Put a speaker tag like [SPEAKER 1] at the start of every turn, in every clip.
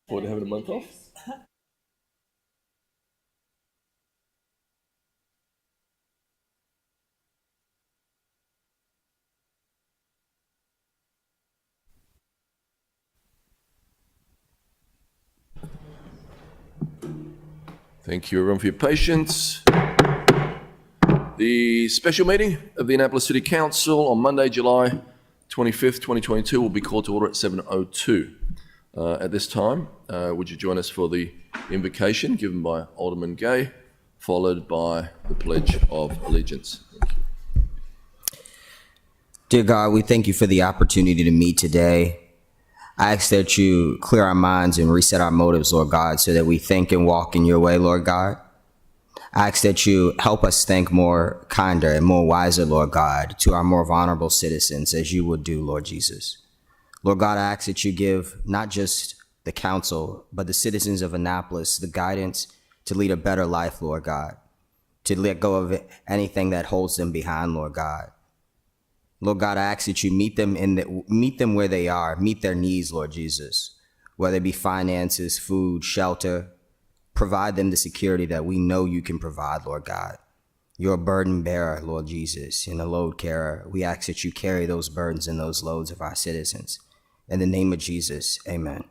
[SPEAKER 1] Forward to having a month off. Thank you everyone for your patience. The special meeting of the Annapolis City Council on Monday, July 25th, 2022 will be called to order at 7:02. At this time, would you join us for the invocation given by Alderman Gay, followed by the Pledge of Allegiance. Thank you.
[SPEAKER 2] Dear God, we thank you for the opportunity to meet today. I ask that you clear our minds and reset our motives, Lord God, so that we think and walk in your way, Lord God. I ask that you help us think more kinder and more wiser, Lord God, to our more vulnerable citizens, as you would do, Lord Jesus. Lord God, I ask that you give not just the council, but the citizens of Annapolis the guidance to lead a better life, Lord God, to let go of anything that holds them behind, Lord God. Lord God, I ask that you meet them where they are, meet their needs, Lord Jesus, whether it be finances, food, shelter. Provide them the security that we know you can provide, Lord God. You're a burden bearer, Lord Jesus, and a load carrier. We ask that you carry those burdens and those loads of our citizens. In the name of Jesus, amen.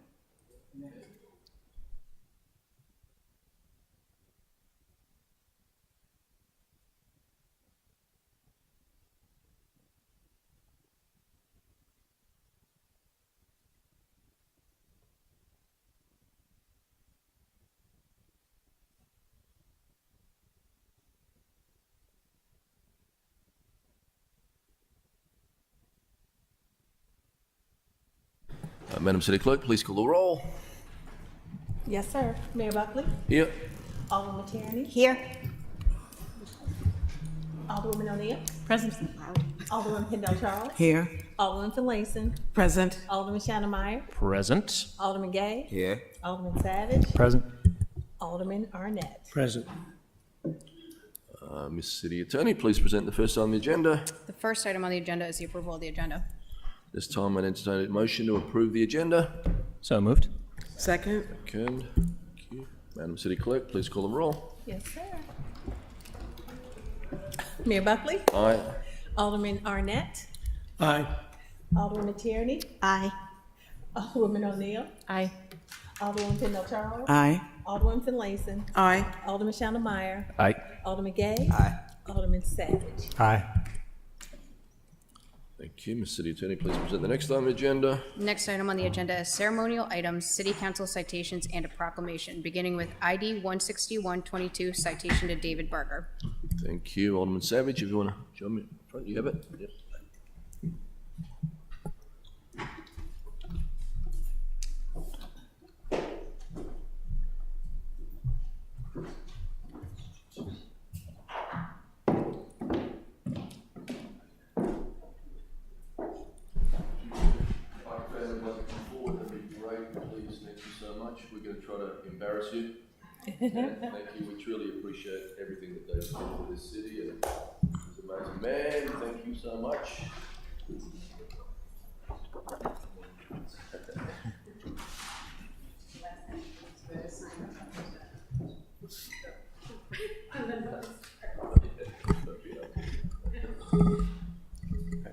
[SPEAKER 1] Madam City Clerk, please call the roll.
[SPEAKER 3] Yes, sir. Mayor Buckley?
[SPEAKER 1] Here.
[SPEAKER 3] Alderman Tierney?
[SPEAKER 4] Here.
[SPEAKER 3] Alderwoman O'Neill?
[SPEAKER 4] Present.
[SPEAKER 3] Alderman Kendall Charles?
[SPEAKER 4] Here.
[SPEAKER 3] Alderman Finlayson?
[SPEAKER 4] Present.
[SPEAKER 3] Alderman Shannon Meyer?
[SPEAKER 5] Present.
[SPEAKER 3] Alderman Gay?
[SPEAKER 2] Here.
[SPEAKER 3] Alderman Savage?
[SPEAKER 5] Present.
[SPEAKER 3] Alderman Arnett?
[SPEAKER 5] Present.
[SPEAKER 1] Ms. City Attorney, please present the first item on the agenda.
[SPEAKER 6] The first item on the agenda is the approval of the agenda.
[SPEAKER 1] This time, I'd entertain a motion to approve the agenda.
[SPEAKER 5] So moved.
[SPEAKER 4] Second.
[SPEAKER 1] Second. Thank you. Madam City Clerk, please call the roll.
[SPEAKER 3] Yes, sir. Mayor Buckley?
[SPEAKER 1] Aye.
[SPEAKER 3] Alderman Arnett?
[SPEAKER 5] Aye.
[SPEAKER 3] Alderwoman Tierney?
[SPEAKER 4] Aye.
[SPEAKER 3] Alderwoman O'Neill?
[SPEAKER 6] Aye.
[SPEAKER 3] Alderman Kendall Charles?
[SPEAKER 4] Aye.
[SPEAKER 3] Alderman Finlayson?
[SPEAKER 4] Aye.
[SPEAKER 3] Alderman Shannon Meyer?
[SPEAKER 5] Aye.
[SPEAKER 3] Alderman Gay?
[SPEAKER 2] Aye.
[SPEAKER 3] Alderman Savage?
[SPEAKER 5] Aye.
[SPEAKER 1] Thank you. Ms. City Attorney, please present the next item on the agenda.
[SPEAKER 6] Next item on the agenda is ceremonial items, city council citations, and a proclamation, beginning with ID 16122, citation to David Barker.
[SPEAKER 1] Thank you. Alderman Savage, if you want to join me in front, you have it. Yep. We're going to try to embarrass you. Thank you. We truly appreciate everything that they've done for this city, and he's an amazing man. Thank you so much.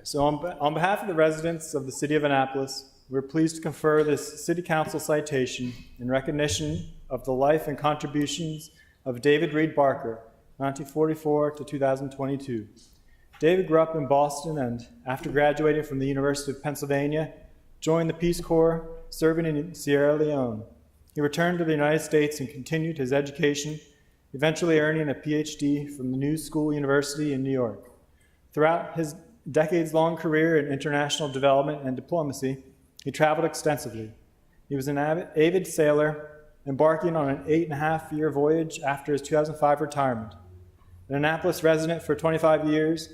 [SPEAKER 7] So on behalf of the residents of the city of Annapolis, we're pleased to confer this City Council citation in recognition of the life and contributions of David Reed Barker, 1944 to 2022. David grew up in Boston and, after graduating from the University of Pennsylvania, joined the Peace Corps, serving in Sierra Leone. He returned to the United States and continued his education, eventually earning a PhD from the New School University in New York. Throughout his decades-long career in international development and diplomacy, he traveled extensively. He was an avid sailor, embarking on an 8.5-year voyage after his 2005 retirement. An Annapolis resident for 25 years,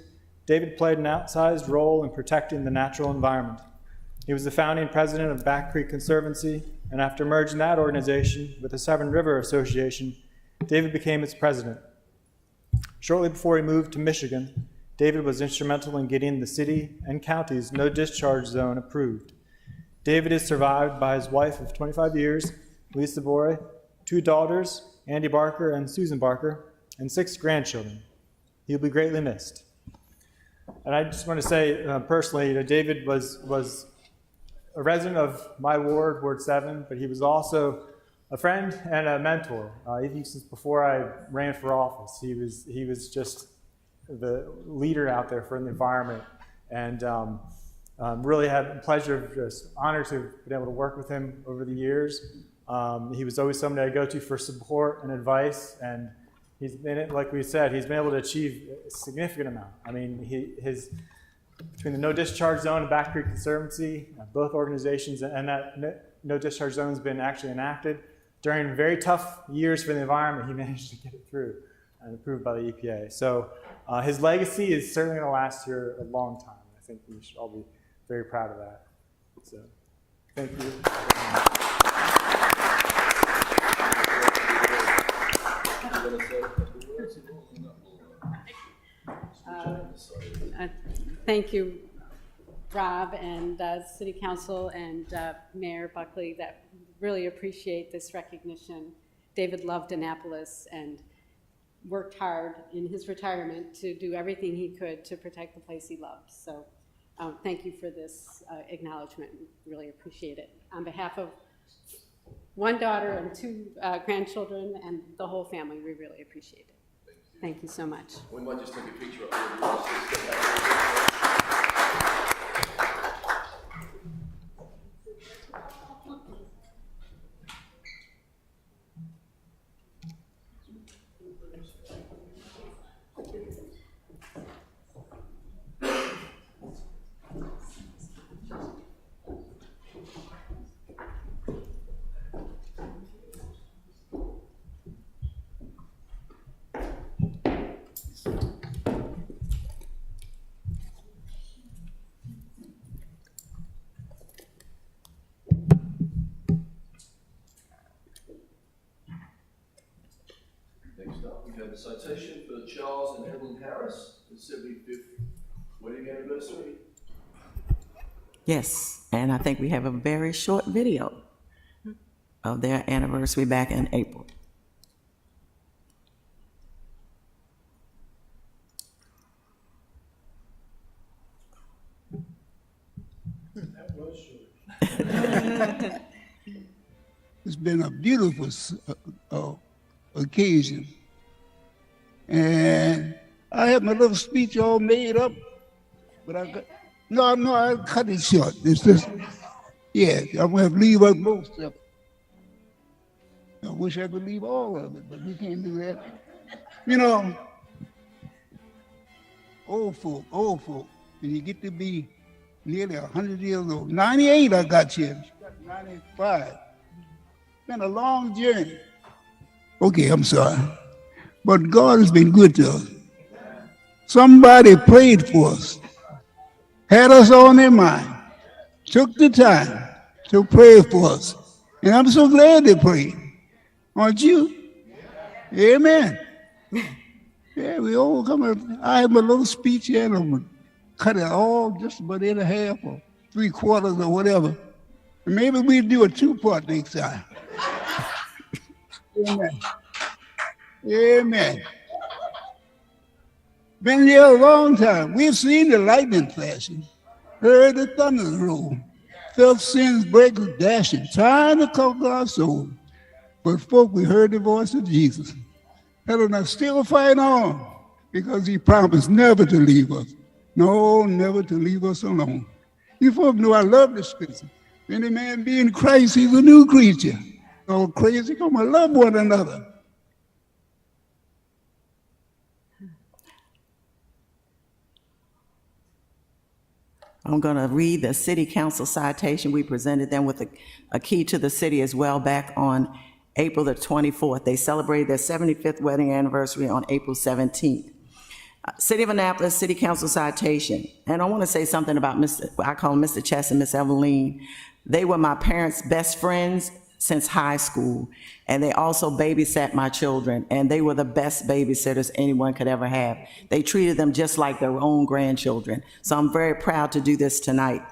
[SPEAKER 7] David played an outsized role in protecting the natural environment. He was the founding president of Back Creek Conservancy, and after merging that organization with the Severn River Association, David became its president. Shortly before he moved to Michigan, David was instrumental in getting the city and county's no discharge zone approved. David is survived by his wife of 25 years, Lisa Boy, 2 daughters, Andy Barker and Susan Barker, and 6 grandchildren. He'll be greatly missed. And I just want to say personally, David was a resident of my ward, Ward 7, but he was also a friend and a mentor. Even since before I ran for office, he was just the leader out there for the environment, and really had the pleasure of just honored to have been able to work with him over the years. He was always somebody I go to for support and advice, and he's been, like we said, he's been able to achieve a significant amount. I mean, between the no discharge zone and Back Creek Conservancy, both organizations, and that no discharge zone has been actually enacted during very tough years for the environment. He managed to get it through and approved by the EPA. So his legacy is certainly going to last here a long time. I think we should all be very proud of that. So thank you.
[SPEAKER 4] Thank you, Rob, and City Council and Mayor Buckley, that really appreciate this recognition. David loved Annapolis and worked hard in his retirement to do everything he could to protect the place he loved. So thank you for this acknowledgement. Really appreciate it. On behalf of 1 daughter and 2 grandchildren and the whole family, we really appreciate it. Thank you so much.
[SPEAKER 1] We might just take a picture of you. Next up, we have a citation for Charles and Evelyn Harris, the 75th wedding anniversary.
[SPEAKER 8] Yes, and I think we have a very short video of their anniversary back in April.
[SPEAKER 7] That was short.
[SPEAKER 9] It's been a beautiful occasion. And I have my little speech all made up, but I cut it short. It's just, yeah, I'm gonna have to leave out most of it. I wish I could leave all of it, but we can't do that. You know, old folk, when you get to be nearly 100 years old, 98 I got here, 95. It's been a long journey. Okay, I'm sorry. But God has been good to us. Somebody prayed for us, had us on their mind, took the time to pray for us. And I'm so glad they prayed. Aren't you? Amen. Yeah, we all come. I have a little speech here, and I'm going to cut it all just about in a half or 3/4 or whatever. And maybe we'll do a 2-part next time. Amen. Amen. Been here a long time. We've seen the lightning flashing, heard the thunder roll, felt sin's breakers dashing, trying to conquer our soul. But folk, we heard the voice of Jesus, telling us still fight on, because he promised never to leave us. No, never to leave us alone. You folk know I love the scripture. If any man be in Christ, he's a new creature. Oh, crazy, come on, love one another.
[SPEAKER 8] I'm going to read the city council citation. We presented them with a key to the city as well back on April the 24th. They celebrated their 75th wedding anniversary on April 17th. City of Annapolis City Council citation. And I want to say something about I call them Mr. Chess and Miss Evelyn. They were my parents' best friends since high school, and they also babysat my children, and they were the best babysitters anyone could ever have. They treated them just like their own grandchildren, so I'm very proud to do this tonight.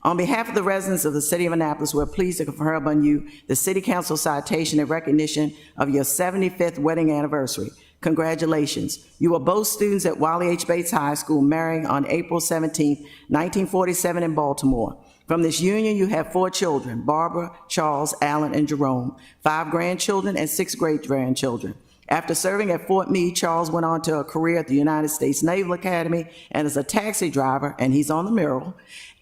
[SPEAKER 8] On behalf of the residents of the city of Annapolis, we're pleased to confer upon you the City Council citation in recognition of your 75th wedding anniversary. Congratulations. You were both students at Wiley H. Bates High School, marrying on April 17, 1947 in Baltimore. From this union, you have 4 children, Barbara, Charles, Alan, and Jerome, 5 grandchildren, and 6 great-grandchildren. After serving at Fort Meade, Charles went on to a career at the United States Naval Academy and as a taxi driver, and he's on the mural.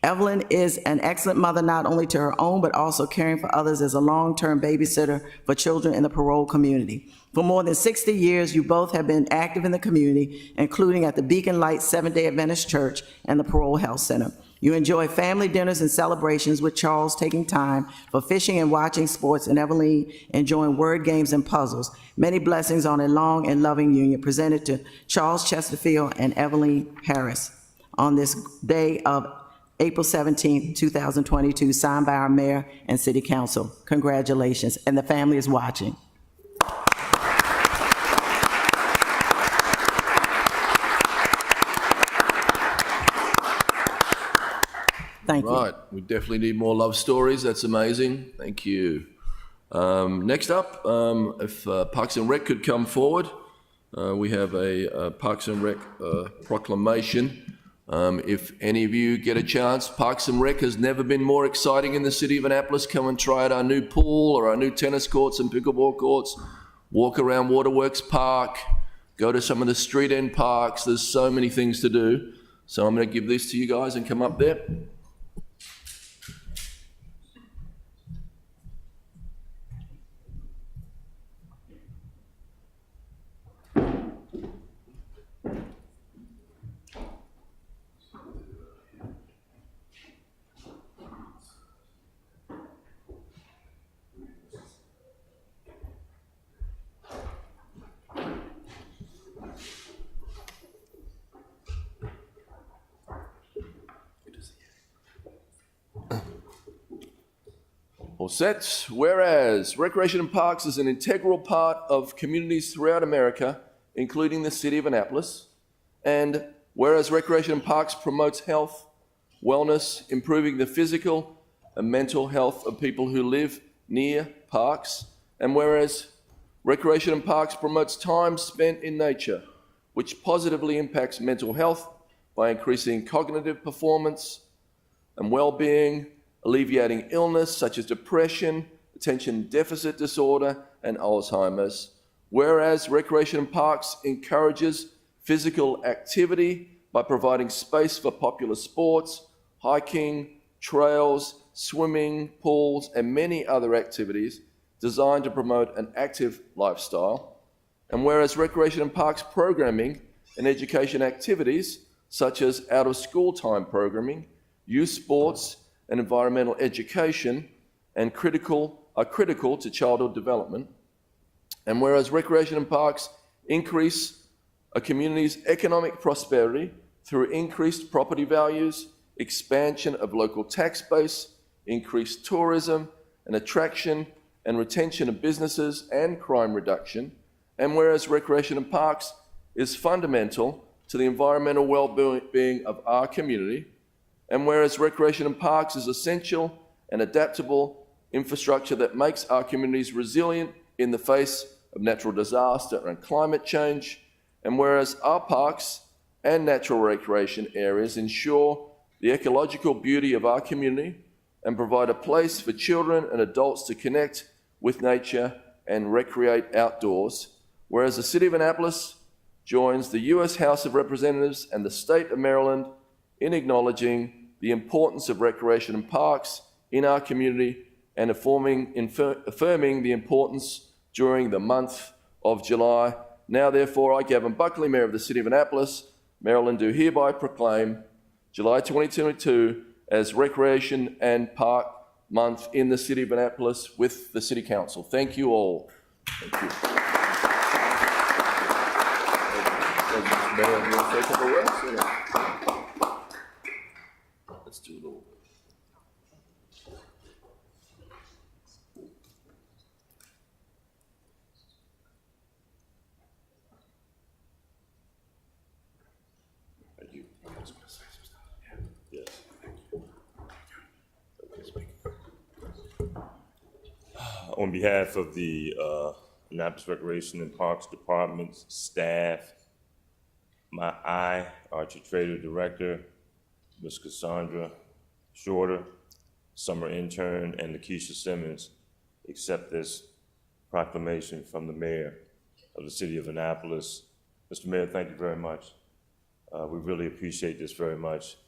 [SPEAKER 8] Evelyn is an excellent mother, not only to her own, but also caring for others as a long-term babysitter for children in the parole community. For more than 60 years, you both have been active in the community, including at the Beacon Light Seventh-day Adventist Church and the Parole Health Center. You enjoy family dinners and celebrations, with Charles taking time for fishing and watching sports, and Evelyn enjoying word games and puzzles. Many blessings on a long and loving union presented to Charles Chesterfield and Evelyn Harris on this day of April 17, 2022, signed by our mayor and city council. Congratulations, and the family is watching. Thank you.
[SPEAKER 1] Right, we definitely need more love stories. That's amazing. Thank you. Next up, if Parks and Rec could come forward, we have a Parks and Rec proclamation. If any of you get a chance, Parks and Rec has never been more exciting in the city of Annapolis. Come and try out our new pool or our new tennis courts and pickleball courts. Walk around Waterworks Park. Go to some of the street end parks. There's so many things to do. So I'm going to give this to you guys and come up there. All set. Whereas recreation and parks is an integral part of communities throughout America, including the city of Annapolis. And whereas recreation and parks promotes health, wellness, improving the physical and mental health of people who live near parks. And whereas recreation and parks promotes time spent in nature, which positively impacts mental health by increasing cognitive performance and well-being, alleviating illness such as depression, attention deficit disorder, and Alzheimer's. Whereas recreation and parks encourages physical activity by providing space for popular sports, hiking, trails, swimming, pools, and many other activities designed to promote an active lifestyle. And whereas recreation and parks programming and education activities such as out-of-school time programming, youth sports, and environmental education are critical to childhood development. And whereas recreation and parks increase a community's economic prosperity through increased property values, expansion of local tax base, increased tourism, and attraction and retention of businesses and crime reduction. And whereas recreation and parks is fundamental to the environmental well-being of our community. And whereas recreation and parks is essential and adaptable infrastructure that makes our communities resilient in the face of natural disaster and climate change. And whereas our parks and natural recreation areas ensure the ecological beauty of our community and provide a place for children and adults to connect with nature and recreate outdoors. Whereas the City of Annapolis joins the U.S. House of Representatives and the State of Maryland in acknowledging the importance of recreation and parks in our community and affirming the importance during the month of July. Now, therefore, I, Gavin Buckley, Mayor of the City of Annapolis, Maryland, do hereby proclaim July 2022 as Recreation and Park Month in the City of Annapolis with the City Council. Thank you all. Thank you. Mayor, you want to say a couple of words? Let's do a little. Thank you. I was going to say some stuff. Yeah. Yes. Thank you.
[SPEAKER 10] On behalf of the Annapolis Recreation and Parks Department staff, our Trader Director, Ms. Cassandra Shorter, summer intern, and Lakeisha Simmons, accept this proclamation from the mayor of the city of Annapolis. Mr. Mayor, thank you very much. We really appreciate this very much,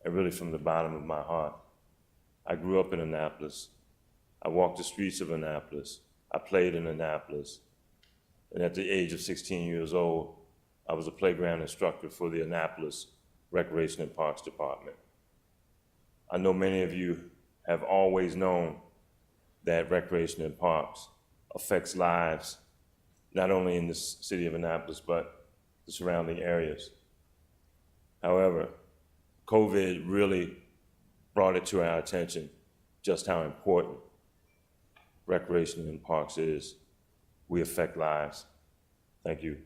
[SPEAKER 10] and really from the bottom of my heart. I grew up in Annapolis. I walked the streets of Annapolis. I played in Annapolis. And at the age of 16 years old, I was a playground instructor for the Annapolis Recreation and Parks Department. I know many of you have always known that recreation and parks affects lives, not only in the city of Annapolis, but the surrounding areas. However, COVID really brought it to our attention just how important recreation and parks is. We affect lives. Thank you.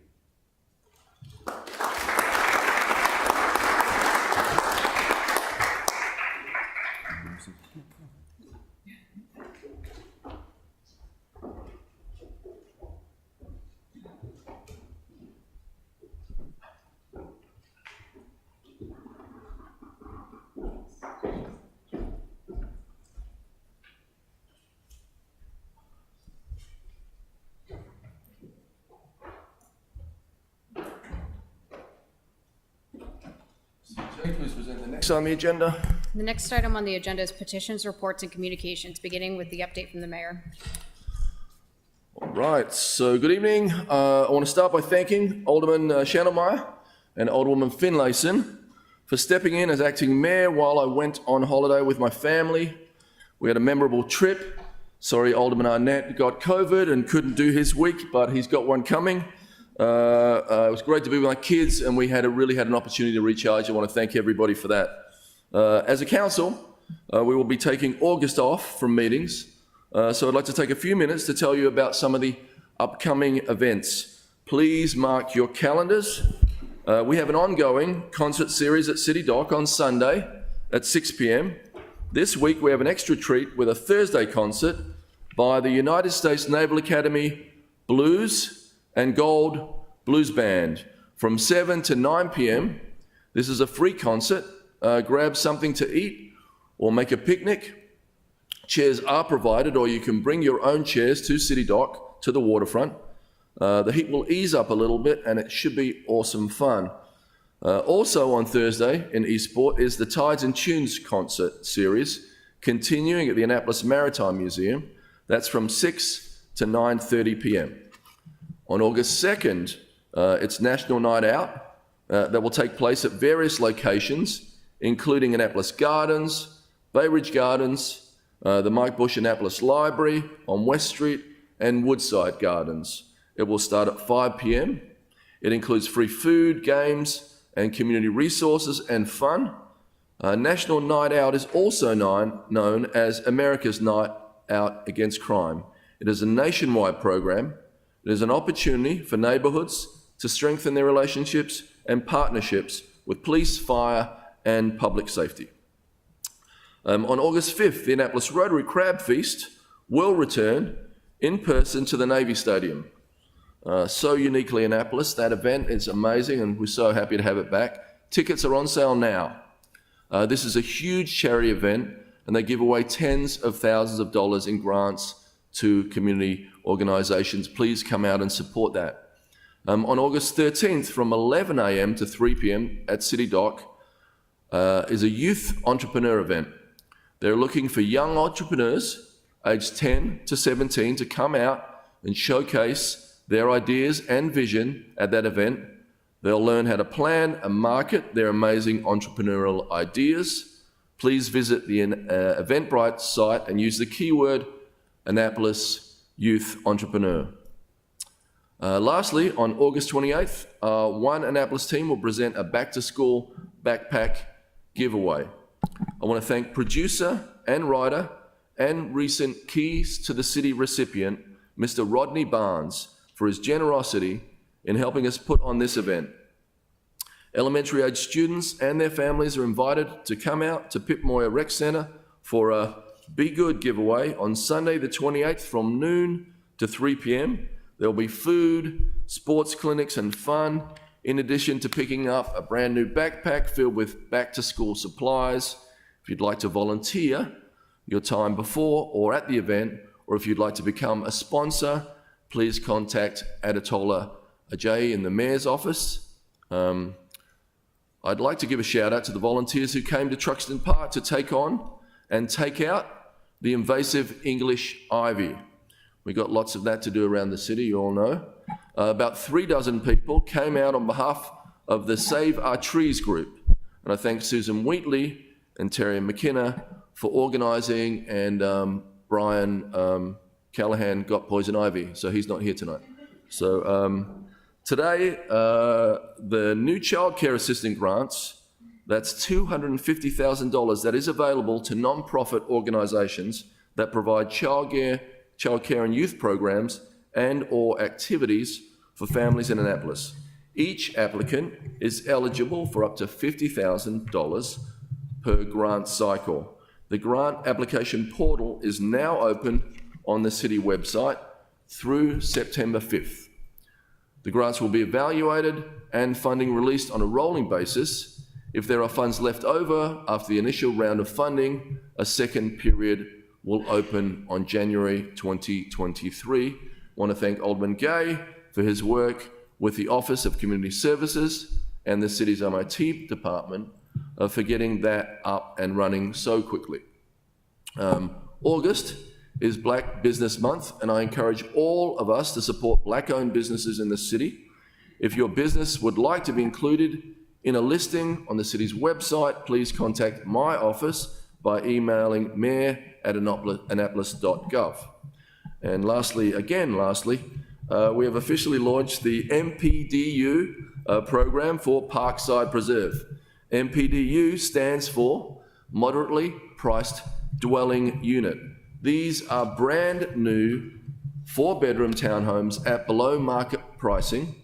[SPEAKER 1] Please present the next on the agenda.
[SPEAKER 6] The next item on the agenda is petitions, reports, and communications, beginning with the update from the mayor.
[SPEAKER 1] All right, so good evening. I want to start by thanking Alderman Schnellmeyer and Alderwoman Finlayson for stepping in as acting mayor while I went on holiday with my family. We had a memorable trip. Sorry, Alderman Arnett got COVID and couldn't do his week, but he's got one coming. It was great to be with my kids, and we really had an opportunity to recharge. I want to thank everybody for that. As a council, we will be taking August off from meetings, so I'd like to take a few minutes to tell you about some of the upcoming events. Please mark your calendars. We have an ongoing concert series at City Dock on Sunday at 6 p.m. This week we have an extra treat with a Thursday concert by the United States Naval Academy Blues and Gold Blues Band from 7 to 9 p.m. This is a free concert. Grab something to eat or make a picnic. Chairs are provided, or you can bring your own chairs to City Dock, to the waterfront. The heat will ease up a little bit and it should be awesome fun. Also on Thursday in Eastport is the Tides and Tunes concert series, continuing at the Annapolis Maritime Museum. That's from 6 to 9:30 p.m. On August 2nd, it's National Night Out that will take place at various locations, including Annapolis Gardens, Bay Ridge Gardens, the Mike Bush Annapolis Library on West Street, and Woodside Gardens. It will start at 5 p.m. It includes free food, games, and community resources and fun. National Night Out is also known as America's Night Out Against Crime. It is a nationwide program. It is an opportunity for neighbourhoods to strengthen their relationships and partnerships with police, fire, and public safety. On August 5th, the Annapolis Rotary Crab Feast will return in person to the Navy Stadium. So uniquely Annapolis, that event is amazing and we're so happy to have it back. Tickets are on sale now. This is a huge charity event and they give away tens of thousands of dollars in grants to community organisations. Please come out and support that. On August 13th from 11 a.m. to 3 p.m. at City Dock is a youth entrepreneur event. They're looking for young entrepreneurs aged 10 to 17 to come out and showcase their ideas and vision at that event. They'll learn how to plan and market their amazing entrepreneurial ideas. Please visit the Eventbrite site and use the keyword Annapolis Youth Entrepreneur. Lastly, on August 28th, one Annapolis team will present a back-to-school backpack giveaway. I want to thank producer and writer and recent Keys to the City recipient, Mr. Rodney Barnes, for his generosity in helping us put on this event. Elementary age students and their families are invited to come out to Pip Moyer Rec Centre for a Be Good giveaway on Sunday the 28th from noon to 3 p.m. There will be food, sports clinics and fun, in addition to picking up a brand new backpack filled with back-to-school supplies. If you'd like to volunteer your time before or at the event, or if you'd like to become a sponsor, please contact Adatola Ajay in the Mayor's office. I'd like to give a shout out to the volunteers who came to Truxton Park to take on and take out the invasive English ivy. We got lots of that to do around the city, you all know. About 36 people came out on behalf of the Save Our Trees group. And I thank Susan Wheatley and Terry McKenna for organising, and Brian Callahan got poison ivy, so he's not here tonight. So today, the new childcare assistant grants, that's $250,000 that is available to non-profit organisations that provide childcare and youth programs and or activities for families in Annapolis. Each applicant is eligible for up to $50,000 per grant cycle. The grant application portal is now open on the city website through September 5th. The grants will be evaluated and funding released on a rolling basis. If there are funds left over after the initial round of funding, a second period will open on January 2023. I want to thank Alderman Gay for his work with the Office of Community Services and the city's MIT department for getting that up and running so quickly. August is Black Business Month, and I encourage all of us to support Black-owned businesses in the city. If your business would like to be included in a listing on the city's website, please contact my office by emailing mayor@annapolis.gov. And lastly, we have officially launched the MPDU program for Parkside Preserve. MPDU stands for Moderately Priced Dwelling Unit. These are brand new 4-bedroom townhomes at below market pricing.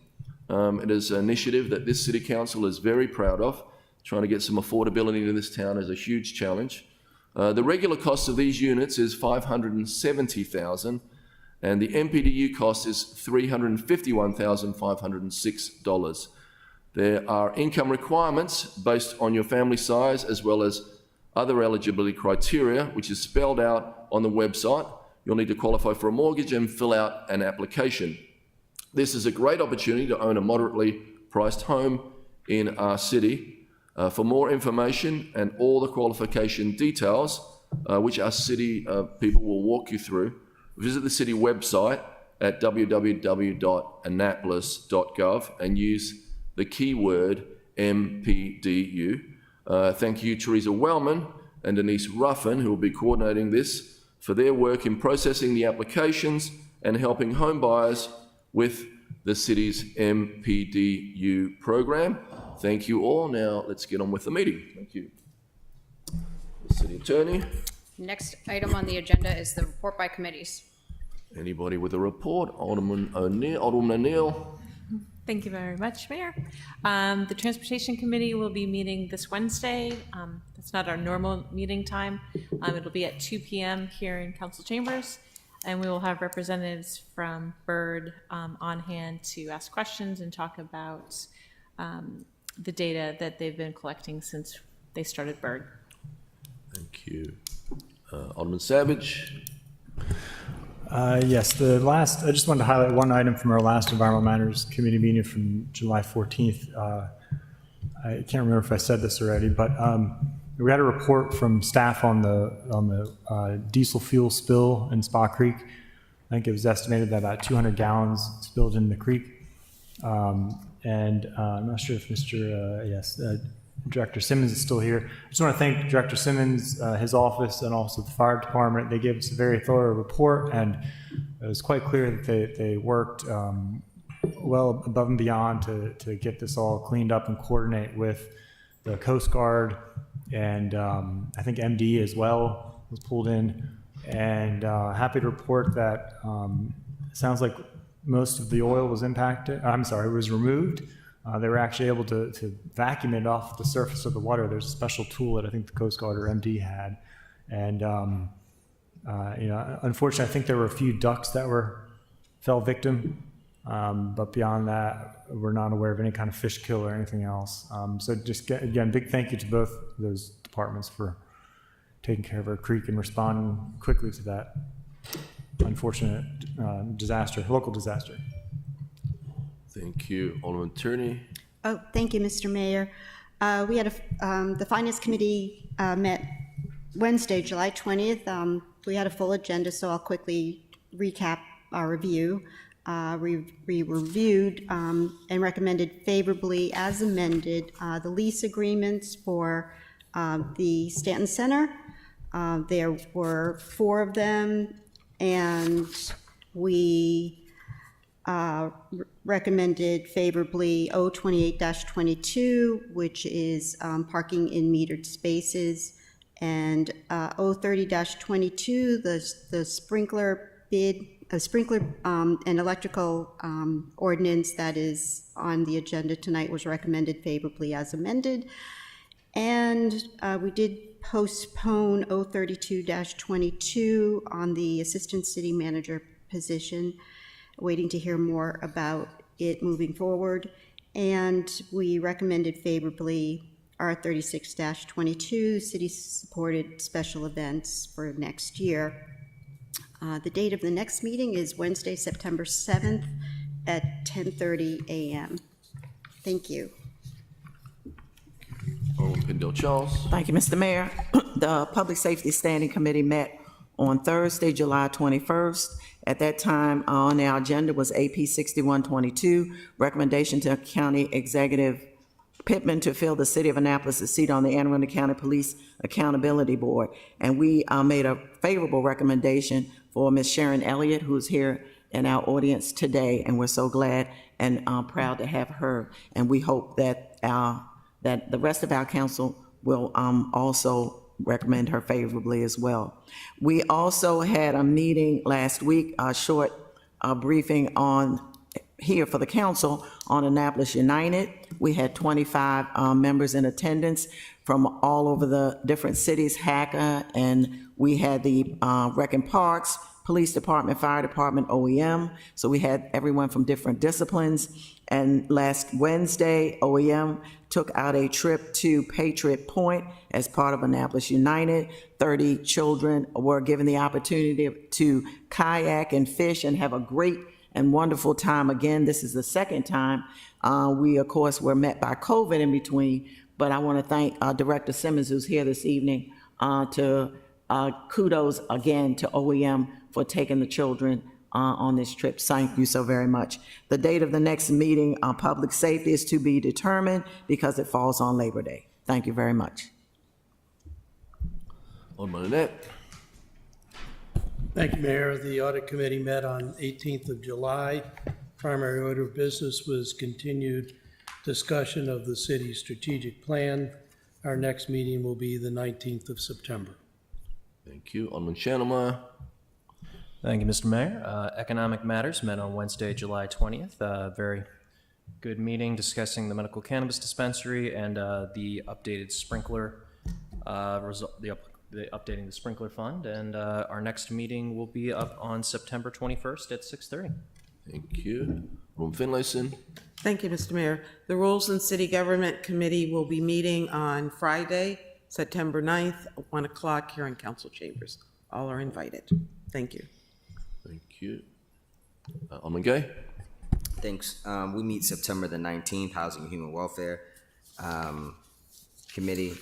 [SPEAKER 1] It is an initiative that this city council is very proud of. Trying to get some affordability into this town is a huge challenge. The regular cost of these units is $570,000, and the MPDU cost is $351,506. There are income requirements based on your family size as well as other eligibility criteria, which is spelled out on the website. You'll need to qualify for a mortgage and fill out an application. This is a great opportunity to own a moderately priced home in our city. For more information and all the qualification details, which our city people will walk you through, visit the city website at www.annapolis.gov and use the keyword MPDU. Thank you, Teresa Wellman and Denise Ruffin, who will be coordinating this, for their work in processing the applications and helping home buyers with the city's MPDU program. Thank you all. Now let's get on with the meeting. Thank you. The City Attorney.
[SPEAKER 6] Next item on the agenda is the report by committees.
[SPEAKER 1] Anybody with a report? Alderman O'Neill.
[SPEAKER 11] Thank you very much, Mayor. The Transportation Committee will be meeting this Wednesday. That's not our normal meeting time. It'll be at 2 p.m. here in Council Chambers, and we will have representatives from BIRD on hand to ask questions and talk about the data that they've been collecting since they started BIRD.
[SPEAKER 1] Thank you. Alderman Savage.
[SPEAKER 7] Yes, I just wanted to highlight one item from our last Environmental Matters Committee meeting from July 14th. I can't remember if I said this already, but we had a report from staff on the diesel fuel spill in Spa Creek. I think it was estimated that about 200 gallons spilled in the creek. And I'm not sure if Director Simmons is still here. I just want to thank Director Simmons, his office, and also the fire department. They gave us a very thorough report, and it was quite clear that they worked well above and beyond to get this all cleaned up and coordinate with the Coast Guard, and I think MD as well was pulled in. And happy to report that it sounds like most of the oil was was removed. They were actually able to vacuum it off the surface of the water. There's a special tool that I think the Coast Guard or MD had. And Unfortunately, I think there were a few ducks that fell victim, but beyond that, we're not aware of any kind of fish kill or anything else. So just again, big thank you to both those departments for taking care of our creek and responding quickly to that unfortunate disaster, local disaster.
[SPEAKER 1] Thank you. Alderman Tierney.
[SPEAKER 12] Oh, thank you, Mr. Mayor. We had the Finance Committee met Wednesday, July 20th. We had a full agenda, so I'll quickly recap our review. We reviewed and recommended favorably as amended the lease agreements for the Stanton Center. There were 4 of them, and we recommended favorably O28-22, which is parking in metered spaces, and O30-22, the sprinkler bid, sprinkler and electrical ordinance that is on the agenda tonight was recommended favorably as amended. And we did postpone O32-22 on the assistant city manager position, waiting to hear more about it moving forward. And we recommended favorably R36-22, city-supported special events for next year. The date of the next meeting is Wednesday, September 7th at 10:30 a.m. Thank you.
[SPEAKER 1] Alderman Pendle Charles.
[SPEAKER 8] Thank you, Mr. Mayor. The Public Safety Standing Committee met on Thursday, July 21st. At that time, on our agenda was AP 6122, recommendation to County Executive Pittman to fill the City of Annapolis' seat on the Anne Arundel County Police Accountability Board. And we made a favorable recommendation for Ms. Sharon Elliott, who's here in our audience today, and we're so glad and proud to have her. And we hope that that the rest of our council will also recommend her favorably as well. We also had a meeting last week, a short briefing on here for the council on Annapolis United. We had 25 members in attendance from all over the different cities, HACA, and we had the Rec and Parks, Police Department, Fire Department, OEM. So we had everyone from different disciplines. And last Wednesday, OEM took out a trip to Patriot Point as part of Annapolis United. 30 children were given the opportunity to kayak and fish and have a great and wonderful time. Again, this is the second time. We, of course, were met by COVID in between, but I want to thank Director Simmons, who's here this evening, to kudos again to OEM for taking the children on this trip. Thank you so very much. The date of the next meeting on public safety is to be determined because it falls on Labor Day. Thank you very much.
[SPEAKER 1] Alderman Annette.
[SPEAKER 13] Thank you, Mayor. The Audit Committee met on 18th of July. Primary order of business was continued discussion of the city's strategic plan. Our next meeting will be the 19th of September.
[SPEAKER 1] Thank you. Alderman Channelmeyer.
[SPEAKER 5] Thank you, Mr. Mayor. Economic Matters met on Wednesday, July 20th. Very good meeting discussing the medical cannabis dispensary and the updated sprinkler updating the sprinkler fund. And our next meeting will be up on September 21st at 6:30.
[SPEAKER 1] Thank you. Alderman Finlayson.
[SPEAKER 14] Thank you, Mr. Mayor. The Rules and City Government Committee will be meeting on Friday, September 9th, at 1 o'clock here in council chambers. All are invited. Thank you.
[SPEAKER 1] Thank you. Alderman Gay.
[SPEAKER 2] Thanks. We meet September the 19th, Housing and Human Welfare Committee.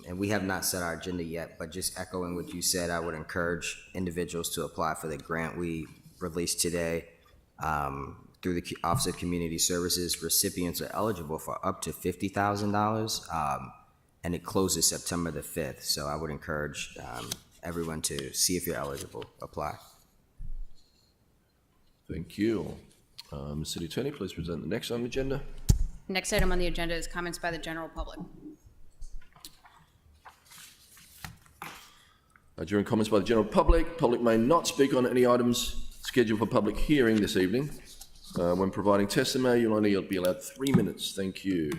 [SPEAKER 2] And we have not set our agenda yet, but just echoing what you said, I would encourage individuals to apply for the grant we released today. Through the Office of Community Services, recipients are eligible for up to $50,000, and it closes September the 5th. So I would encourage everyone to see if you're eligible, apply.
[SPEAKER 1] Thank you. City Attorney, please present the next on the agenda.
[SPEAKER 6] Next item on the agenda is comments by the general public.
[SPEAKER 1] During comments by the general public may not speak on any items scheduled for public hearing this evening. When providing testimony, you'll only be allowed 3 minutes. Thank you.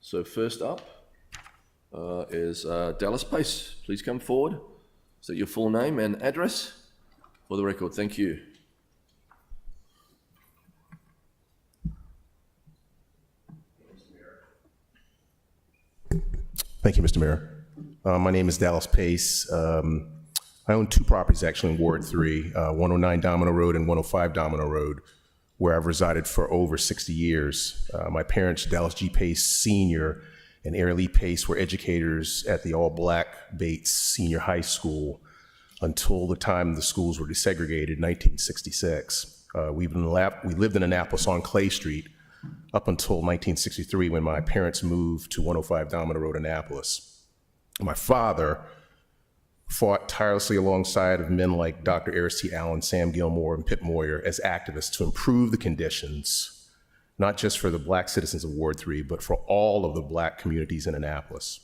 [SPEAKER 1] So first up is Dallas Pace. Please come forward Is that your full name and address? For the record, thank you.
[SPEAKER 15] Thank you, Mr. Mayor. My name is Dallas Pace. I own two properties actually in Ward 3, 109 Domino Road and 105 Domino Road, where I've resided for over 60 years. My parents, Dallas G. Pace Sr. and Erin Lee Pace, were educators at the all-black Bates Senior High School until the time the schools were desegregated in 1966. We lived in Annapolis on Clay Street up until 1963 when my parents moved to 105 Domino Road, Annapolis. My father fought tirelessly alongside of men like Dr. Aris T. Allen, Sam Gilmore, and Pip Moyer as activists to improve the conditions, not just for the black citizens of Ward 3, but for all of the black communities in Annapolis.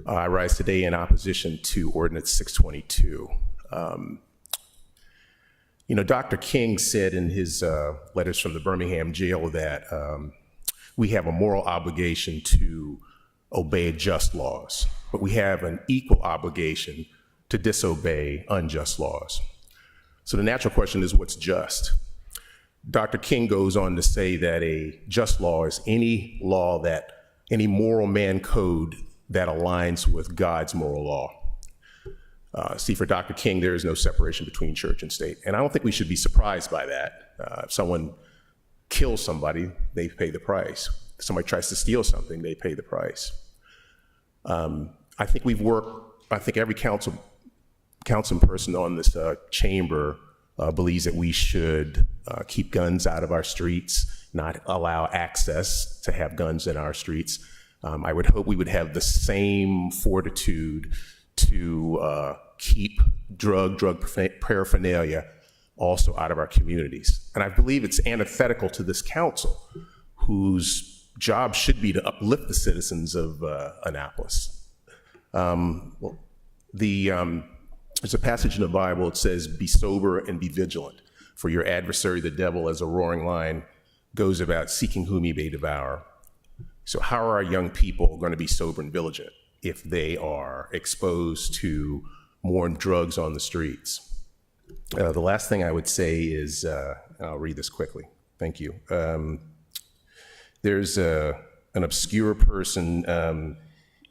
[SPEAKER 15] I rise today in opposition to Ordinance 622. Dr. King said in his letters from the Birmingham jail that we have a moral obligation to obey just laws, but we have an equal obligation to disobey unjust laws. So the natural question is, what's just? Dr. King goes on to say that a just law is any law that, any moral man code that aligns with God's moral law. See, for Dr. King, there is no separation between church and state. And I don't think we should be surprised by that. If someone kills somebody, they pay the price. If somebody tries to steal something, they pay the price. I think every council person on this chamber believes that we should keep guns out of our streets, not allow access to have guns in our streets. I would hope we would have the same fortitude to keep drug paraphernalia also out of our communities. And I believe it's antithetical to this council, whose job should be to uplift the citizens of Annapolis. There's a passage in the Bible, it says, "Be sober and be vigilant, for your adversary, the devil, as a roaring lion, goes about seeking whom he may devour." So how are our young people going to be sober and vigilant if they are exposed to more drugs on the streets? The last thing I would say is, I'll read this quickly, thank you. There's an obscure person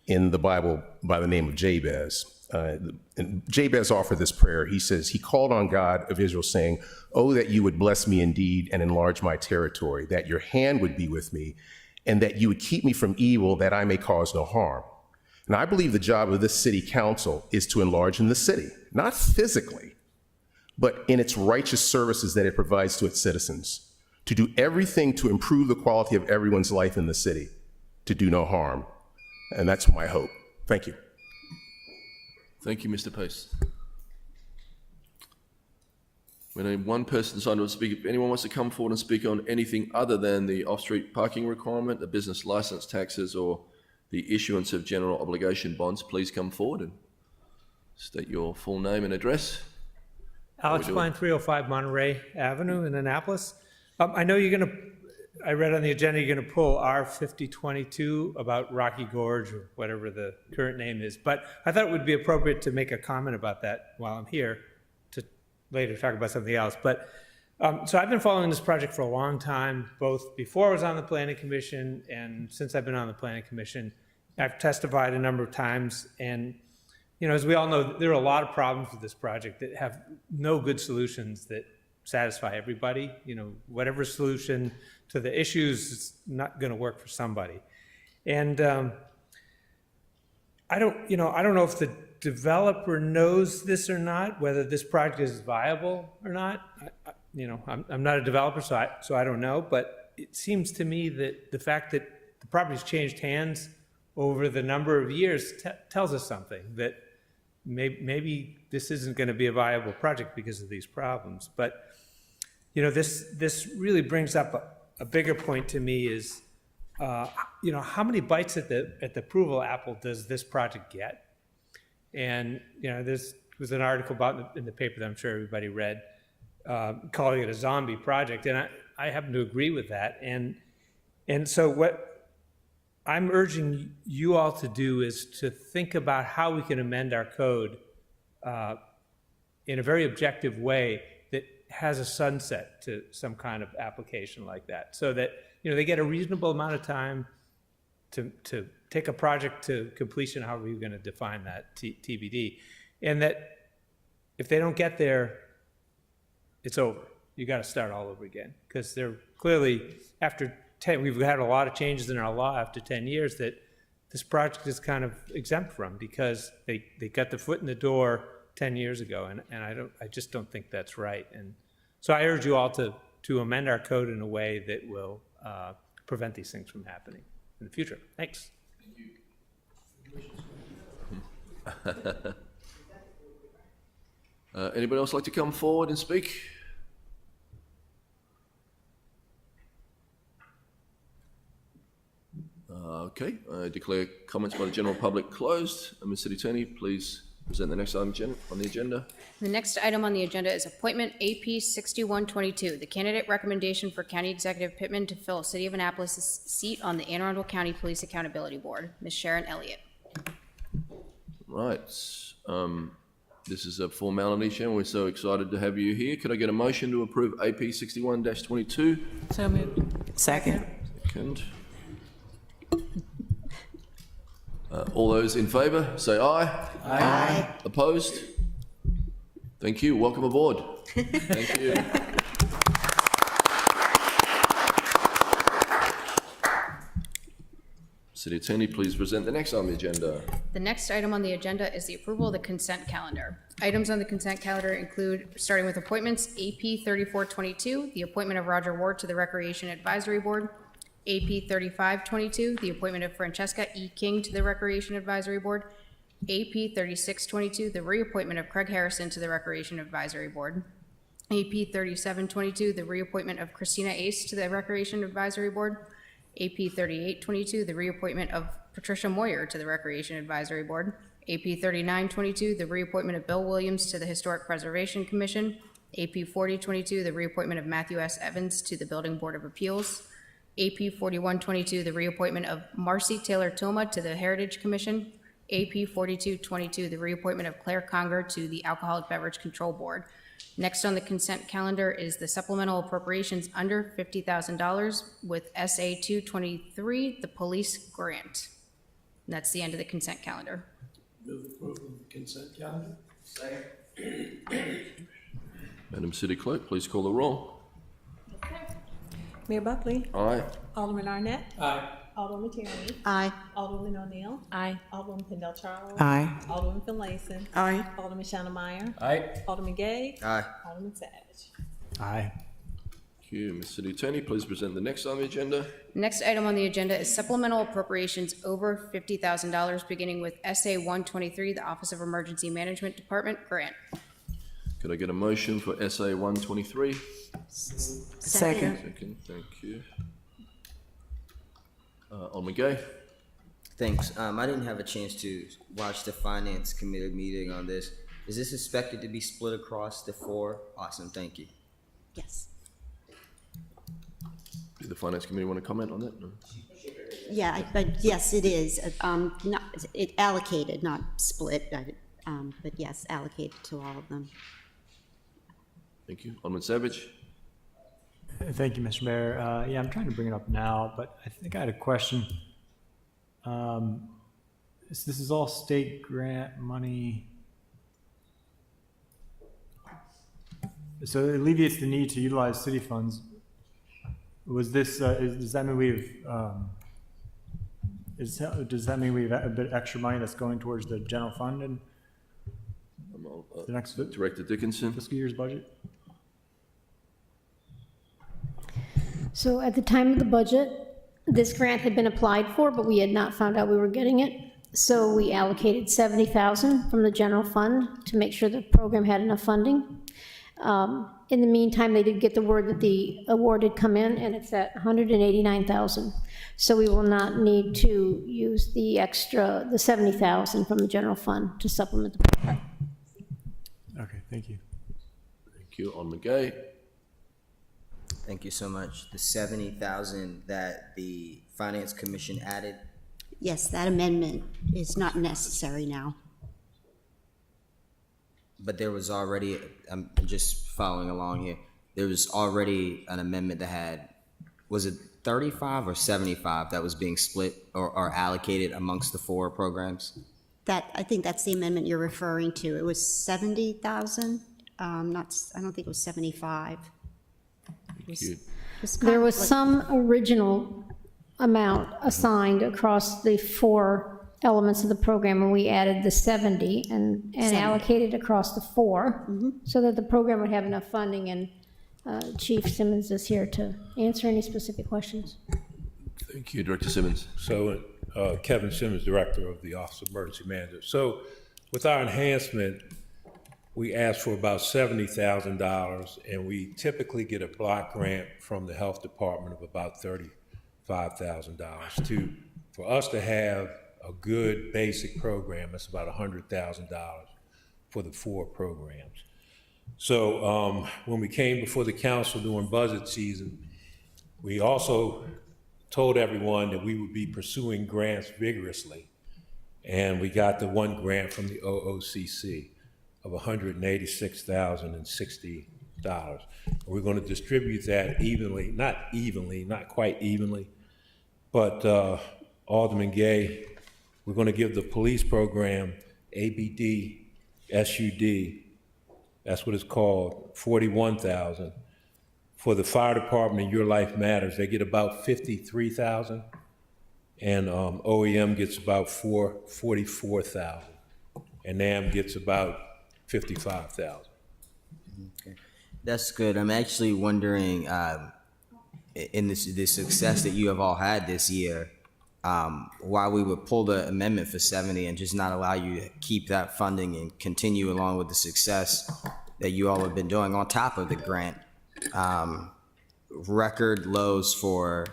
[SPEAKER 15] in the Bible by the name of Jabez. And Jabez offered this prayer. He says, he called on God of Israel saying, "Oh, that you would bless me indeed and enlarge my territory, that your hand would be with me, and that you would keep me from evil, that I may cause no harm." And I believe the job of this city council is to enlarge in the city, not physically, but in its righteous services that it provides to its citizens, to do everything to improve the quality of everyone's life in the city, to do no harm. And that's my hope. Thank you.
[SPEAKER 1] Thank you, Mr. Pace. We need one person signed to speak. If anyone wants to come forward and speak on anything other than the off-street parking requirement, the business license taxes, or the issuance of general obligation bonds, please come forward and state your full name and address.
[SPEAKER 16] Alex Klein, 305 Monterey Avenue in Annapolis. I know you're going to, I read on the agenda, you're going to pull R5022 about Rocky Gorge or whatever the current name is, but I thought it would be appropriate to make a comment about that while I'm here to later talk about something else. But so I've been following this project for a long time, both before I was on the Planning Commission and since I've been on the Planning Commission. I've testified a number of times, and as we all know, there are a lot of problems with this project that have no good solutions that satisfy everybody. Whatever solution to the issues is not going to work for somebody. And I don't know if the developer knows this or not, whether this project is viable or not. I'm not a developer, so I don't know. But it seems to me that the fact that the property's changed hands over the number of years tells us something, that maybe this isn't going to be a viable project because of these problems. But this really brings up a bigger point to me is, how many bites at the approval apple does this project get? And there was an article about in the paper that I'm sure everybody read, calling it a zombie project, and I happen to agree with that. And so I'm urging you all to do is to think about how we can amend our code in a very objective way that has a sunset to some kind of application like that, so that, you know, they get a reasonable amount of time to take a project to completion, however you're going to define that, TBD, and that if they don't get there, it's over. You got to start all over again, because they're clearly, after 10, we've had a lot of changes in our law after 10 years that this project is kind of exempt from, because they got the foot in the door 10 years ago, and I just don't think that's right. And so I urge you all to amend our code in a way that will prevent these things from happening in the future. Thanks.
[SPEAKER 1] Anybody else like to come forward and speak? Okay, I declare comments by the general public closed. Ms. City Attorney, please present the next item on the agenda.
[SPEAKER 6] The next item on the agenda is appointment AP 6122, the candidate recommendation for County Executive Pittman to fill City of Annapolis' seat on the Anne Arundel County Police Accountability Board. Ms. Sharon Elliott.
[SPEAKER 1] Right. This is a formality, Sharon. We're so excited to have you here. Could I get a motion to approve AP 61-22?
[SPEAKER 11] So moved.
[SPEAKER 8] Second.
[SPEAKER 1] Second. All those in favour, say aye.
[SPEAKER 8] Aye.
[SPEAKER 1] Opposed? Thank you. Welcome aboard. Thank you. City Attorney, please present the next on the agenda.
[SPEAKER 6] The next item on the agenda is the approval of the consent calendar. Items on the consent calendar include, starting with appointments, AP 3422, the appointment of Roger Ward to the Recreation Advisory Board. AP 3522, the appointment of Francesca E. King to the Recreation Advisory Board. AP 3622, the reappointment of Craig Harrison to the Recreation Advisory Board. AP 3722, the reappointment of Christina Ace to the Recreation Advisory Board. AP 3822, the reappointment of Patricia Moyer to the Recreation Advisory Board. AP 3922, the reappointment of Bill Williams to the Historic Preservation Commission. AP 4022, the reappointment of Matthew S. Evans to the Building Board of Appeals. AP 4122, the reappointment of Marcy Taylor Toma to the Heritage Commission. AP 4222, the reappointment of Claire Conger to the Alcoholic Beverage Control Board. Next on the consent calendar is the supplemental appropriations under $50,000 with SA 223, the police grant. And that's the end of the consent calendar.
[SPEAKER 13] Move approval of the consent calendar.
[SPEAKER 1] Madam City Clerk, please call the roll.
[SPEAKER 3] Mayor Buckley?
[SPEAKER 1] Aye.
[SPEAKER 3] Alderman Arnett?
[SPEAKER 13] Aye.
[SPEAKER 3] Alderman Tierney?
[SPEAKER 12] Aye.
[SPEAKER 3] Alderman O'Neill?
[SPEAKER 11] Aye.
[SPEAKER 3] Alderman Pendel Charles?
[SPEAKER 8] Aye.
[SPEAKER 3] Alderman Finlayson?
[SPEAKER 14] Aye.
[SPEAKER 3] Alderman Shanna Meyer?
[SPEAKER 16] Aye.
[SPEAKER 3] Alderman Gay?
[SPEAKER 2] Aye.
[SPEAKER 3] Alderman Savage?
[SPEAKER 16] Aye.
[SPEAKER 1] Thank you. Ms. City Attorney, please present the next on the agenda.
[SPEAKER 6] Next item on the agenda is supplemental appropriations over $50,000, beginning with SA 123, the Office of Emergency Management Department grant.
[SPEAKER 1] Could I get a motion for SA 123?
[SPEAKER 8] Second.
[SPEAKER 1] Second, thank you. Alderman Gay?
[SPEAKER 2] Thanks. I didn't have a chance to watch the Finance Committee meeting on this. Is this expected to be split across the four? Awesome, thank you.
[SPEAKER 12] Yes.
[SPEAKER 1] Did the Finance Committee want to comment on that? No?
[SPEAKER 12] Yeah, but yes, it is. Not, it allocated, not split, but yes, allocated to all of them.
[SPEAKER 1] Thank you. Alderman Savage?
[SPEAKER 7] Thank you, Mr. Mayor. Yeah, I'm trying to bring it up now, but I think I had a question. This is all state grant money. So it alleviates the need to utilize city funds. Was this, does that mean does that mean we have a bit extra money that's going towards the general fund and the next
[SPEAKER 1] Director Dickinson?
[SPEAKER 7] fiscal year's budget?
[SPEAKER 17] So at the time of the budget, this grant had been applied for, but we had not found out we were getting it. So we allocated $70,000 from the general fund to make sure the program had enough funding. In the meantime, they did get the word that the award had come in, and it's at $189,000. So we will not need to use the extra, the $70,000 from the general fund to supplement the program.
[SPEAKER 7] Okay, thank you.
[SPEAKER 1] Thank you. Alderman Gay?
[SPEAKER 2] Thank you so much. The $70,000 that the Finance Commission added,
[SPEAKER 12] Yes, that amendment is not necessary now.
[SPEAKER 2] But there was already, I'm just following along here, there was already an amendment that had, was it 35 or 75 that was being split or allocated amongst the 4 programs?
[SPEAKER 12] I think that's the amendment you're referring to. It was 70,000, I don't think it was 75.
[SPEAKER 17] There was some original amount assigned across the 4 elements of the program, and we added the 70 and allocated across the 4 so that the program would have enough funding, and Chief Simmons is here to answer any specific questions.
[SPEAKER 1] Thank you, Director Simmons.
[SPEAKER 18] So, Kevin Simmons, Director of the Office of Emergency Management. So, with our enhancement, we asked for about $70,000, and we typically get a block grant from the Health Department of about $35,000 for us to have a good basic program. That's about $100,000 for the 4 programs. So when we came before the council during budget season, we also told everyone that we would be pursuing grants vigorously. And we got the one grant from the OOCC of $186,060. We're going to distribute that evenly, not quite evenly, but Alderman Gay, we're going to give the police program, ABD, SUD, that's what it's called, $41,000. For the fire department, Your Life Matters, they get about $53,000, and OEM gets about $44,000, and NAM gets about $55,000.
[SPEAKER 2] Okay. That's good. I'm actually wondering, in the success that you have all had this year, why we would pull the amendment for 70 and just not allow you to keep that funding and continue along with the success that you all have been doing on top of the grant. Record lows for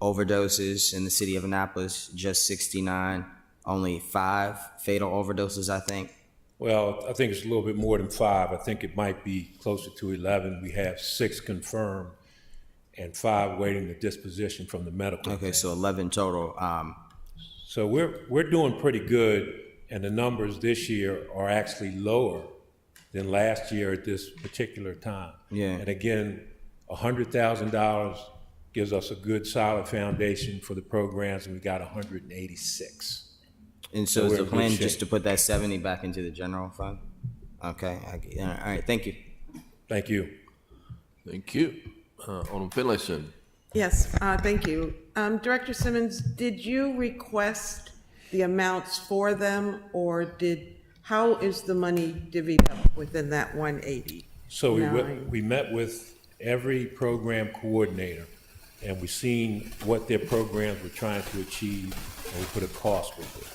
[SPEAKER 2] overdoses in the city of Annapolis, just 69, only 5 fatal overdoses, I think.
[SPEAKER 18] Well, I think it's a little bit more than 5. I think it might be closer to 11. We have 6 confirmed and 5 waiting the disposition from the medical.
[SPEAKER 2] Okay, so 11 total.
[SPEAKER 18] So we're doing pretty good, and the numbers this year are actually lower than last year at this particular time.
[SPEAKER 2] Yeah.
[SPEAKER 18] And again, $100,000 gives us a good solid foundation for the programs, and we got 186.
[SPEAKER 2] And so is the plan just to put that 70 back into the general fund? Okay, all right, thank you.
[SPEAKER 18] Thank you.
[SPEAKER 1] Thank you. Alderman Finlayson.
[SPEAKER 14] Yes, thank you. Director Simmons, did you request the amounts for them, or how is the money divvied up within that 180?
[SPEAKER 18] So we met with every program coordinator, and we seen what their programs were trying to achieve, and we put a cost with it.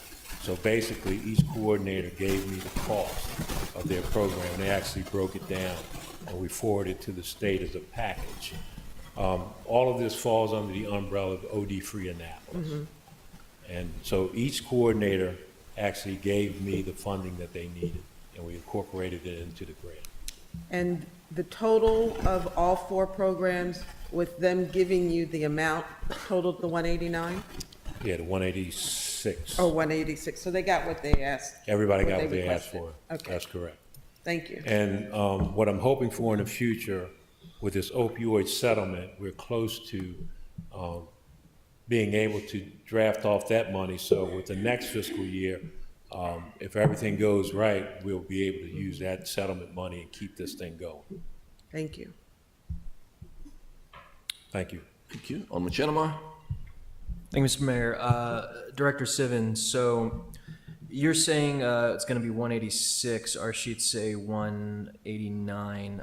[SPEAKER 18] So basically, each coordinator gave me the cost of their program. They actually broke it down, and we forwarded it to the state as a package. All of this falls under the umbrella of OD-Free Annapolis.
[SPEAKER 14] Mm-hmm.
[SPEAKER 18] And so each coordinator actually gave me the funding that they needed, and we incorporated it into the grant.
[SPEAKER 14] And the total of all 4 programs, with them giving you the amount, totaled the 189?
[SPEAKER 18] Yeah, the 186.
[SPEAKER 14] Oh, 186. So they got what they asked.
[SPEAKER 18] Everybody got what they asked
[SPEAKER 14] requested.
[SPEAKER 18] for.
[SPEAKER 14] Okay.
[SPEAKER 18] That's correct.
[SPEAKER 14] Thank you.
[SPEAKER 18] And what I'm hoping for in the future, with this opioid settlement, we're close to being able to draft off that money. So with the next fiscal year, if everything goes right, we'll be able to use that settlement money and keep this thing going.
[SPEAKER 14] Thank you.
[SPEAKER 18] Thank you.
[SPEAKER 1] Thank you. Alderman Chennemeyer.
[SPEAKER 5] Thank you, Mr. Mayor. Director Sivens, so you're saying it's going to be 186. Our sheets say 189,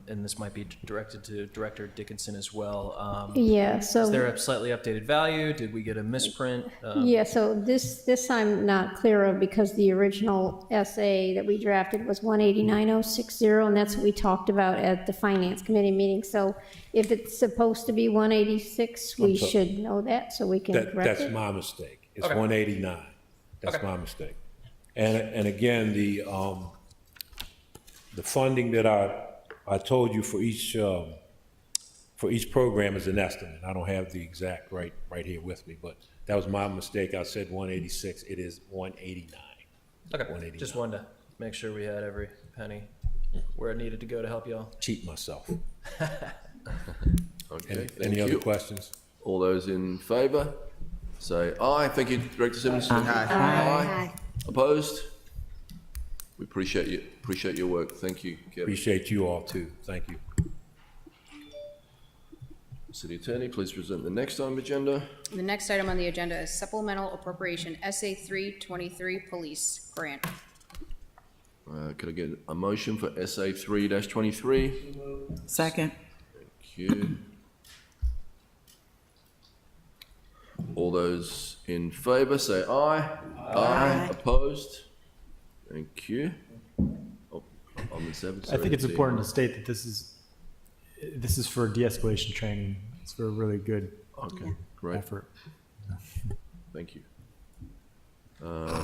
[SPEAKER 5] and this might be directed to Director Dickinson as well.
[SPEAKER 17] Yeah, so.
[SPEAKER 5] Is there a slightly updated value? Did we get a misprint?
[SPEAKER 17] Yeah, so this I'm not clear of, because the original SA that we drafted was 189,060, and that's what we talked about at the Finance Committee meeting. So if it's supposed to be 186, we should know that, so we can correct it.
[SPEAKER 18] That's my mistake. It's 189. That's my mistake. And again, the funding that I told you for each program is an estimate. I don't have the exact right here with me, but That was my mistake. I said 186. It is 189.
[SPEAKER 5] Okay,
[SPEAKER 18] 189.
[SPEAKER 5] just wanted to make sure we had every penny where it needed to go to help y'all.
[SPEAKER 18] Cheat myself.
[SPEAKER 1] Okay, thank
[SPEAKER 18] Any
[SPEAKER 1] you.
[SPEAKER 18] other questions?
[SPEAKER 1] All those in favour, say aye. Thank you, Director Simmons. Aye. Opposed? We appreciate your work. Thank you, Kevin.
[SPEAKER 18] Appreciate you all too. Thank you.
[SPEAKER 1] City Attorney, please present the next item agenda.
[SPEAKER 6] The next item on the agenda is supplemental appropriation SA 323 Police Grant.
[SPEAKER 1] Could I get a motion for SA 3-23?
[SPEAKER 8] Second.
[SPEAKER 1] Thank you. All those in favour say aye. Aye. Opposed? Thank you. Oh, I'm in seven.
[SPEAKER 7] I think it's important to state that this is for de-escalation training. It's for a really good
[SPEAKER 1] Great.
[SPEAKER 7] effort.
[SPEAKER 1] Thank you.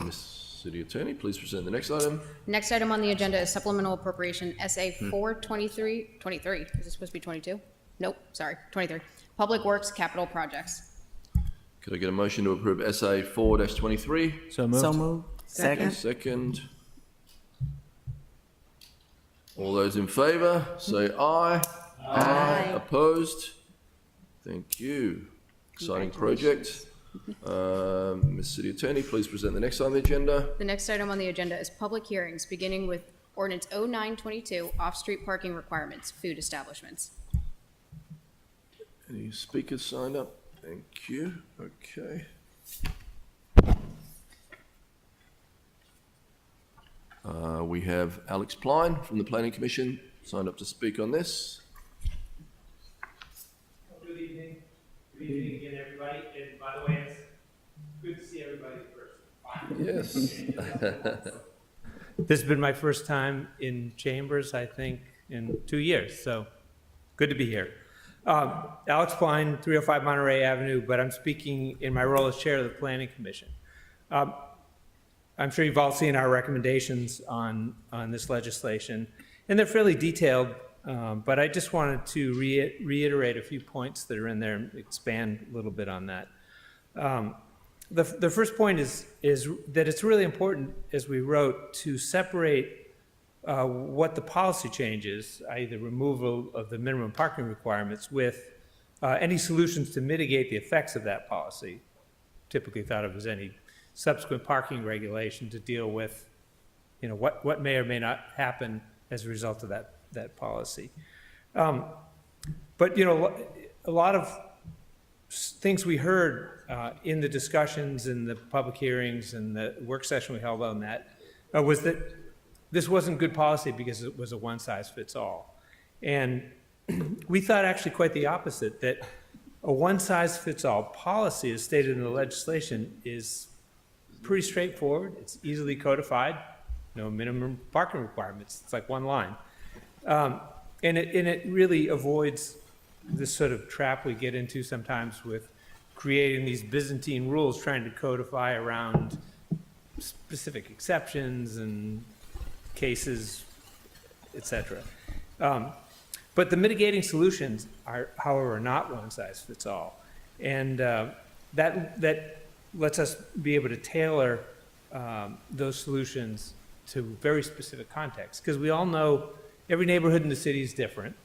[SPEAKER 1] Ms. City Attorney, please present the next item.
[SPEAKER 6] Next item on the agenda is supplemental appropriation SA 423, is it supposed to be 22? Nope, sorry, 23. Public Works Capital Projects.
[SPEAKER 1] Could I get a motion to approve SA 4-23?
[SPEAKER 7] So moved.
[SPEAKER 8] So moved. Second.
[SPEAKER 1] Second. All those in favour, say aye. Aye. Opposed? Thank you. Exciting project. Ms. City Attorney, please present the next on the agenda.
[SPEAKER 6] The next item on the agenda is public hearings, beginning with ordinance 0922, off-street parking requirements, food establishments.
[SPEAKER 1] Any speakers signed up? Thank you. Okay. We have Alex Pline from the Planning Commission signed up to speak on this.
[SPEAKER 16] Good evening. Good evening again, everybody. And by the way, it's good to see everybody in person.
[SPEAKER 1] Yes.
[SPEAKER 16] This has been my first time in chambers, I think, in 2 years, so good to be here. Alex Pline, 305 Monterey Avenue, but I'm speaking in my role as chair of the Planning Commission. I'm sure you've all seen our recommendations on this legislation, and they're fairly detailed, but I just wanted to reiterate a few points that are in there and expand a little bit on that. The first point is that it's really important, as we wrote, to separate what the policy change is, i.e. the removal of the minimum parking requirements, with any solutions to mitigate the effects of that policy, typically thought of as any subsequent parking regulation to deal with, what may or may not happen as a result of that policy. But, a lot of things we heard in the discussions and the public hearings and the work session we held on that was that this wasn't good policy because it was a one-size-fits-all. And we thought actually quite the opposite, that a one-size-fits-all policy, as stated in the legislation, is pretty straightforward. It's easily codified, no minimum parking requirements. It's like one line. And it really avoids this sort of trap we get into sometimes with creating these Byzantine rules, trying to codify around specific exceptions and cases, etc. But the mitigating solutions are, however, not one size fits all. And that lets us be able to tailor those solutions to very specific contexts. Because we all know every neighborhood in the city is different.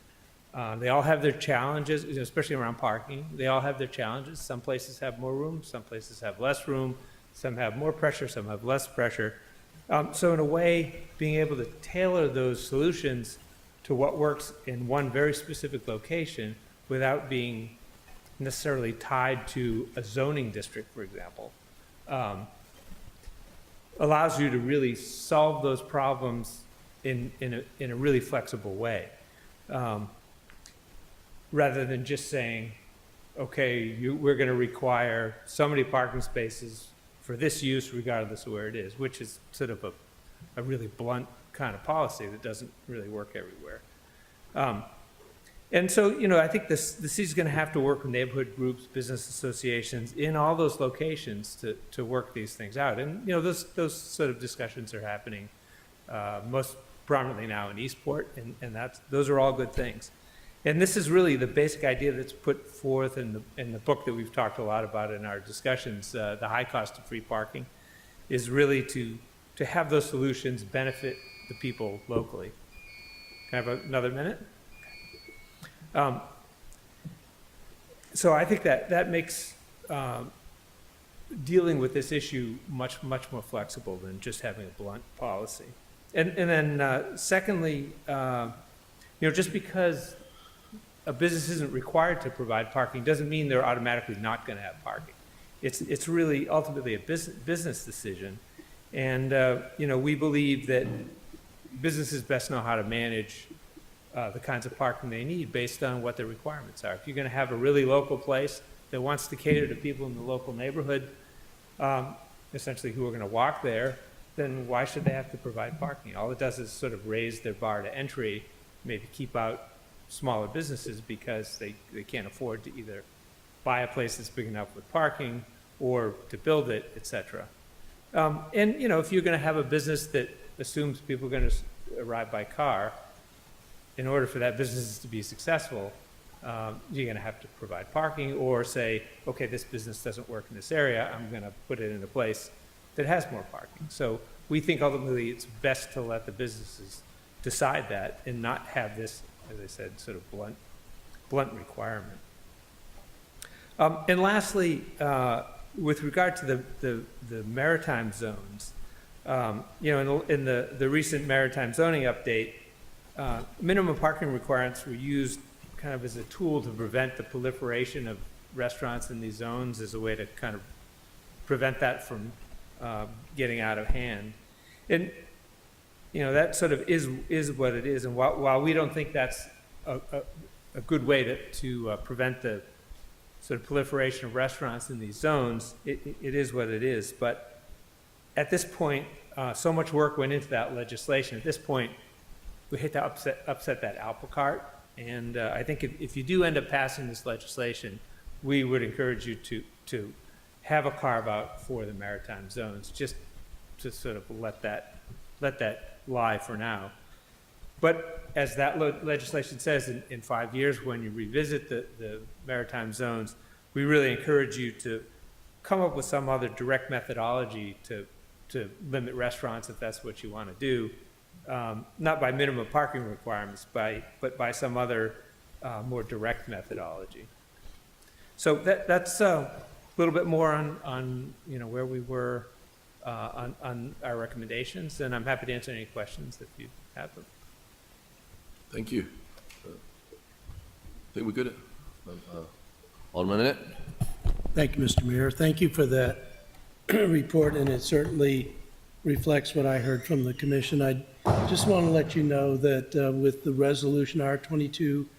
[SPEAKER 16] They all have their challenges, especially around parking. They all have their challenges. Some places have more room, some places have less room, some have more pressure, some have less pressure. So in a way, being able to tailor those solutions to what works in one very specific location without being necessarily tied to a zoning district, for example, allows you to really solve those problems in a really flexible way. Rather than just saying, okay, we're going to require so many parking spaces for this use regardless of where it is, which is sort of a really blunt kind of policy that doesn't really work everywhere. And so, I think the city's going to have to work with neighborhood groups, business associations in all those locations to work these things out. And, those sort of discussions are happening most prominently now in Eastport, and those are all good things. And this is really the basic idea that's put forth in the book that we've talked a lot about in our discussions, The High Cost of Free Parking, is really to have those solutions benefit the people locally. Can I have another minute? So I think that makes dealing with this issue much more flexible than just having a blunt policy. And then secondly, just because a business isn't required to provide parking doesn't mean they're automatically not going to have parking. It's really ultimately a business decision, and we believe that businesses best know how to manage the kinds of parking they need based on what their requirements are. If you're going to have a really local place that wants to cater to people in the local neighborhood, essentially who are going to walk there, then why should they have to provide parking? All it does is sort of raise their bar to entry, maybe keep out smaller businesses because they can't afford to either buy a place that's big enough with parking or to build it, et cetera. And if you're going to have a business that assumes people are going to arrive by car, in order for that business to be successful, you're going to have to provide parking or say, okay, this business doesn't work in this area, I'm going to put it in a place that has more parking. So we think ultimately it's best to let the businesses decide that and not have this, as I said, sort of blunt requirement. And lastly, with regard to the Maritime Zones, in the recent Maritime Zoning update, minimum parking requirements were used kind of as a tool to prevent the proliferation of restaurants in these zones, as a way to kind of prevent that from getting out of hand. And that sort of is what it is. And while we don't think that's a good way to prevent the sort of proliferation of restaurants in these zones, it is what it is. But at this point, so much work went into that legislation. At this point, we hate to upset that apple cart. And I think if you do end up passing this legislation, we would encourage you to have a carve out for the Maritime Zones, just to sort of let that lie for now. But as that legislation says, in 5 years, when you revisit the Maritime Zones, we really encourage you to come up with some other direct methodology to limit restaurants, if that's what you want to do, not by minimum parking requirements, but by some other more direct methodology. So that's a little bit more on where we were on our recommendations, and I'm happy to answer any questions if you have them.
[SPEAKER 1] Thank you. I think we're good. Alderman Annette.
[SPEAKER 13] Thank you, Mr. Mayor. Thank you for that report, and it certainly reflects what I heard from the commission. I just want to let you know that with the resolution R2222,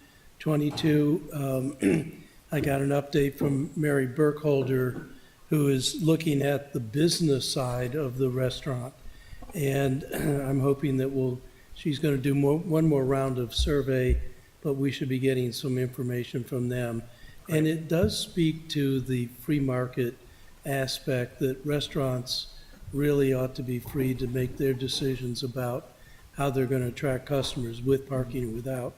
[SPEAKER 13] I got an update from Mary Burkholder, who is looking at the business side of the restaurant. And I'm hoping that she's going to do one more round of survey, but we should be getting some information from them. And it does speak to the free market aspect, that restaurants really ought to be free to make their decisions about how they're going to attract customers with parking or without.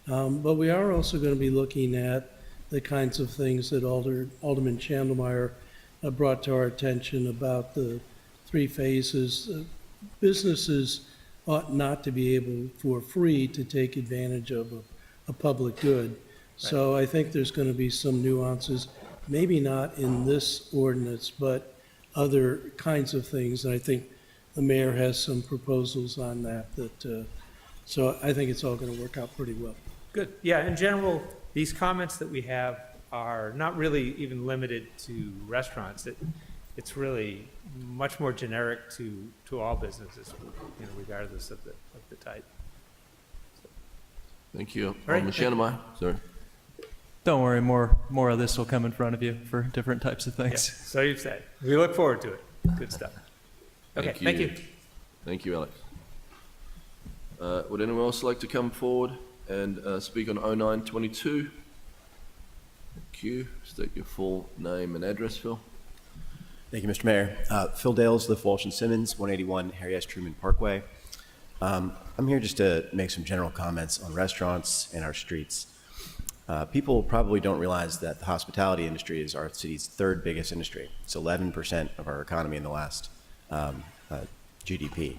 [SPEAKER 13] But we are also going to be looking at the kinds of things that Alderman Chandelmeyer brought to our attention about the 3 phases. Businesses ought not to be able, for free, to take advantage of a public good. So I think there's going to be some nuances, maybe not in this ordinance, but other kinds of things. And I think the mayor has some proposals on that. So I think it's all going to work out pretty well.
[SPEAKER 16] Good. Yeah, in general, these comments that we have are not really even limited to restaurants. It's really much more generic to all businesses, regardless of the type.
[SPEAKER 1] Thank you.
[SPEAKER 16] right,
[SPEAKER 1] Alderman Chandelmeyer. Sorry.
[SPEAKER 5] Don't worry, more of this will come in front of you for different types of things.
[SPEAKER 16] Yes, so you've said. We look forward to it. Good stuff. Okay, thank you.
[SPEAKER 1] Thank you, Alex. Would anyone else like to come forward and speak on 0922? Thank you. State your full name and address, Phil.
[SPEAKER 19] Thank you, Mr. Mayor. Phil Dales, Liv Walsh and Simmons, 181 Harry S. Truman Parkway. I'm here just to make some general comments on restaurants and our streets. People probably don't realize that the hospitality industry is our city's third biggest industry. It's 11% of our economy in the last GDP.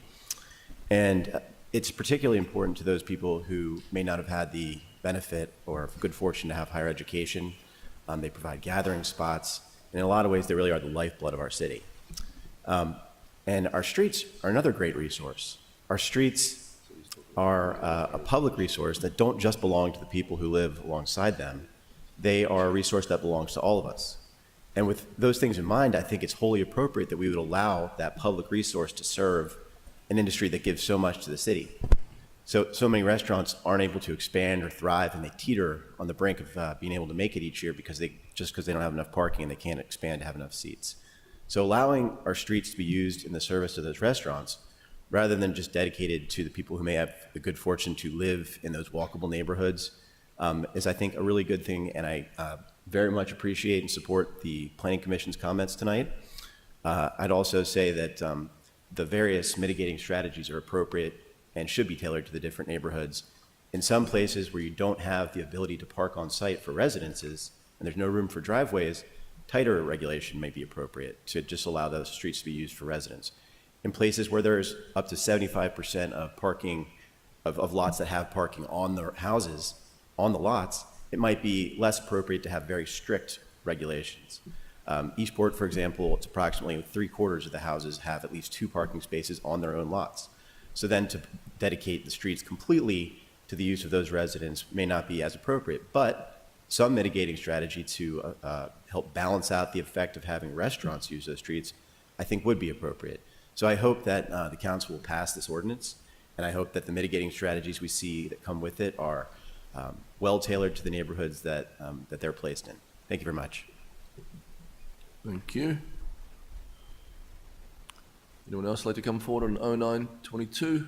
[SPEAKER 19] And it's particularly important to those people who may not have had the benefit or good fortune to have higher education. They provide gathering spots. And in a lot of ways, they really are the lifeblood of our city. And our streets are another great resource. Our streets are a public resource that don't just belong to the people who live alongside them. They are a resource that belongs to all of us. And with those things in mind, I think it's wholly appropriate that we would allow that public resource to serve an industry that gives so much to the city. So many restaurants aren't able to expand or thrive, and they teeter on the brink of being able to make it each year because they don't have enough parking and they can't expand to have enough seats. So allowing our streets to be used in the service of those restaurants, rather than just dedicated to the people who may have the good fortune to live in those walkable neighborhoods, is, I think, a really good thing. And I very much appreciate and support the Planning Commission's comments tonight. I'd also say that the various mitigating strategies are appropriate and should be tailored to the different neighborhoods. In some places where you don't have the ability to park on site for residences and there's no room for driveways, tighter regulation may be appropriate to just allow those streets to be used for residents. In places where there's up to 75% of parking, of lots that have parking on the houses, on the lots, it might be less appropriate to have very strict regulations. Eastport, for example, it's approximately 3/4 of the houses have at least 2 parking spaces on their own lots. So then to dedicate the streets completely to the use of those residents may not be as appropriate, but some mitigating strategy to help balance out the effect of having restaurants use those streets, I think would be appropriate. So I hope that the council will pass this ordinance, and I hope that the mitigating strategies we see that come with it are well tailored to the neighborhoods that they're placed in. Thank you very much.
[SPEAKER 1] Thank you. Anyone else like to come forward on 0922?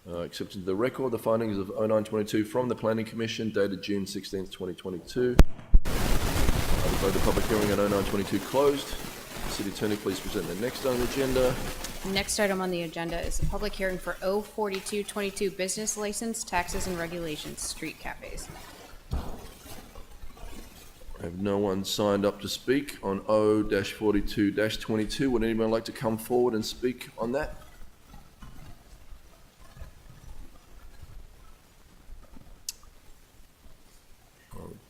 [SPEAKER 1] Accepted the record, the findings of 0922 from the Planning Commission dated June 16th, 2022. I declare the public hearing on 0922 closed. City Attorney, please present the next on the agenda.
[SPEAKER 6] Next item on the agenda is a public hearing for O4222 business license, taxes and regulations, street cafes.
[SPEAKER 1] I have no one signed up to speak on O-42-22. Would anyone like to come forward and speak on that?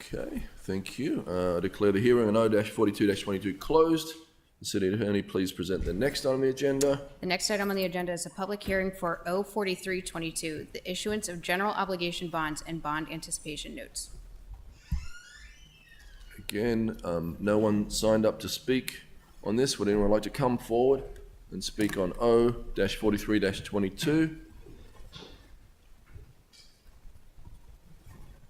[SPEAKER 1] Okay, thank you. I declare the hearing on O-42-22 closed. The City Attorney, please present the next item on the agenda.
[SPEAKER 6] The next item on the agenda is a public hearing for O4322, the issuance of general obligation bonds and bond anticipation notes.
[SPEAKER 1] Again, no one signed up to speak on this. Would anyone like to come forward and speak on O-43-22?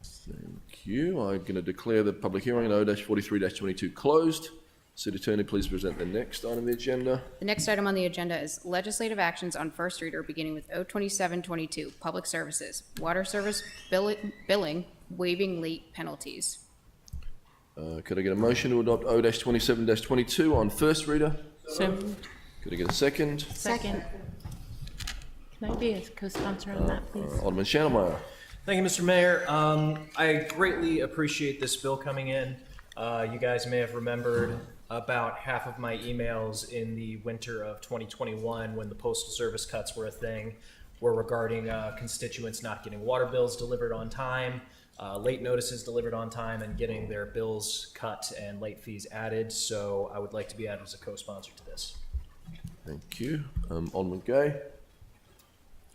[SPEAKER 1] Thank you. I'm going to declare the public hearing on O-43-22 closed. City Attorney, please present the next item on the agenda.
[SPEAKER 6] The next item on the agenda is legislative actions on first reader, beginning with O2722, public services, water service billing, waiving late penalties.
[SPEAKER 1] Could I get a motion to adopt O-27-22 on first reader?
[SPEAKER 11] So,
[SPEAKER 1] Could I get a second?
[SPEAKER 11] second. Can I be a co-sponsor on that, please?
[SPEAKER 1] Alderman Schnellmeyer.
[SPEAKER 5] Thank you, Mr. Mayor. I greatly appreciate this bill coming in. You guys may have remembered about half of my emails in the winter of 2021 when the Postal Service cuts were a thing were regarding constituents not getting water bills delivered on time, late notices delivered on time, and getting their bills cut and late fees added. So I would like to be added as a co-sponsor to this.
[SPEAKER 1] Thank you. Alderman Gay.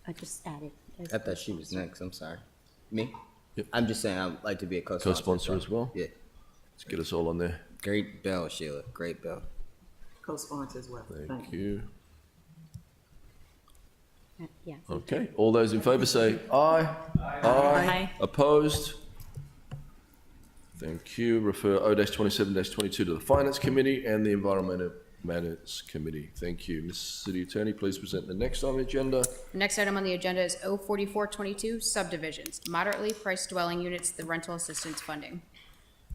[SPEAKER 12] I just added.
[SPEAKER 2] I thought she was next. I'm sorry. Me?
[SPEAKER 1] Yep.
[SPEAKER 2] I'm just saying I'd like to be a co-sponsor.
[SPEAKER 1] Co-sponsor as well?
[SPEAKER 2] Yeah.
[SPEAKER 1] Let's get us all on there.
[SPEAKER 2] Great bill, Sheila. Great bill.
[SPEAKER 8] Co-sponsor as well.
[SPEAKER 1] Thank you.
[SPEAKER 12] Yeah.
[SPEAKER 1] Okay, all those in favour say aye.
[SPEAKER 11] Aye.
[SPEAKER 1] Opposed? Thank you. Refer O-27-22 to the Finance Committee and the Environmental Matters Committee. Thank you. Ms. City Attorney, please present the next on the agenda.
[SPEAKER 6] The next item on the agenda is O4422, subdivisions, moderately priced dwelling units, the rental assistance funding.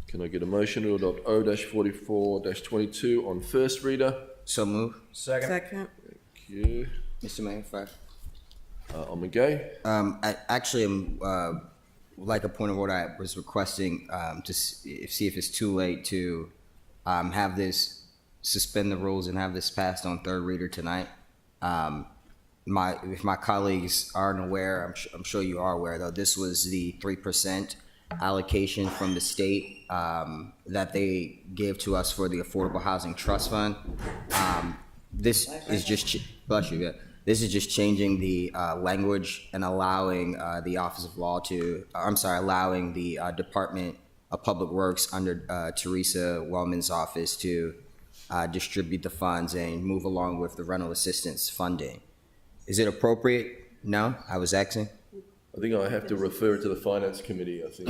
[SPEAKER 1] Can I get a motion to adopt O-44-22 on first reader?
[SPEAKER 2] So move.
[SPEAKER 5] Second.
[SPEAKER 14] Second.
[SPEAKER 1] Thank you.
[SPEAKER 2] Mr. Mayor,
[SPEAKER 1] Alderman Gay?
[SPEAKER 2] I actually am, like a point of order, I was requesting to see if it's too late to have this, suspend the rules and have this passed on third reader tonight. If my colleagues aren't aware, I'm sure you are aware, though, this was the 3% allocation from the state that they gave to us for the Affordable Housing Trust Fund. This is just, bless you, yeah. This is just changing the language and allowing the Office of Law to, allowing the Department of Public Works under Teresa Wellman's office to distribute the funds and move along with the rental assistance funding. Is it appropriate? No? I was asking.
[SPEAKER 1] I think I have to refer it to the Finance Committee, I think.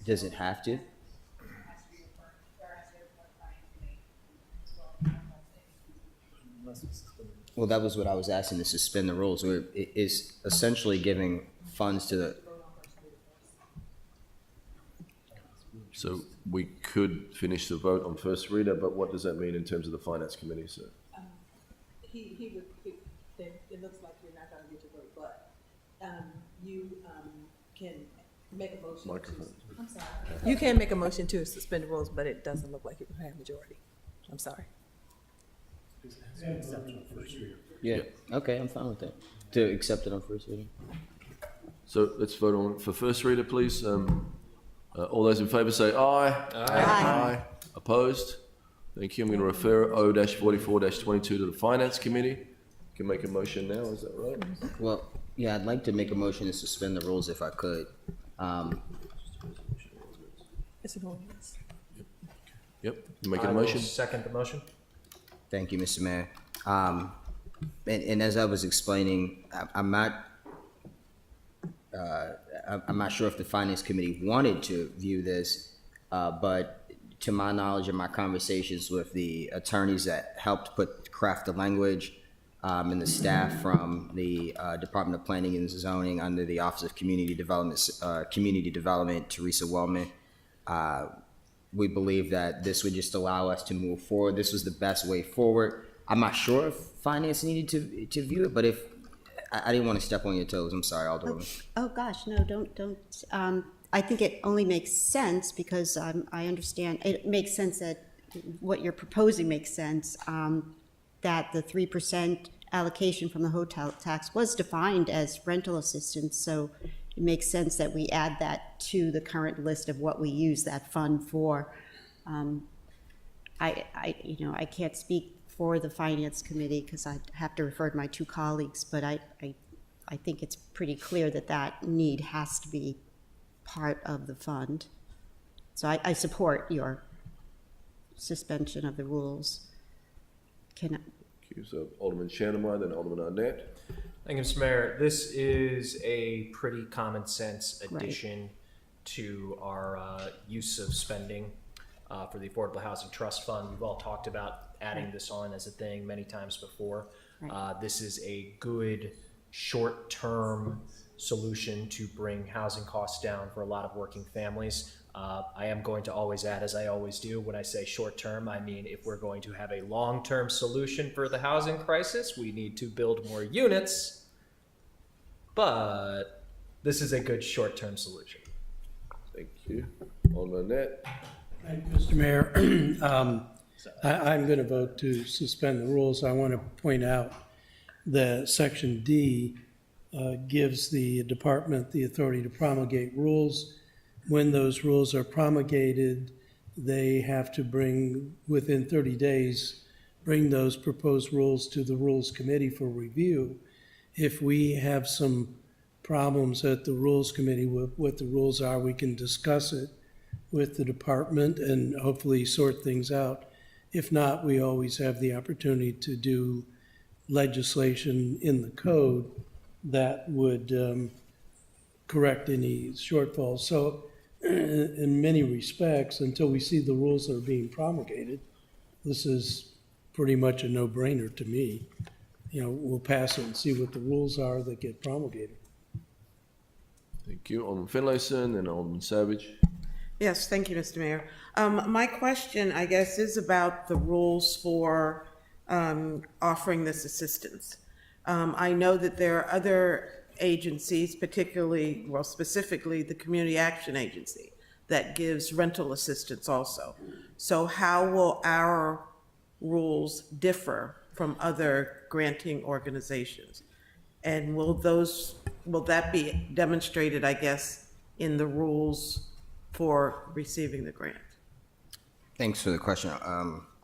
[SPEAKER 2] Does it have to? Well, that was what I was asking, to suspend the rules. It is essentially giving funds to the...
[SPEAKER 1] So we could finish the vote on first reader, but what does that mean in terms of the Finance Committee, sir?
[SPEAKER 3] He would, it looks like you're not gonna get your vote, but, you, can make a motion
[SPEAKER 1] Microphone.
[SPEAKER 3] I'm sorry. You can make a motion to suspend the rules, but it doesn't look like you can have majority. I'm sorry.
[SPEAKER 2] Yeah, okay, I'm fine with that. To accept it on first reading.
[SPEAKER 1] So let's vote on for first reader, please. All those in favour say aye. Aye. Opposed? Thank you. I'm going to refer O-44-22 to the Finance Committee. You can make a motion now, is that right?
[SPEAKER 2] Well, yeah, I'd like to make a motion to suspend the rules if I could.
[SPEAKER 3] It's an ordinance.
[SPEAKER 1] Yep, you making a motion?
[SPEAKER 5] Second the motion.
[SPEAKER 2] Thank you, Mr. Mayor. And as I was explaining, I'm not sure if the Finance Committee wanted to view this, but to my knowledge and my conversations with the attorneys that helped craft the language and the staff from the Department of Planning and Zoning under the Office of Community Development, Teresa Wellman, we believe that this would just allow us to move forward. This was the best way forward. I'm not sure if Finance needed to view it, but if I didn't want to step on your toes. I'm sorry, Alderwoman.
[SPEAKER 12] Oh, gosh, no, don't. I think it only makes sense because I understand, it makes sense that what you're proposing makes sense, that the 3% allocation from the hotel tax was defined as rental assistance, so it makes sense that we add that to the current list of what we use that fund for. I can't speak for the Finance Committee because I have to refer to my two colleagues, but I think it's pretty clear that that need has to be part of the fund. So I support your suspension of the rules.
[SPEAKER 1] So Alderman Channemeyer, then Alderman Arnett.
[SPEAKER 5] Thank you, Mr. Mayor. This is a pretty common sense addition to our use of spending for the Affordable Housing Trust Fund. We've all talked about adding this on as a thing many times before. This is a good short-term solution to bring housing costs down for a lot of working families. I am going to always add, as I always do, when I say short-term, I mean if we're going to have a long-term solution for the housing crisis, we need to build more units, but this is a good short-term solution.
[SPEAKER 1] Thank you. Alderman Arnett.
[SPEAKER 13] Thank you, Mr. Mayor. I'm going to vote to suspend the rules. I want to point out that Section D gives the department the authority to promulgate rules. When those rules are promulgated, they have to bring, within 30 days, bring those proposed rules to the Rules Committee for review. If we have some problems at the Rules Committee with what the rules are, we can discuss it with the department and hopefully sort things out. If not, we always have the opportunity to do legislation in the code that would correct any shortfalls. So in many respects, until we see the rules that are being promulgated, this is pretty much a no-brainer to me. We'll pass it and see what the rules are that get promulgated.
[SPEAKER 1] Thank you. Alderman Finlayson and Alderman Savage.
[SPEAKER 14] Yes, thank you, Mr. Mayor. My question, I guess, is about the rules for offering this assistance. I know that there are other agencies, particularly, well, specifically the Community Action Agency, that gives rental assistance also. So how will our rules differ from other granting organizations? And will that be demonstrated, I guess, in the rules for receiving the grant?
[SPEAKER 2] Thanks for the question,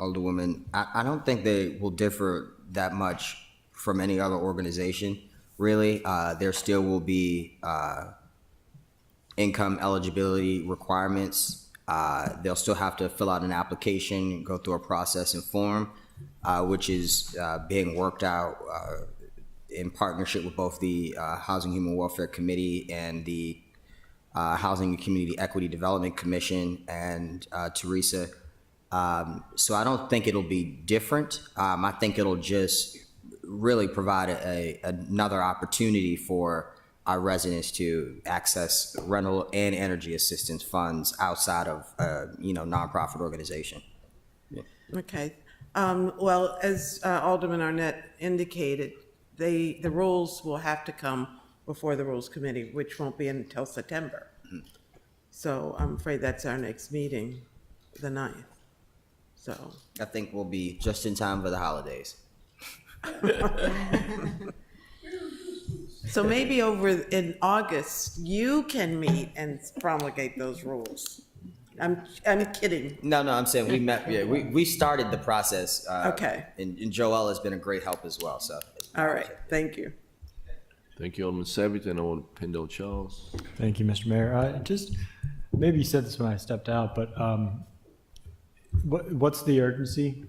[SPEAKER 2] Alderwoman. I don't think they will differ that much from any other organization, really. There still will be income eligibility requirements. They'll still have to fill out an application, go through a process and form, which is being worked out in partnership with both the Housing Human Welfare Committee and the Housing and Community Equity Development Commission and Teresa. So I don't think it'll be different. I think it'll just really provide another opportunity for our residents to access rental and energy assistance funds outside of nonprofit organization. Yeah.
[SPEAKER 14] Okay. Well, as Alderman Arnett indicated, the rules will have to come before the Rules Committee, which won't be until September. So I'm afraid that's our next meeting, the 9th. So
[SPEAKER 2] I think we'll be just in time for the holidays.
[SPEAKER 14] So maybe over in August, you can meet and promulgate those rules. I'm kidding.
[SPEAKER 2] No, I'm saying we met. Yeah, we started the process.
[SPEAKER 14] Okay.
[SPEAKER 2] And Joelle has been a great help as well. So.
[SPEAKER 14] All right. Thank you.
[SPEAKER 1] Thank you, Alderman Savage, and Alderman Pendle Charles.
[SPEAKER 20] Thank you, Mr. Mayor. Just maybe you said this when I stepped out, but what's the urgency?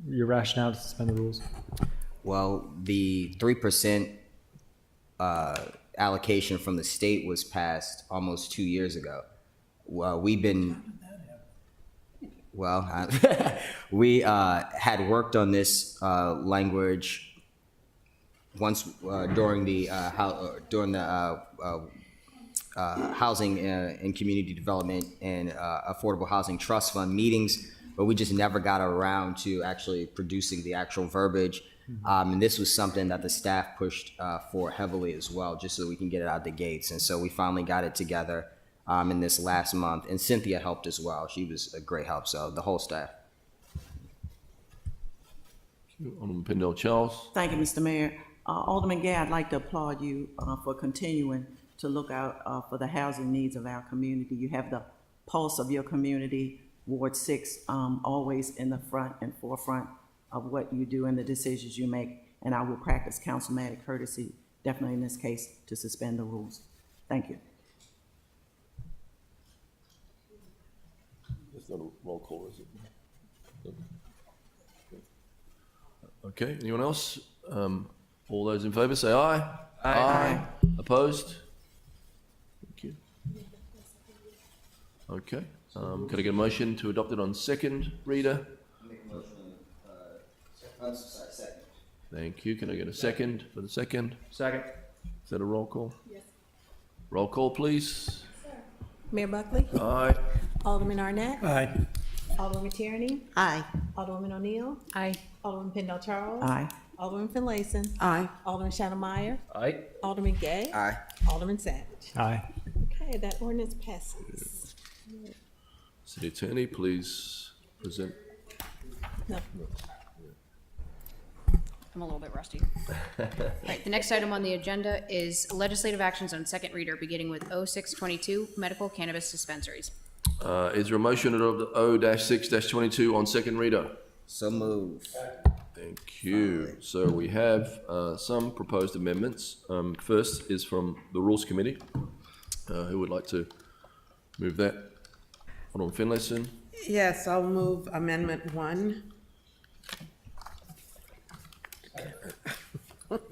[SPEAKER 20] Your rationale to suspend the rules?
[SPEAKER 2] Well, the 3% allocation from the state was passed almost 2 years ago. Well, we had worked on this language once during the Housing and Community Development and Affordable Housing Trust Fund meetings, but we just never got around to actually producing the actual verbiage. And this was something that the staff pushed for heavily as well, just so we can get it out the gates. And so we finally got it together in this last month. And Cynthia helped as well. She was a great help, so the whole staff.
[SPEAKER 1] Alderman Pendle Charles.
[SPEAKER 8] Thank you, Mr. Mayor. Alderman Gay, I'd like to applaud you for continuing to look out for the housing needs of our community. You have the pulse of your community, Ward 6, always in the front and forefront of what you do and the decisions you make. And I will practice councilmatic courtesy, definitely in this case, to suspend the rules. Thank you.
[SPEAKER 1] It's not a roll call, is it? Okay, anyone else? All those in favour say aye. Aye. Opposed? Thank you. Okay, can I get a motion to adopt it on second reader?
[SPEAKER 2] Second.
[SPEAKER 1] Thank you. Can I get a second for the second?
[SPEAKER 5] Second.
[SPEAKER 1] Is that a roll call?
[SPEAKER 3] Yes.
[SPEAKER 1] Roll call, please.
[SPEAKER 3] Mayor Buckley?
[SPEAKER 1] Aye.
[SPEAKER 3] Alderman Arnett?
[SPEAKER 13] Aye.
[SPEAKER 3] Alderman Tierney?
[SPEAKER 14] Aye.
[SPEAKER 3] Alderwoman O'Neill?
[SPEAKER 11] Aye.
[SPEAKER 3] Alderman Pendle Charles?
[SPEAKER 8] Aye.
[SPEAKER 3] Alderman Finlayson?
[SPEAKER 14] Aye.
[SPEAKER 3] Alderman Shannon Meyer?
[SPEAKER 5] Aye.
[SPEAKER 3] Alderman Gay?
[SPEAKER 2] Aye.
[SPEAKER 3] Alderman Savage?
[SPEAKER 20] Aye.
[SPEAKER 3] Okay, that ordinance passes.
[SPEAKER 1] City Attorney, please present.
[SPEAKER 3] No.
[SPEAKER 6] I'm a little bit rusty. All right, the next item on the agenda is legislative actions on second reader, beginning with 0622, medical cannabis dispensaries.
[SPEAKER 1] Is there a motion to adopt O-6-22 on second reader?
[SPEAKER 2] So moved.
[SPEAKER 1] Thank you. So we have some proposed amendments. First is from the Rules Committee. Who would like to move that? Alderman Finlayson.
[SPEAKER 14] Yes, I'll move Amendment 1.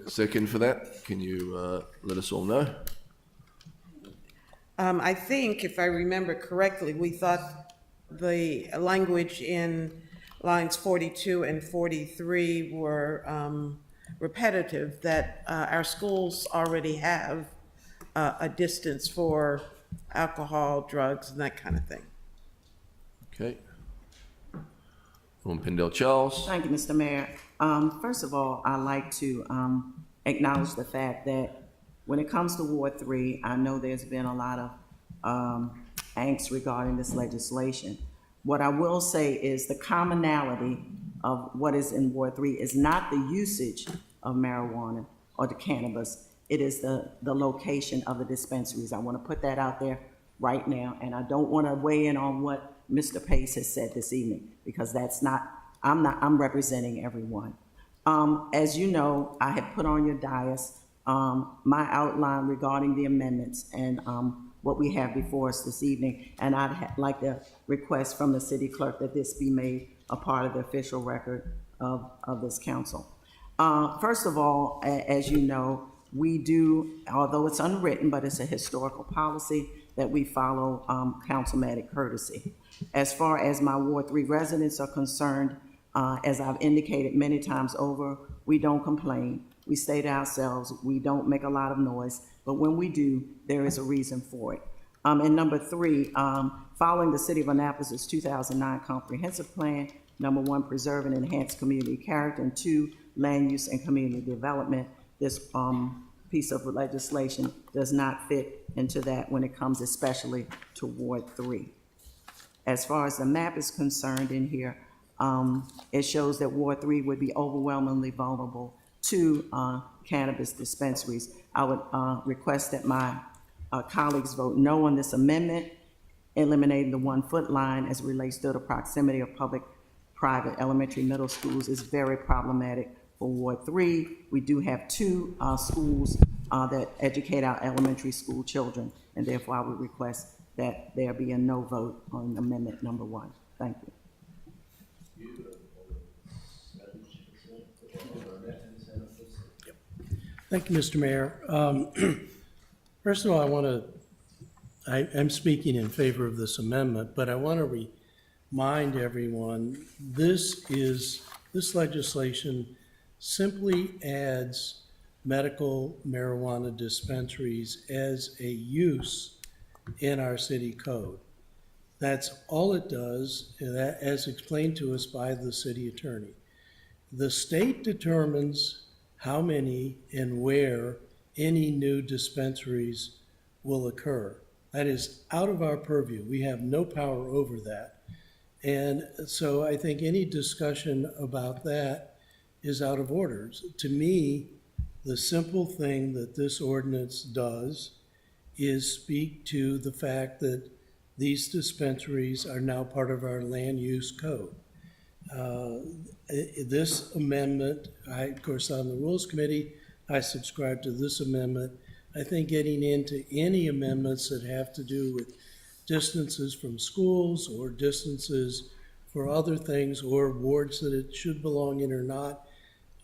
[SPEAKER 1] Second for that. Can you let us all know?
[SPEAKER 14] I think, if I remember correctly, we thought the language in lines 42 and 43 were repetitive, that our schools already have a distance for alcohol, drugs, and that kind of thing.
[SPEAKER 1] Okay. Alderman Pendle Charles.
[SPEAKER 8] Thank you, Mr. Mayor. First of all, I'd like to acknowledge the fact that when it comes to Ward 3, I know there's been a lot of angst regarding this legislation. What I will say is the commonality of what is in Ward 3 is not the usage of marijuana or the cannabis. It is the location of the dispensaries. I want to put that out there right now, and I don't want to weigh in on what Mr. Pace has said this evening, because I'm representing everyone. As you know, I have put on your dais my outline regarding the amendments and what we have before us this evening, and I'd like to request from the city clerk that this be made a part of the official record of this council. First of all, as you know, we do, although it's unwritten, but it's a historical policy that we follow councilmatic courtesy. As far as my Ward 3 residents are concerned, as I've indicated many times over, we don't complain. We stay to ourselves. We don't make a lot of noise, but when we do, there is a reason for it. And number 3, following the City of Annapolis' 2009 Comprehensive Plan, number 1, preserve and enhance community character, and 2, land use and community development, this piece of legislation does not fit into that when it comes especially to Ward 3. As far as the map is concerned in here, it shows that Ward 3 would be overwhelmingly vulnerable to cannabis dispensaries. I would request that my colleagues vote no on this amendment, eliminating the 1-foot line as it relates to the proximity of public, private, elementary, middle schools is very problematic for Ward 3. We do have 2 schools that educate our elementary school children, and therefore I would request that there be a no vote on amendment number 1. Thank you.
[SPEAKER 13] Thank you, Mr. Mayor. First of all, I'm speaking in favor of this amendment, but I want to remind everyone, this legislation simply adds medical marijuana dispensaries as a use in our city code. That's all it does, as explained to us by the city attorney. The state determines how many and where any new dispensaries will occur. That is out of our purview. We have no power over that. And so I think any discussion about that is out of order. To me, the simple thing that this ordinance does is speak to the fact that these dispensaries are now part of our land use code. This amendment, of course, on the Rules Committee, I subscribe to this amendment. I think getting into any amendments that have to do with distances from schools or distances for other things or wards that it should belong in or not,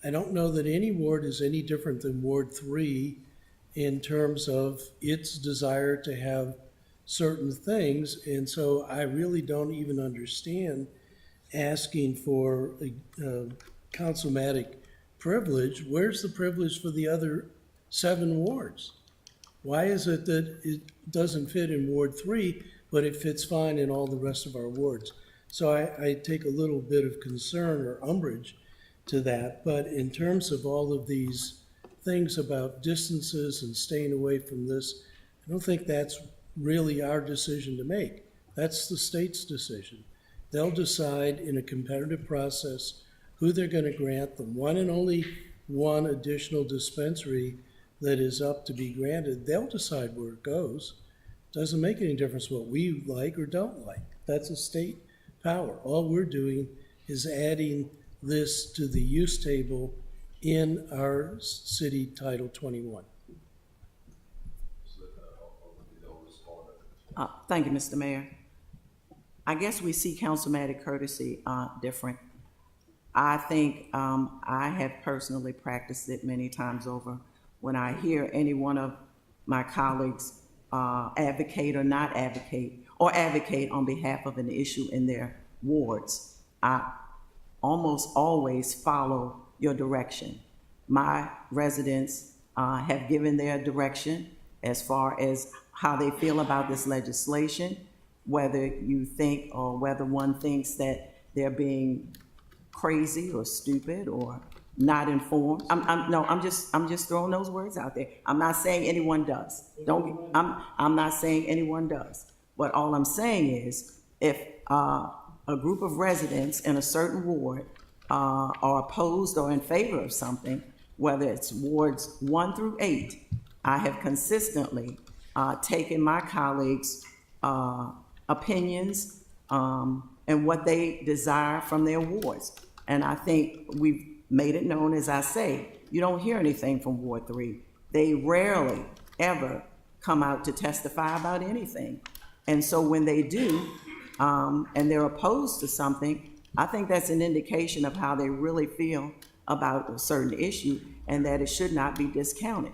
[SPEAKER 13] I don't know that any ward is any different than Ward 3 in terms of its desire to have certain things. And so I really don't even understand asking for a councilmatic privilege. Where's the privilege for the other 7 wards? Why is it that it doesn't fit in Ward 3, but it fits fine in all the rest of our wards? So I take a little bit of concern or umbrage to that. But in terms of all of these things about distances and staying away from this, I don't think that's really our decision to make. That's the state's decision. They'll decide in a competitive process who they're going to grant the one and only one additional dispensary that is up to be granted. They'll decide where it goes. Doesn't make any difference what we like or don't like. That's a state power. All we're doing is adding this to the use table in our city Title 21.
[SPEAKER 8] Thank you, Mr. Mayor. I guess we see councilmatic courtesy different. I think I have personally practiced it many times over. When I hear any one of my colleagues advocate or not advocate, or advocate on behalf of an issue in their wards, I almost always follow your direction. My residents have given their direction as far as how they feel about this legislation, whether you think or whether one thinks that they're being crazy or stupid or not informed. I'm just throwing those words out there. I'm not saying anyone does. I'm not saying anyone does. But all I'm saying is, if a group of residents in a certain ward are opposed or in favor of something, whether it's wards 1 through 8, I have consistently taken my colleagues' opinions and what they desire from their wards. And I think we've made it known, as I say, you don't hear anything from Ward 3. They rarely ever come out to testify about anything. And so when they do, and they're opposed to something, I think that's an indication of how they really feel about a certain issue and that it should not be discounted.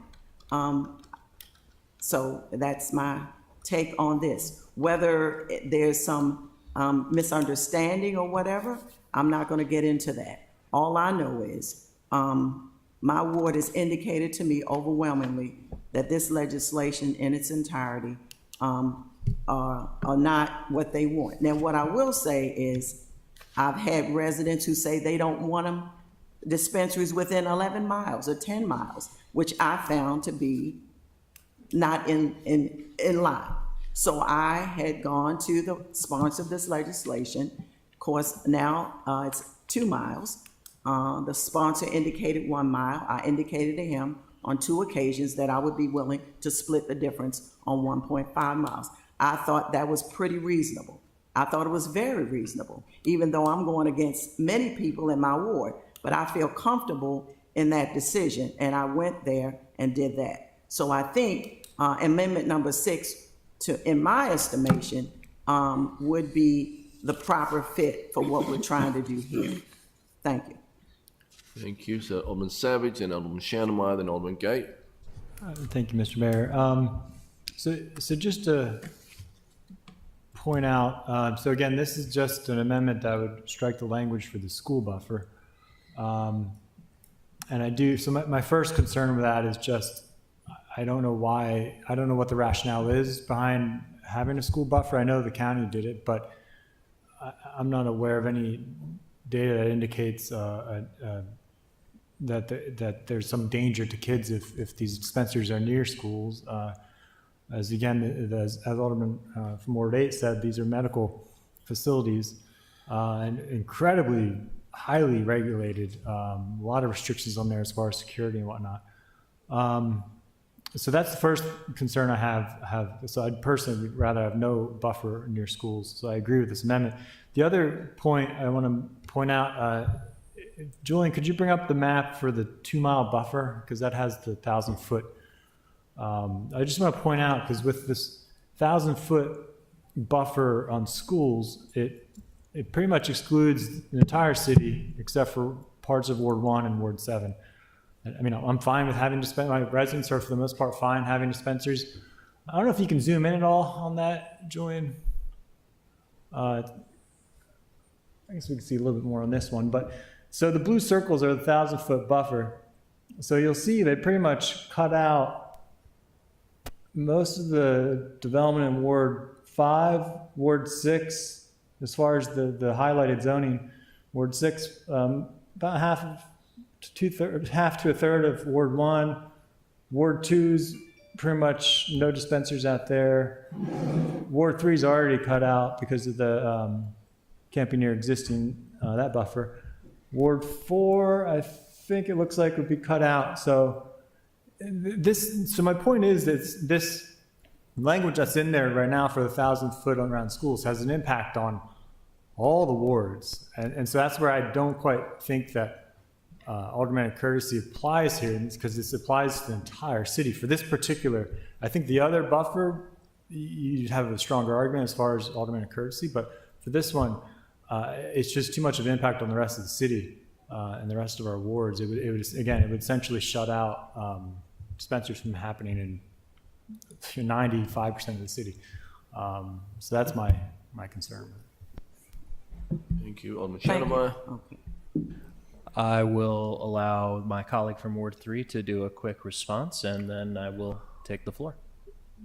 [SPEAKER 8] So that's my take on this. Whether there's some misunderstanding or whatever, I'm not going to get into that. All I know is my ward has indicated to me overwhelmingly that this legislation in its entirety are not what they want. Now, what I will say is I've had residents who say they don't want them dispensaries within 11 miles or 10 miles, which I found to be not in line. So I had gone to the sponsor of this legislation. Of course, now it's 2 miles. The sponsor indicated 1 mile. I indicated to him on 2 occasions that I would be willing to split the difference on 1.5 miles. I thought that was pretty reasonable. I thought it was very reasonable, even though I'm going against many people in my ward, but I feel comfortable in that decision, and I went there and did that. So I think amendment number 6, in my estimation, would be the proper fit for what we're trying to do here. Thank you.
[SPEAKER 1] Thank you. So Alderman Savage, then Alderman Shannemeyer, then Alderman Gay.
[SPEAKER 20] Thank you, Mr. Mayor. So just to point out, so again, this is just an amendment that would strike the language for the school buffer. And I do, so my first concern with that is just, I don't know what the rationale is behind having a school buffer. I know the county did it, but I'm not aware of any data that indicates that there's some danger to kids if these dispensaries are near schools. As Alderman from Ward 8 said, these are medical facilities and incredibly highly regulated. A lot of restrictions on there as far as security and whatnot. So that's the first concern I have. So I'd personally rather have no buffer near schools. So I agree with this amendment. The other point I want to point out, Julian, could you bring up the map for the 2 mile buffer? Because that has the 1,000-foot. I just want to point out, because with this 1,000-foot buffer on schools, it pretty much excludes the entire city except for parts of Ward 1 and Ward 7. I mean, I'm fine with having my residents are for the most part fine having dispensaries. I don't know if you can zoom in at all on that, Julian. I guess we can see a little bit more on this one, but so the blue circles are the 1,000-foot buffer. So you'll see they pretty much cut out most of the development in Ward 5, Ward 6, as far as the highlighted zoning. Ward 6, about half to a third of Ward 1. Ward 2's pretty much no dispensaries out there. Ward 3's already cut out because of the can't be near existing, that buffer. Ward 4, I think it looks like would be cut out. So my point is that this language that's in there right now for the 1,000-foot around schools has an impact on all the wards. And so that's where I don't quite think that aldermanic courtesy applies here, because this applies to the entire city. For this particular, I think the other buffer, you'd have a stronger argument as far as aldermanic courtesy, but for this one, it's just too much of an impact on the rest of the city and the rest of our wards. It would essentially shut out dispensaries from happening in 95% of the city. So that's my concern.
[SPEAKER 1] Thank you, Alderman Shannemeyer.
[SPEAKER 5] I will allow my colleague from Ward 3 to do a quick response, and then I will take the floor.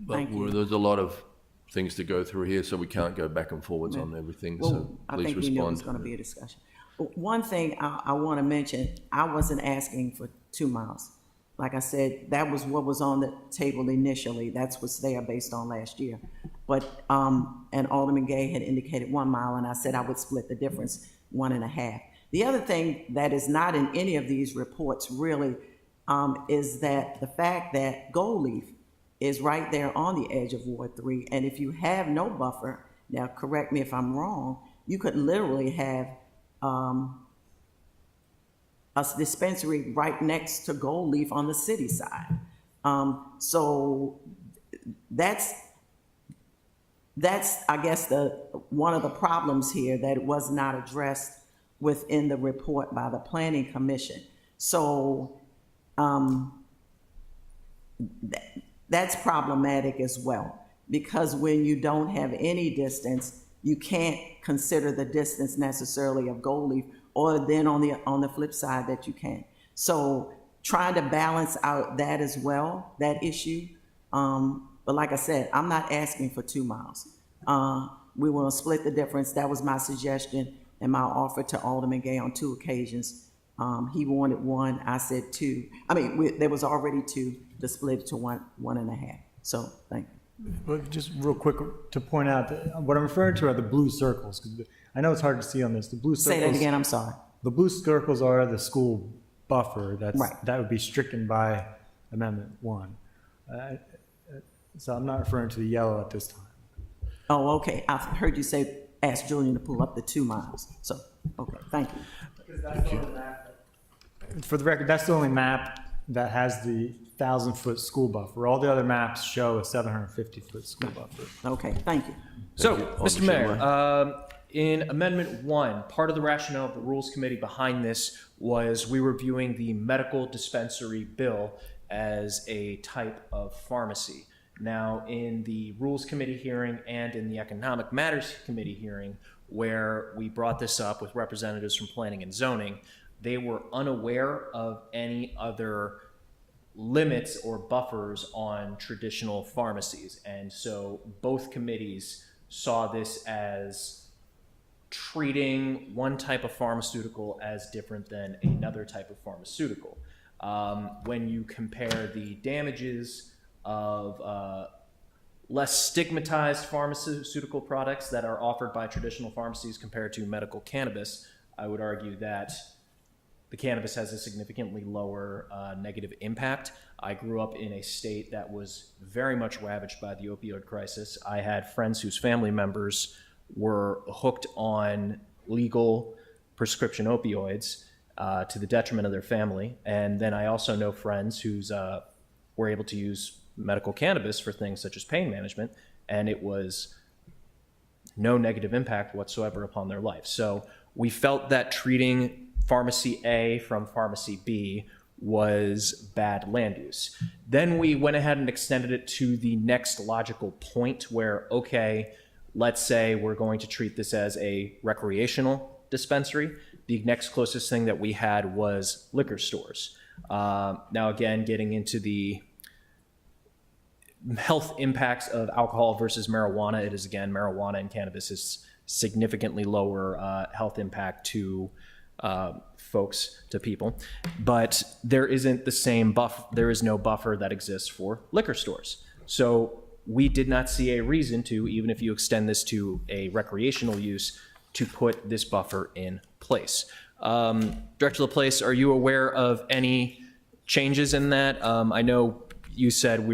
[SPEAKER 1] But there's a lot of things to go through here, so we can't go back and forwards on everything.
[SPEAKER 8] Well,
[SPEAKER 1] so
[SPEAKER 8] I
[SPEAKER 1] please
[SPEAKER 8] think we knew it was
[SPEAKER 1] respond.
[SPEAKER 8] going to be a discussion. One thing I want to mention, I wasn't asking for 2 miles. Like I said, that was what was on the table initially. That's what's there based on last year. But, and Alderman Gay had indicated 1 mile, and I said I would split the difference, 1.5. The other thing that is not in any of these reports really is that the fact that Gold Leaf is right there on the edge of Ward 3, and if you have no buffer, now correct me if I'm wrong, you could literally have a dispensary right next to Gold Leaf on the city side. So that's I guess one of the problems here, that it was not addressed within the report by the Planning Commission. So that's problematic as well, because when you don't have any distance, you can't consider the distance necessarily of Gold Leaf, or then on the flip side that you can. So trying to balance out that as well, that issue. But like I said, I'm not asking for 2 miles. We want to split the difference. That was my suggestion and my offer to Alderman Gay on 2 occasions. He wanted 1, I said 2. I mean, there was already 2 to split it to 1.5. So thank you.
[SPEAKER 20] But just real quick to point out that what I'm referring to are the blue circles. 'Cause I know it's hard to see on this. The blue circles.
[SPEAKER 8] Say that again, I'm sorry.
[SPEAKER 20] The blue circles are the school buffer.
[SPEAKER 8] Right.
[SPEAKER 20] That would be stricken by Amendment 1. So I'm not referring to the yellow at this time.
[SPEAKER 8] Oh, okay. I heard you say, ask Julian to pull up the 2 miles. So, okay, thank you.
[SPEAKER 20] For the record, that's the only map that has the 1,000-foot school buffer. All the other maps show a 750-foot school buffer.
[SPEAKER 8] Okay, thank you.
[SPEAKER 5] So, Mr. Mayor, in Amendment 1, part of the rationale of the Rules Committee behind this was we were viewing the medical dispensary bill as a type of pharmacy. Now, in the Rules Committee hearing and in the Economic Matters Committee hearing, where we brought this up with representatives from Planning and Zoning, they were unaware of any other limits or buffers on traditional pharmacies. And so both committees saw this as treating one type of pharmaceutical as different than another type of pharmaceutical. When you compare the damages of less stigmatized pharmaceutical products that are offered by traditional pharmacies compared to medical cannabis, I would argue that the cannabis has a significantly lower negative impact. I grew up in a state that was very much ravaged by the opioid crisis. I had friends whose family members were hooked on legal prescription opioids to the detriment of their family. And then I also know friends who's were able to use medical cannabis for things such as pain management, and it was no negative impact whatsoever upon their life. So we felt that treating Pharmacy A from Pharmacy B was bad land use. Then we went ahead and extended it to the next logical point where, okay, let's say we're going to treat this as a recreational dispensary. The next closest thing that we had was liquor stores. Now, again, getting into the health impacts of alcohol versus marijuana, it is, again, marijuana and cannabis is significantly lower health impact to folks, to people, but there isn't the same there is no buffer that exists for liquor stores. So we did not see a reason to, even if you extend this to a recreational use, to put this buffer in place. Director LaPlace, are you aware of any changes in that? I know you said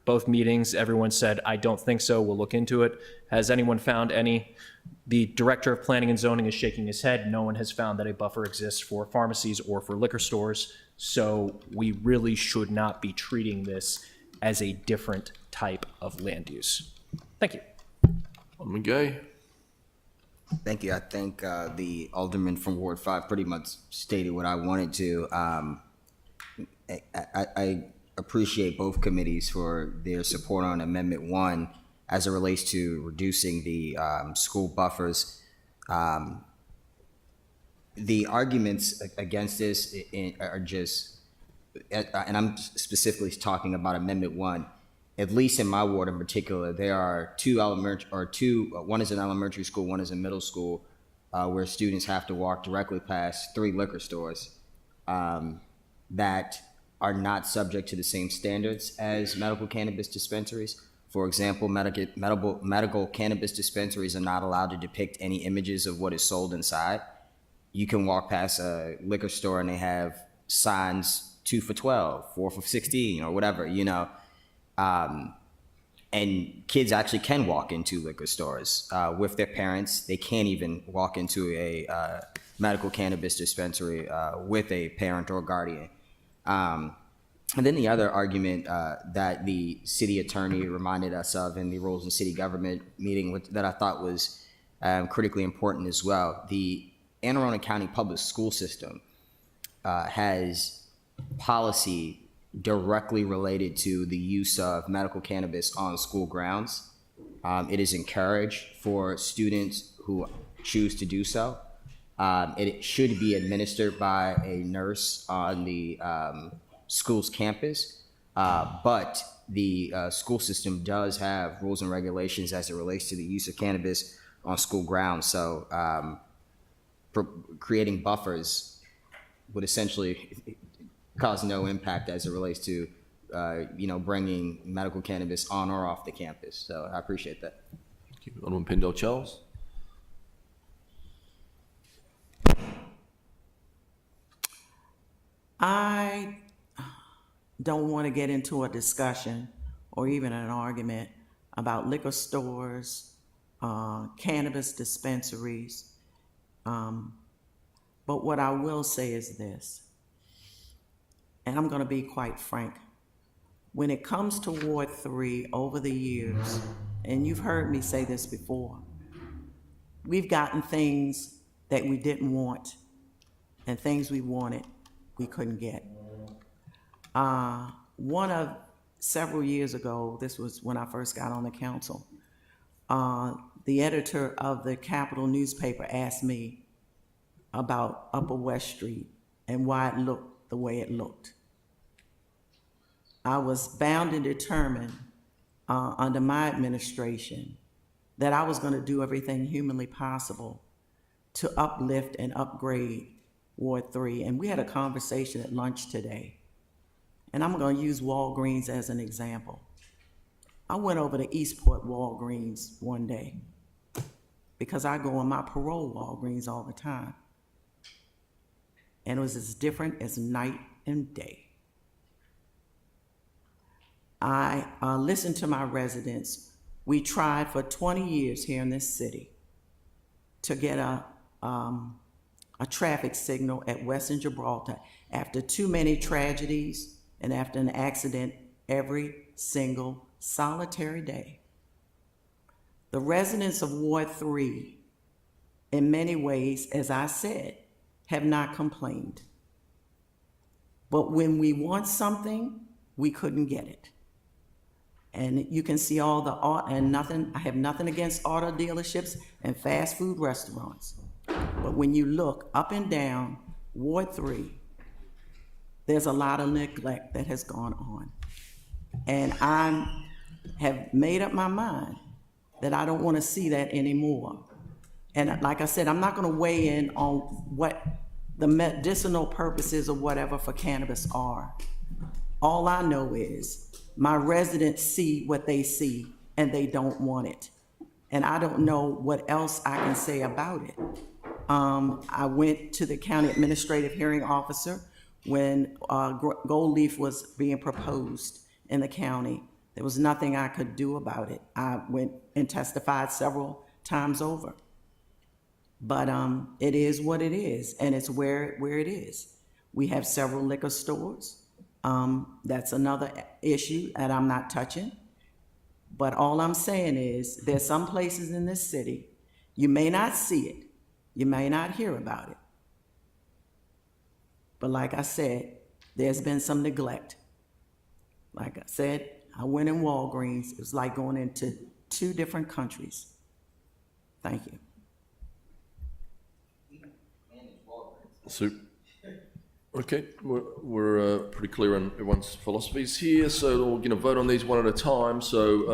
[SPEAKER 5] both meetings, everyone said, I don't think so, we'll look into it. Has anyone found any? The Director of Planning and Zoning is shaking his head. No one has found that a buffer exists for pharmacies or for liquor stores. So we really should not be treating this as a different type of land use. Thank you.
[SPEAKER 1] Alderman Gay.
[SPEAKER 2] Thank you. I think the alderman from Ward 5 pretty much stated what I wanted to. I appreciate both committees for their support on Amendment 1 as it relates to reducing the school buffers. The arguments against this are just, and I'm specifically talking about Amendment 1, at least in my ward in particular, there are one is an elementary school, one is a middle school, where students have to walk directly past 3 liquor stores that are not subject to the same standards as medical cannabis dispensaries. For example, medical cannabis dispensaries are not allowed to depict any images of what is sold inside. You can walk past a liquor store and they have signs 2 for $12, 4 for $16, or whatever, you know. And kids actually can walk into liquor stores with their parents. They can't even walk into a medical cannabis dispensary with a parent or guardian. And then the other argument that the city attorney reminded us of in the Rules and City Government meeting that I thought was critically important as well. The Anne Arundel County Public School System has policy directly related to the use of medical cannabis on school grounds. It is encouraged for students who choose to do so. It should be administered by a nurse on the school's campus, but the school system does have rules and regulations as it relates to the use of cannabis on school grounds. So creating buffers would essentially cause no impact as it relates to bringing medical cannabis on or off the campus. So I appreciate that.
[SPEAKER 1] Thank you. Alderman Pendle Charles.
[SPEAKER 8] I don't want to get into a discussion or even an argument about liquor stores, cannabis dispensaries. But what I will say is this, and I'm going to be quite frank. When it comes to Ward 3 over the years, and you've heard me say this before, we've gotten things that we didn't want and things we wanted we couldn't get. Several years ago, this was when I first got on the council, the editor of the Capital newspaper asked me about Upper West Street and why it looked the way it looked. I was bound and determined under my administration that I was going to do everything humanly possible to uplift and upgrade Ward 3. And we had a conversation at lunch today. And I'm going to use Walgreens as an example. I went over to Eastport Walgreens one day because I go on my parole Walgreens all the time. And it was as different as night and day. I listened to my residents. We tried for 20 years here in this city to get a traffic signal at Western Gibraltar after too many tragedies and after an accident every single solitary day. The residents of Ward 3, in many ways, as I said, have not complained. But when we want something, we couldn't get it. And you can see all the art and nothing, I have nothing against auto dealerships and fast food restaurants. But when you look up and down Ward 3, there's a lot of neglect that has gone on. And I have made up my mind that I don't want to see that anymore. And like I said, I'm not going to weigh in on what the medicinal purposes or whatever for cannabis are. All I know is my residents see what they see and they don't want it. And I don't know what else I can say about it. I went to the county administrative hearing officer when Gold Leaf was being proposed in the county. There was nothing I could do about it. I went and testified several times over. But it is what it is, and it's where it is. We have several liquor stores. That's another issue that I'm not touching. But all I'm saying is there's some places in this city, you may not see it, you may not hear about it. But like I said, there's been some neglect. Like I said, I went in Walgreens. It was like going into 2 different countries. Thank you.
[SPEAKER 1] Super. Okay, we're pretty clear on everyone's philosophies here, so we're going to vote on these one at a time. So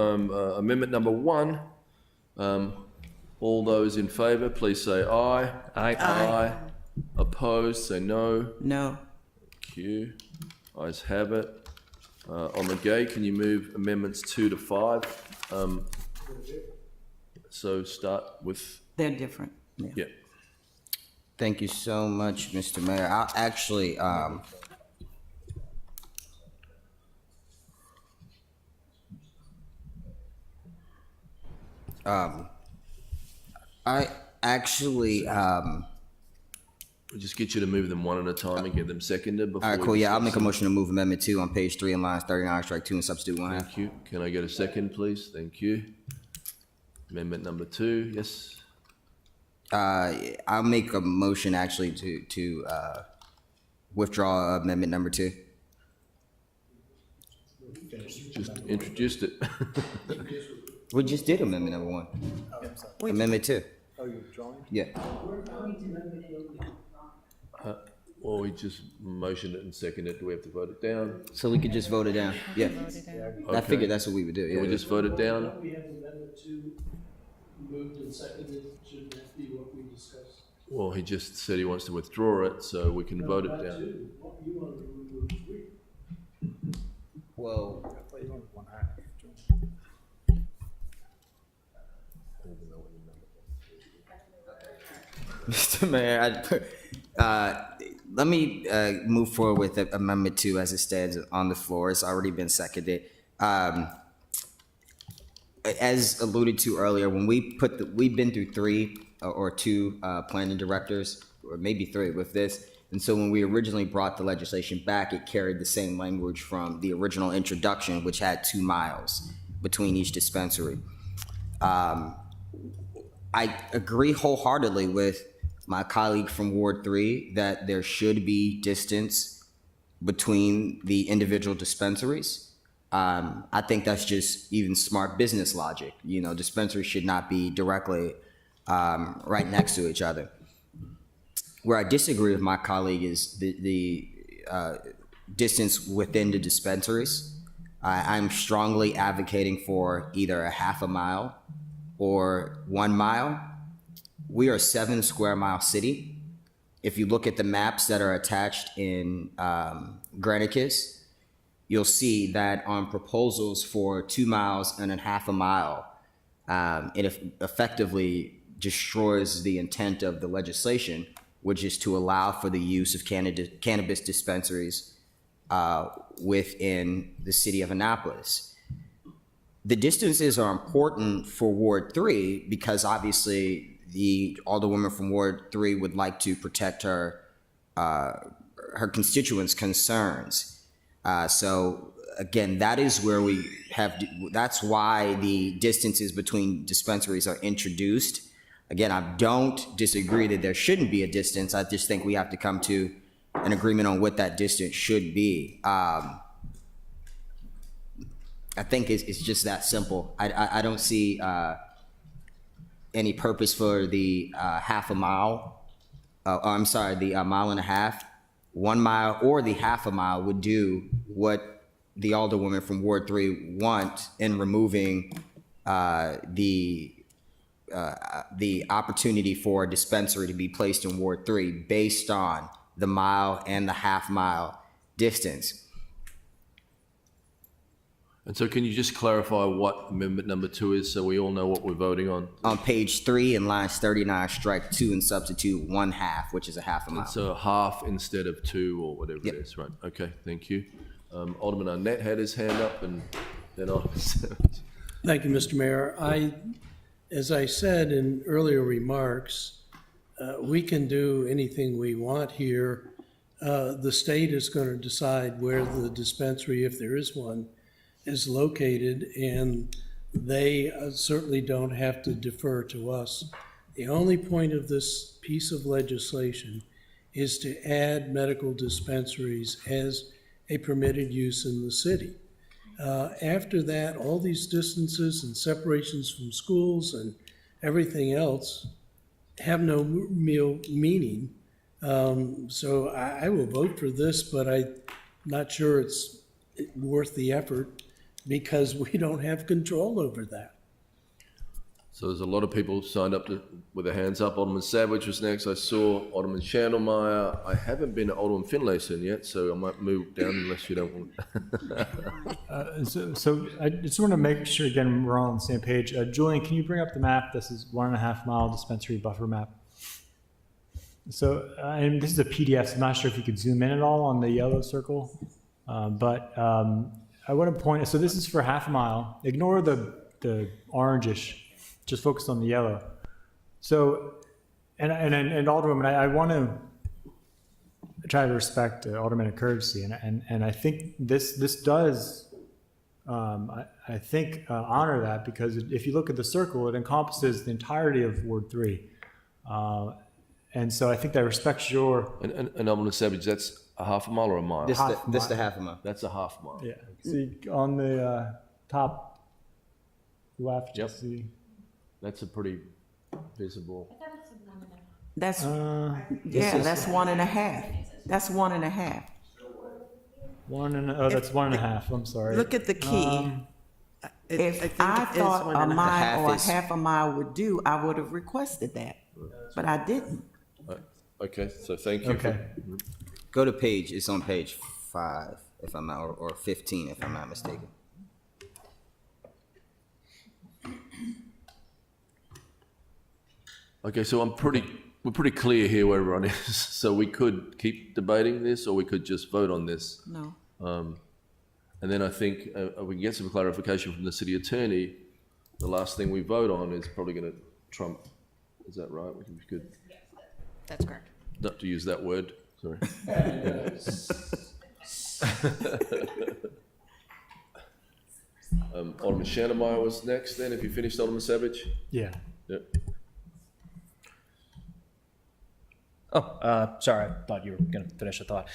[SPEAKER 1] amendment number 1, All those in favor, please say aye.
[SPEAKER 5] Aye.
[SPEAKER 1] Aye. Opposed, say no.
[SPEAKER 8] No.
[SPEAKER 1] Thank you. Ayes have it. On the gay, can you move amendments 2 to 5? So start with,
[SPEAKER 8] They're different.
[SPEAKER 1] yeah.
[SPEAKER 2] Thank you so much, Mr. Mayor. I'll actually, I actually,
[SPEAKER 1] We'll just get you to move them one at a time and get them seconded before.
[SPEAKER 2] all right,
[SPEAKER 1] we
[SPEAKER 2] cool. Yeah, I'll
[SPEAKER 1] discuss
[SPEAKER 2] make a
[SPEAKER 1] them.
[SPEAKER 2] motion to move Amendment 2 on page 3 in lines 39, strike 2 and substitute 1 half.
[SPEAKER 1] Thank you. Can I get a second, please? Thank you. Amendment number 2, yes.
[SPEAKER 2] I'll make a motion actually to withdraw amendment number 2.
[SPEAKER 1] Just introduced it.
[SPEAKER 2] We just did amendment number 1. Amendment 2.
[SPEAKER 7] Oh, you're drawing?
[SPEAKER 2] Yeah.
[SPEAKER 1] Well, we just motioned it and seconded it. Do we have to vote it down?
[SPEAKER 2] So we could just vote it down. Yeah. I
[SPEAKER 1] Okay.
[SPEAKER 2] figured that's what we would do.
[SPEAKER 1] Can
[SPEAKER 2] Yeah.
[SPEAKER 1] we just vote it down?
[SPEAKER 13] We have amendment 2 moved and seconded, shouldn't that be what we discussed?
[SPEAKER 1] Well, he just said he wants to withdraw it, so we can vote it
[SPEAKER 13] Not
[SPEAKER 1] down.
[SPEAKER 13] 2. What you wanted to remove 3.
[SPEAKER 2] Well,
[SPEAKER 7] I thought you wanted 1 half.
[SPEAKER 2] Mr. Mayor, let me move forward with Amendment 2 as it stands on the floor. It's already been seconded. As alluded to earlier, when we've been through 3 or 2 planning directors, or maybe 3 with this. And so when we originally brought the legislation back, it carried the same language from the original introduction, which had 2 miles between each dispensary. I agree wholeheartedly with my colleague from Ward 3 that there should be distance between the individual dispensaries. I think that's just even smart business logic. You know, dispensaries should not be directly right next to each other. Where I disagree with my colleague is the distance within the dispensaries. I'm strongly advocating for either a half a mile or 1 mile. We are a 7 square mile city. If you look at the maps that are attached in Granicus, you'll see that on proposals for 2 miles and a half a mile, it effectively destroys the intent of the legislation, which is to allow for the use of cannabis dispensaries within the city of Annapolis. The distances are important for Ward 3 because obviously the alderwoman from Ward 3 would like to protect her constituents' concerns. So again, that is where we have, that's why the distances between dispensaries are introduced. Again, I don't disagree that there shouldn't be a distance. I just think we have to come to an agreement on what that distance should be. I think it's just that simple. I don't see any purpose for the half a mile. I'm sorry, the mile and a half. 1 mile or the half a mile would do what the alderwoman from Ward 3 want in removing the opportunity for a dispensary to be placed in Ward 3 based on the mile and the half mile distance.
[SPEAKER 1] And so can you just clarify what amendment number 2 is so we all know what we're voting on?
[SPEAKER 2] On page 3 in lines 39, strike 2 and substitute 1 half, which is a half a mile.
[SPEAKER 1] So half instead of 2 or whatever it is, right? Okay, thank you. Alderman Arnett had his hand up and then Alderman Simmons.
[SPEAKER 13] Thank you, Mr. Mayor. As I said in earlier remarks, we can do anything we want here. The state is going to decide where the dispensary, if there is one, is located, and they certainly don't have to defer to us. The only point of this piece of legislation is to add medical dispensaries as a permitted use in the city. After that, all these distances and separations from schools and everything else have no real meaning. So I will vote for this, but I'm not sure it's worth the effort because we don't have control over that.
[SPEAKER 1] So there's a lot of people signed up with their hands up. Alderman Savage was next. I saw Alderman Chandlemeyer. I haven't been to Alderman Finlayson yet, so I might move down unless you don't want.
[SPEAKER 20] So I just want to make sure, again, we're all on the same page. Julian, can you bring up the map? This is 1.5 mile dispensary buffer map. So, and this is a PDF, so I'm not sure if you could zoom in at all on the yellow circle. But I want to point, so this is for 1/2 mile. Ignore the orangish, just focus on the yellow. So, and Alderman, I want to try to respect Alderman courtesy, and I think this does, I think, honor that, because if you look at the circle, it encompasses the entirety of Ward 3. And so I think that respects your...
[SPEAKER 1] And Alderman Savage, that's a 1/2 mile or a mile?
[SPEAKER 2] This the 1/2 mile.
[SPEAKER 1] That's a 1/2 mile.
[SPEAKER 20] Yeah. See, on the top left, you see...
[SPEAKER 1] That's a pretty visible...
[SPEAKER 8] That's, that's 1.5. That's 1.5.
[SPEAKER 20] That's 1.5, I'm sorry.
[SPEAKER 14] Look at the key.
[SPEAKER 8] If I thought a mile or
[SPEAKER 2] is-
[SPEAKER 8] 1/2 mile would do, I would have requested that, but I didn't.
[SPEAKER 1] Okay, so thank you.
[SPEAKER 20] Okay.
[SPEAKER 2] Go to page, it's on page 5, if I'm not, or 15, if I'm not mistaken.
[SPEAKER 1] Okay, so we're pretty clear here where everyone is. So we could keep debating this, or we could just vote on this.
[SPEAKER 8] No.
[SPEAKER 1] And then I think we can get some clarification from the city attorney. The last thing we vote on is probably going to trump. Is that right? We could.
[SPEAKER 6] That's correct.
[SPEAKER 1] Not to use that word. Sorry. Alderman Chandlemeyer was next. Then, if you finished, Alderman Savage.
[SPEAKER 20] Yeah.
[SPEAKER 1] Yep.
[SPEAKER 5] Oh, sorry, I thought you were going to finish a thought.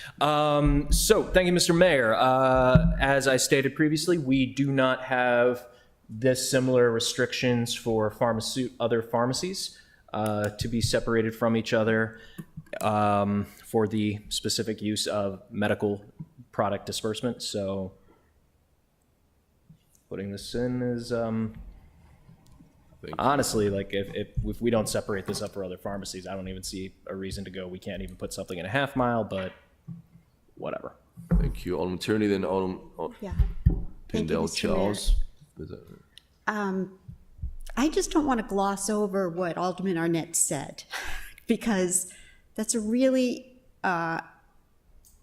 [SPEAKER 5] So, thank you, Mr. Mayor. As I stated previously, we do not have this similar restrictions for other pharmacies to be separated from each other for the specific use of medical product disbursement. So, putting this in is... honestly, like if we don't separate this up for other pharmacies, I don't even see a reason to go. We can't even put something in a 1/2 mile, but whatever.
[SPEAKER 1] Thank you, Alderman Tierney. Then Alderman Pendell Charles. Is that right?
[SPEAKER 12] I just don't want to gloss over what Alderman Arnett said, because that's a really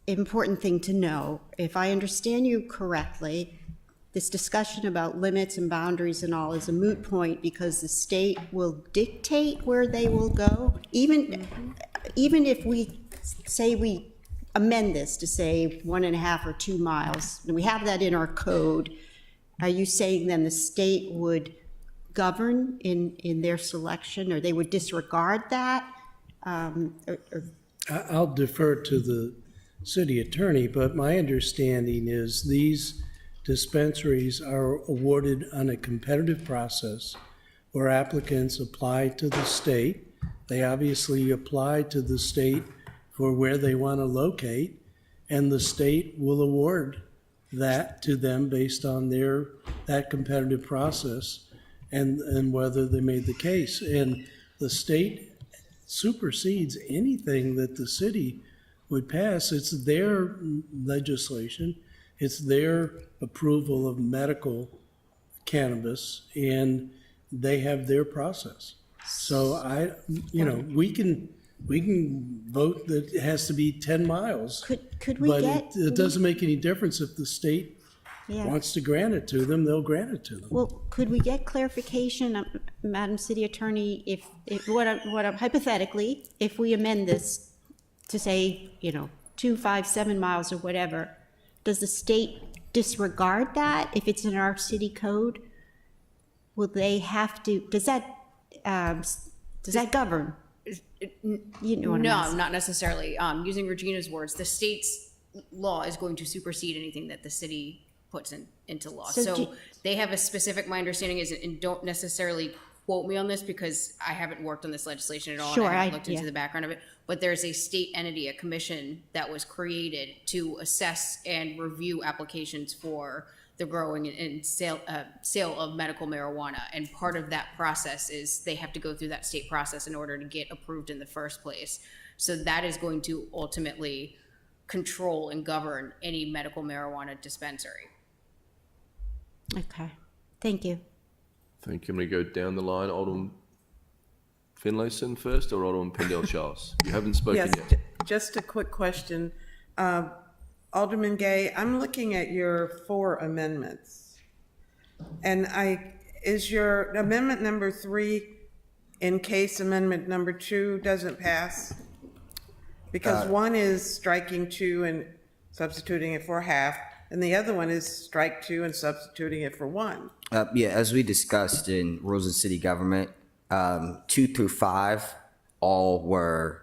[SPEAKER 12] important thing to know. If I understand you correctly, this discussion about limits and boundaries and all is a moot point because the state will dictate where they will go. Even if we say we amend this to say 1.5 or 2 miles, and we have that in our code, are you saying then the state would govern in their selection, or they would disregard that?
[SPEAKER 13] I'll defer to the city attorney, but my understanding is these dispensaries are awarded on a competitive process where applicants apply to the state. They obviously apply to the state for where they want to locate, and the state will award that to them based on that competitive process and whether they made the case. And the state supersedes anything that the city would pass. It's their legislation. It's their approval of medical cannabis, and they have their process. So we can vote that it has to be 10 miles.
[SPEAKER 12] Could we get?
[SPEAKER 13] It doesn't make any difference if the state
[SPEAKER 12] Yeah.
[SPEAKER 13] wants to grant it to them, they'll grant it to them.
[SPEAKER 12] Well, could we get clarification, Madam City Attorney, if hypothetically, if we amend this to say, 2, 5, 7 miles or whatever, does the state disregard that if it's in our city code? Will they have to, does that govern?
[SPEAKER 6] No, not necessarily. Using Regina's words, the state's law is going to supersede anything that the city puts into law.
[SPEAKER 12] So
[SPEAKER 6] So they have a specific, my understanding is, and don't necessarily quote me on this because I haven't worked on this legislation at all.
[SPEAKER 12] Sure,
[SPEAKER 6] And I haven't
[SPEAKER 12] I-
[SPEAKER 6] looked into
[SPEAKER 12] yeah.
[SPEAKER 6] the background of it, but there's a state entity, a commission that was created to assess and review applications for the growing and sale of medical marijuana. And part of that process is they have to go through that state process in order to get approved in the first place. So that is going to ultimately control and govern any medical marijuana dispensary.
[SPEAKER 12] Okay, thank you.
[SPEAKER 1] Thank you. I'm going to go down the line. Alderman Finlayson first or Alderman Pendle Charles? You haven't spoken
[SPEAKER 14] Yes,
[SPEAKER 1] yet.
[SPEAKER 14] just a quick question. Alderman Gay, I'm looking at your 4 amendments. And is your amendment number 3 in case amendment number 2 doesn't pass? Because one is striking 2 and substituting it for half, and the other one is strike 2 and substituting it for 1.
[SPEAKER 2] Yeah, as we discussed in Rules of City Government, 2 through 5 all were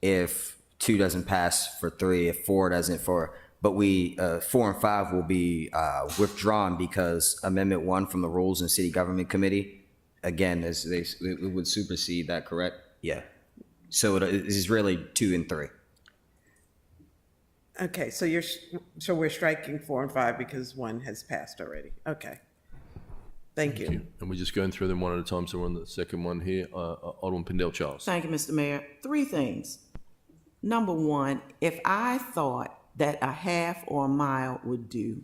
[SPEAKER 2] if 2 doesn't pass for 3, if 4 doesn't for, but 4 and 5 will be withdrawn because Amendment 1 from the Rules and City Government Committee, again, it would supersede that, correct? Yeah. So it is really 2 and 3.
[SPEAKER 14] Okay, so we're striking 4 and 5 because 1 has passed already. Okay. Thank you.
[SPEAKER 1] And we're just going through them one at a time, so we're on the second one here. Alderman Pendle Charles.
[SPEAKER 8] Thank you, Mr. Mayor. 3 things. Number 1, if I thought that a half or a mile would do,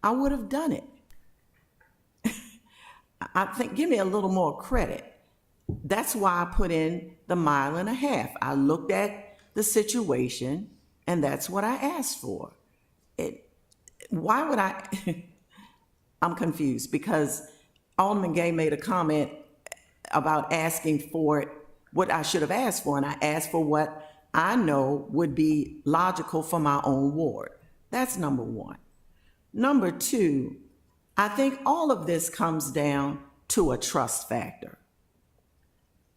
[SPEAKER 8] I would have done it. I think, give me a little more credit. That's why I put in the 1.5 miles. I looked at the situation, and that's what I asked for. Why would I? I'm confused because Alderman Gay made a comment about asking for what I should have asked for, and I asked for what I know would be logical for my own ward. That's number 1. Number 2, I think all of this comes down to a trust factor.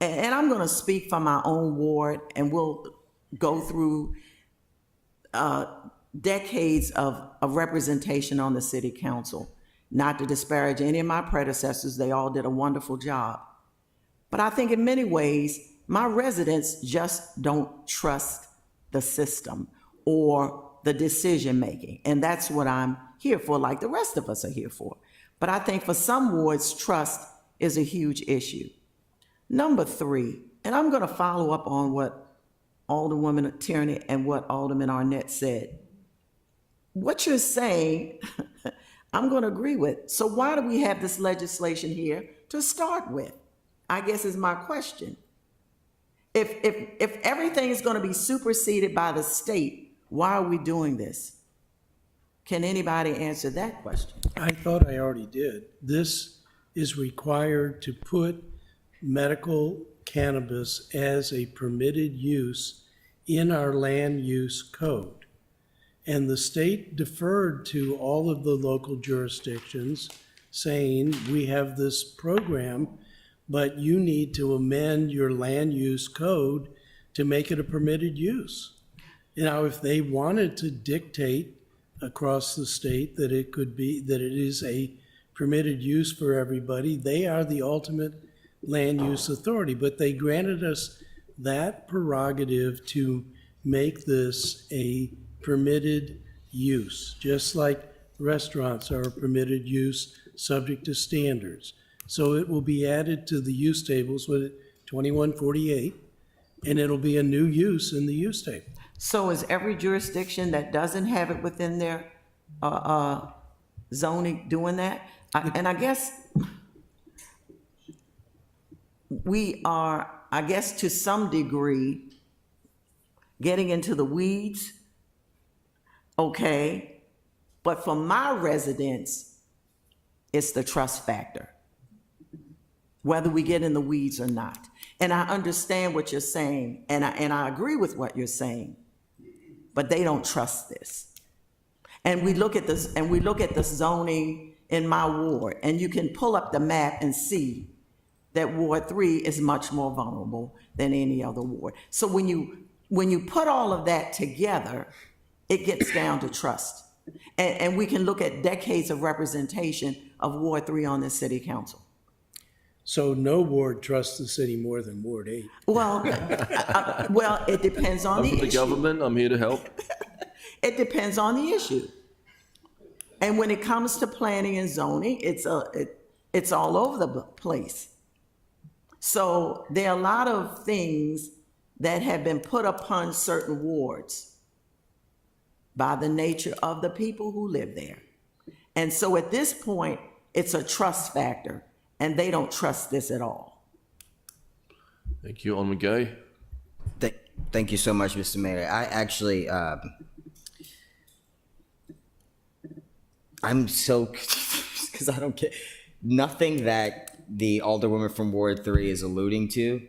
[SPEAKER 8] And I'm going to speak for my own ward, and we'll go through decades of representation on the city council. Not to disparage any of my predecessors, they all did a wonderful job. But I think in many ways, my residents just don't trust the system or the decision making. And that's what I'm here for, like the rest of us are here for. But I think for some wards, trust is a huge issue. Number 3, and I'm going to follow up on what Alderwoman Tierney and what Alderman Arnett said. What you're saying, I'm going to agree with. So why do we have this legislation here to start with? I guess is my question. If everything is going to be superseded by the state, why are we doing this? Can anybody answer that question?
[SPEAKER 13] I thought I already did. This is required to put medical cannabis as a permitted use in our land use code. And the state deferred to all of the local jurisdictions saying, we have this program, but you need to amend your land use code to make it a permitted use. Now, if they wanted to dictate across the state that it could be, that it is a permitted use for everybody, they are the ultimate land use authority, but they granted us that prerogative to make this a permitted use, just like restaurants are a permitted use subject to standards. So it will be added to the use tables with 2148, and it'll be a new use in the use table.
[SPEAKER 8] So is every jurisdiction that doesn't have it within their zoning doing that? And I guess we are, I guess to some degree, getting into the weeds, okay, but for my residents, it's the trust factor, whether we get in the weeds or not. And I understand what you're saying, and I agree with what you're saying, but they don't trust this. And we look at this, and we look at the zoning in my ward, and you can pull up the map and see that Ward 3 is much more vulnerable than any other ward. So when you put all of that together, it gets down to trust. And we can look at decades of representation of Ward 3 on the city council.
[SPEAKER 13] So no ward trusts the city more than Ward 8.
[SPEAKER 8] Well, well, it depends on
[SPEAKER 1] I'm
[SPEAKER 8] the
[SPEAKER 1] from the
[SPEAKER 8] issue.
[SPEAKER 1] government, I'm here to help.
[SPEAKER 8] It depends on the issue. And when it comes to planning and zoning, it's all over the place. So there are a lot of things that have been put upon certain wards by the nature of the people who live there. And so at this point, it's a trust factor, and they don't trust this at all.
[SPEAKER 1] Thank you, Alderman Gay.
[SPEAKER 2] Thank you so much, Mr. Mayor. I actually, I'm so, because I don't get, nothing that the Alderwoman from Ward 3 is alluding to,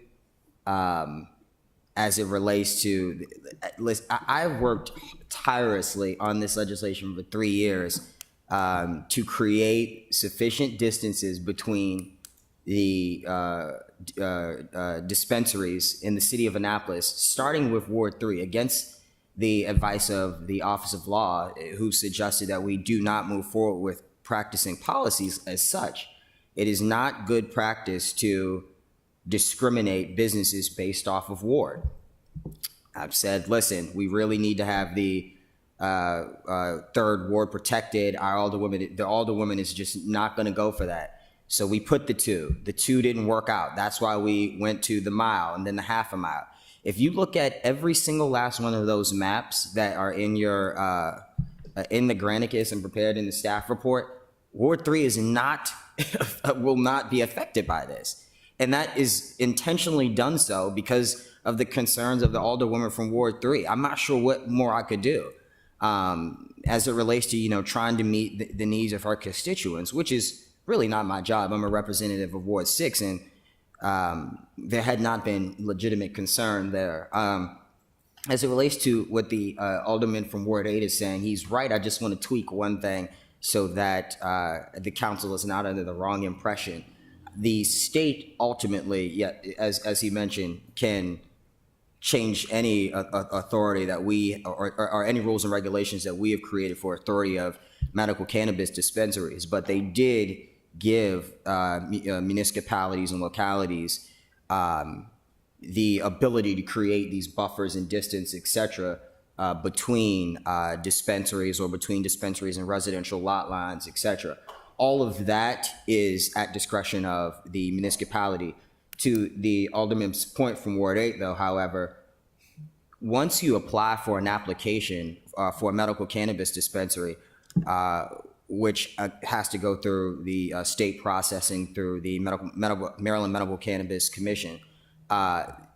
[SPEAKER 2] as it relates to, I've worked tirelessly on this legislation for 3 years to create sufficient distances between the dispensaries in the city of Annapolis, starting with Ward 3, against the advice of the Office of Law, who suggested that we do not move forward with practicing policies as such. It is not good practice to discriminate businesses based off of ward. I've said, listen, we really need to have the third ward protected. The alderwoman is just not going to go for that. So we put the two. The two didn't work out. That's why we went to the mile and then the half a mile. If you look at every single last one of those maps that are in your in the Granicus and prepared in the staff report, Ward 3 is not will not be affected by this. And that is intentionally done so because of the concerns of the alderwoman from Ward 3. I'm not sure what more I could do as it relates to, trying to meet the needs of our constituents, which is really not my job. I'm a representative of Ward 6, and there had not been legitimate concern there. As it relates to what the alderman from Ward 8 is saying, he's right. I just want to tweak one thing so that the council is not under the wrong impression. The state ultimately, as he mentioned, can change any authority that we, or any rules and regulations that we have created for authority of medical cannabis dispensaries, but they did give municipalities and localities the ability to create these buffers and distance, et cetera, between dispensaries or between dispensaries and residential lot lines, et cetera. All of that is at discretion of the municipality. To the alderman's point from Ward 8, though, however, once you apply for an application for a medical cannabis dispensary, which has to go through the state processing through the Maryland Medical Cannabis Commission,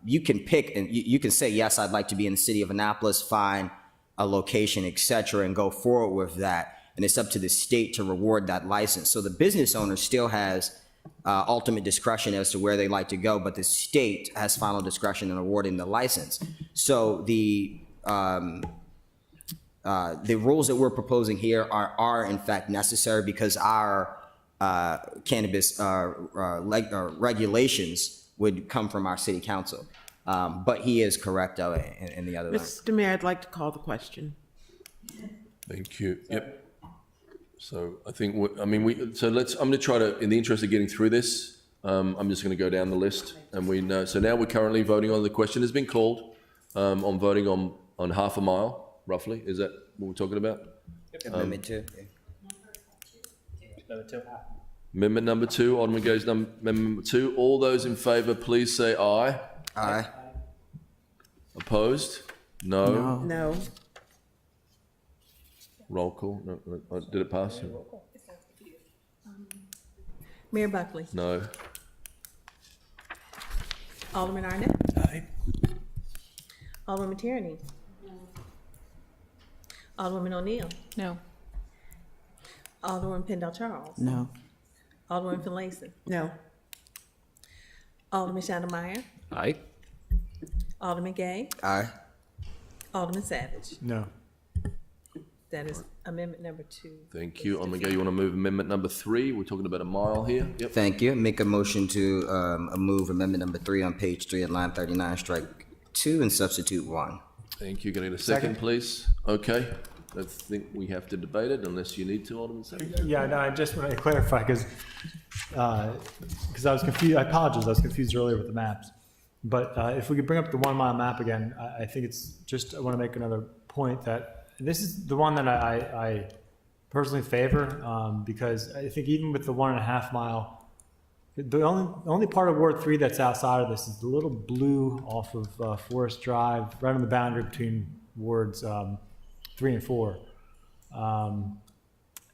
[SPEAKER 2] you can pick and you can say, yes, I'd like to be in the city of Annapolis, find a location, et cetera, and go forward with that. And it's up to the state to reward that license. So the business owner still has ultimate discretion as to where they like to go, but the state has final discretion in awarding the license. So the rules that we're proposing here are in fact necessary because our cannabis regulations would come from our city council. But he is correct in the other line.
[SPEAKER 14] Mr. Mayor, I'd like to call the question.
[SPEAKER 1] Thank you. Yep. So I think, I'm going to try to, in the interest of getting through this, I'm just going to go down the list. And we know, so now we're currently voting on, the question has been called on voting on half a mile, roughly. Is that what we're talking about?
[SPEAKER 2] Amendment 2.
[SPEAKER 1] Amendment number 2, Alderman Gay's amendment number 2. All those in favor, please say aye.
[SPEAKER 2] Aye.
[SPEAKER 1] Opposed? No.
[SPEAKER 14] No.
[SPEAKER 1] Roll call. No. Did it pass?
[SPEAKER 3] Mayor Buckley.
[SPEAKER 1] No.
[SPEAKER 3] Alderman Arnett.
[SPEAKER 13] Aye.
[SPEAKER 3] Alderman Tierney. Alderwoman O'Neill.
[SPEAKER 11] No.
[SPEAKER 3] Alderman Pendle Charles.
[SPEAKER 8] No.
[SPEAKER 3] Alderman Finlayson.
[SPEAKER 14] No.
[SPEAKER 3] Alderman Shandemeyer.
[SPEAKER 5] Aye.
[SPEAKER 3] Alderman Gay.
[SPEAKER 2] Aye.
[SPEAKER 3] Alderman Savage.
[SPEAKER 20] No.
[SPEAKER 3] That is amendment number 2.
[SPEAKER 1] Thank you. Alderman Gay, you want to move amendment number 3? We're talking about a mile here. Yep.
[SPEAKER 2] Thank you. Make a motion to move amendment number 3 on page 3 at line 39, strike 2 and substitute 1.
[SPEAKER 1] Thank you. Can I get a second, please? Okay. I think we have to debate it unless you need to, Alderman Savage.
[SPEAKER 20] Yeah, no, I just want to clarify because because I was confused. I apologize. I was confused earlier with the maps. But if we could bring up the 1 mile map again, I think it's just, I want to make another point that this is the one that I personally favor, because I think even with the 1.5 mile, the only part of Ward 3 that's outside of this is the little blue off of Forest Drive, right on the boundary between Wards 3 and 4.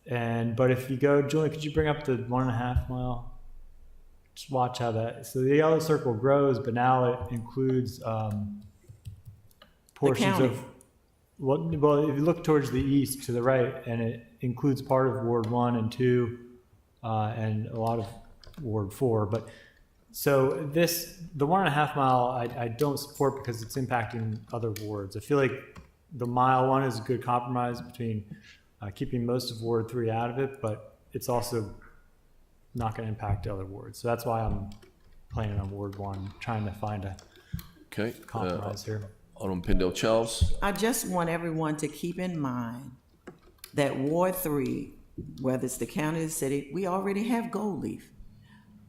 [SPEAKER 20] But if you go, Julian, could you bring up the 1.5 mile? Just watch how that, so the yellow circle grows, but now it includes portions of, well, if you look towards the east to the right, and it includes part of Ward 1 and 2, and a lot of Ward 4. But so this, the 1.5 mile, I don't support because it's impacting other wards. I feel like the mile one is a good compromise between keeping most of Ward 3 out of it, but it's also not going to impact other wards. So that's why I'm planning on Ward 1, trying to find a compromise here.
[SPEAKER 1] Alderman Pendle Charles.
[SPEAKER 8] I just want everyone to keep in mind that Ward 3, whether it's the county or the city, we already have gold leaf.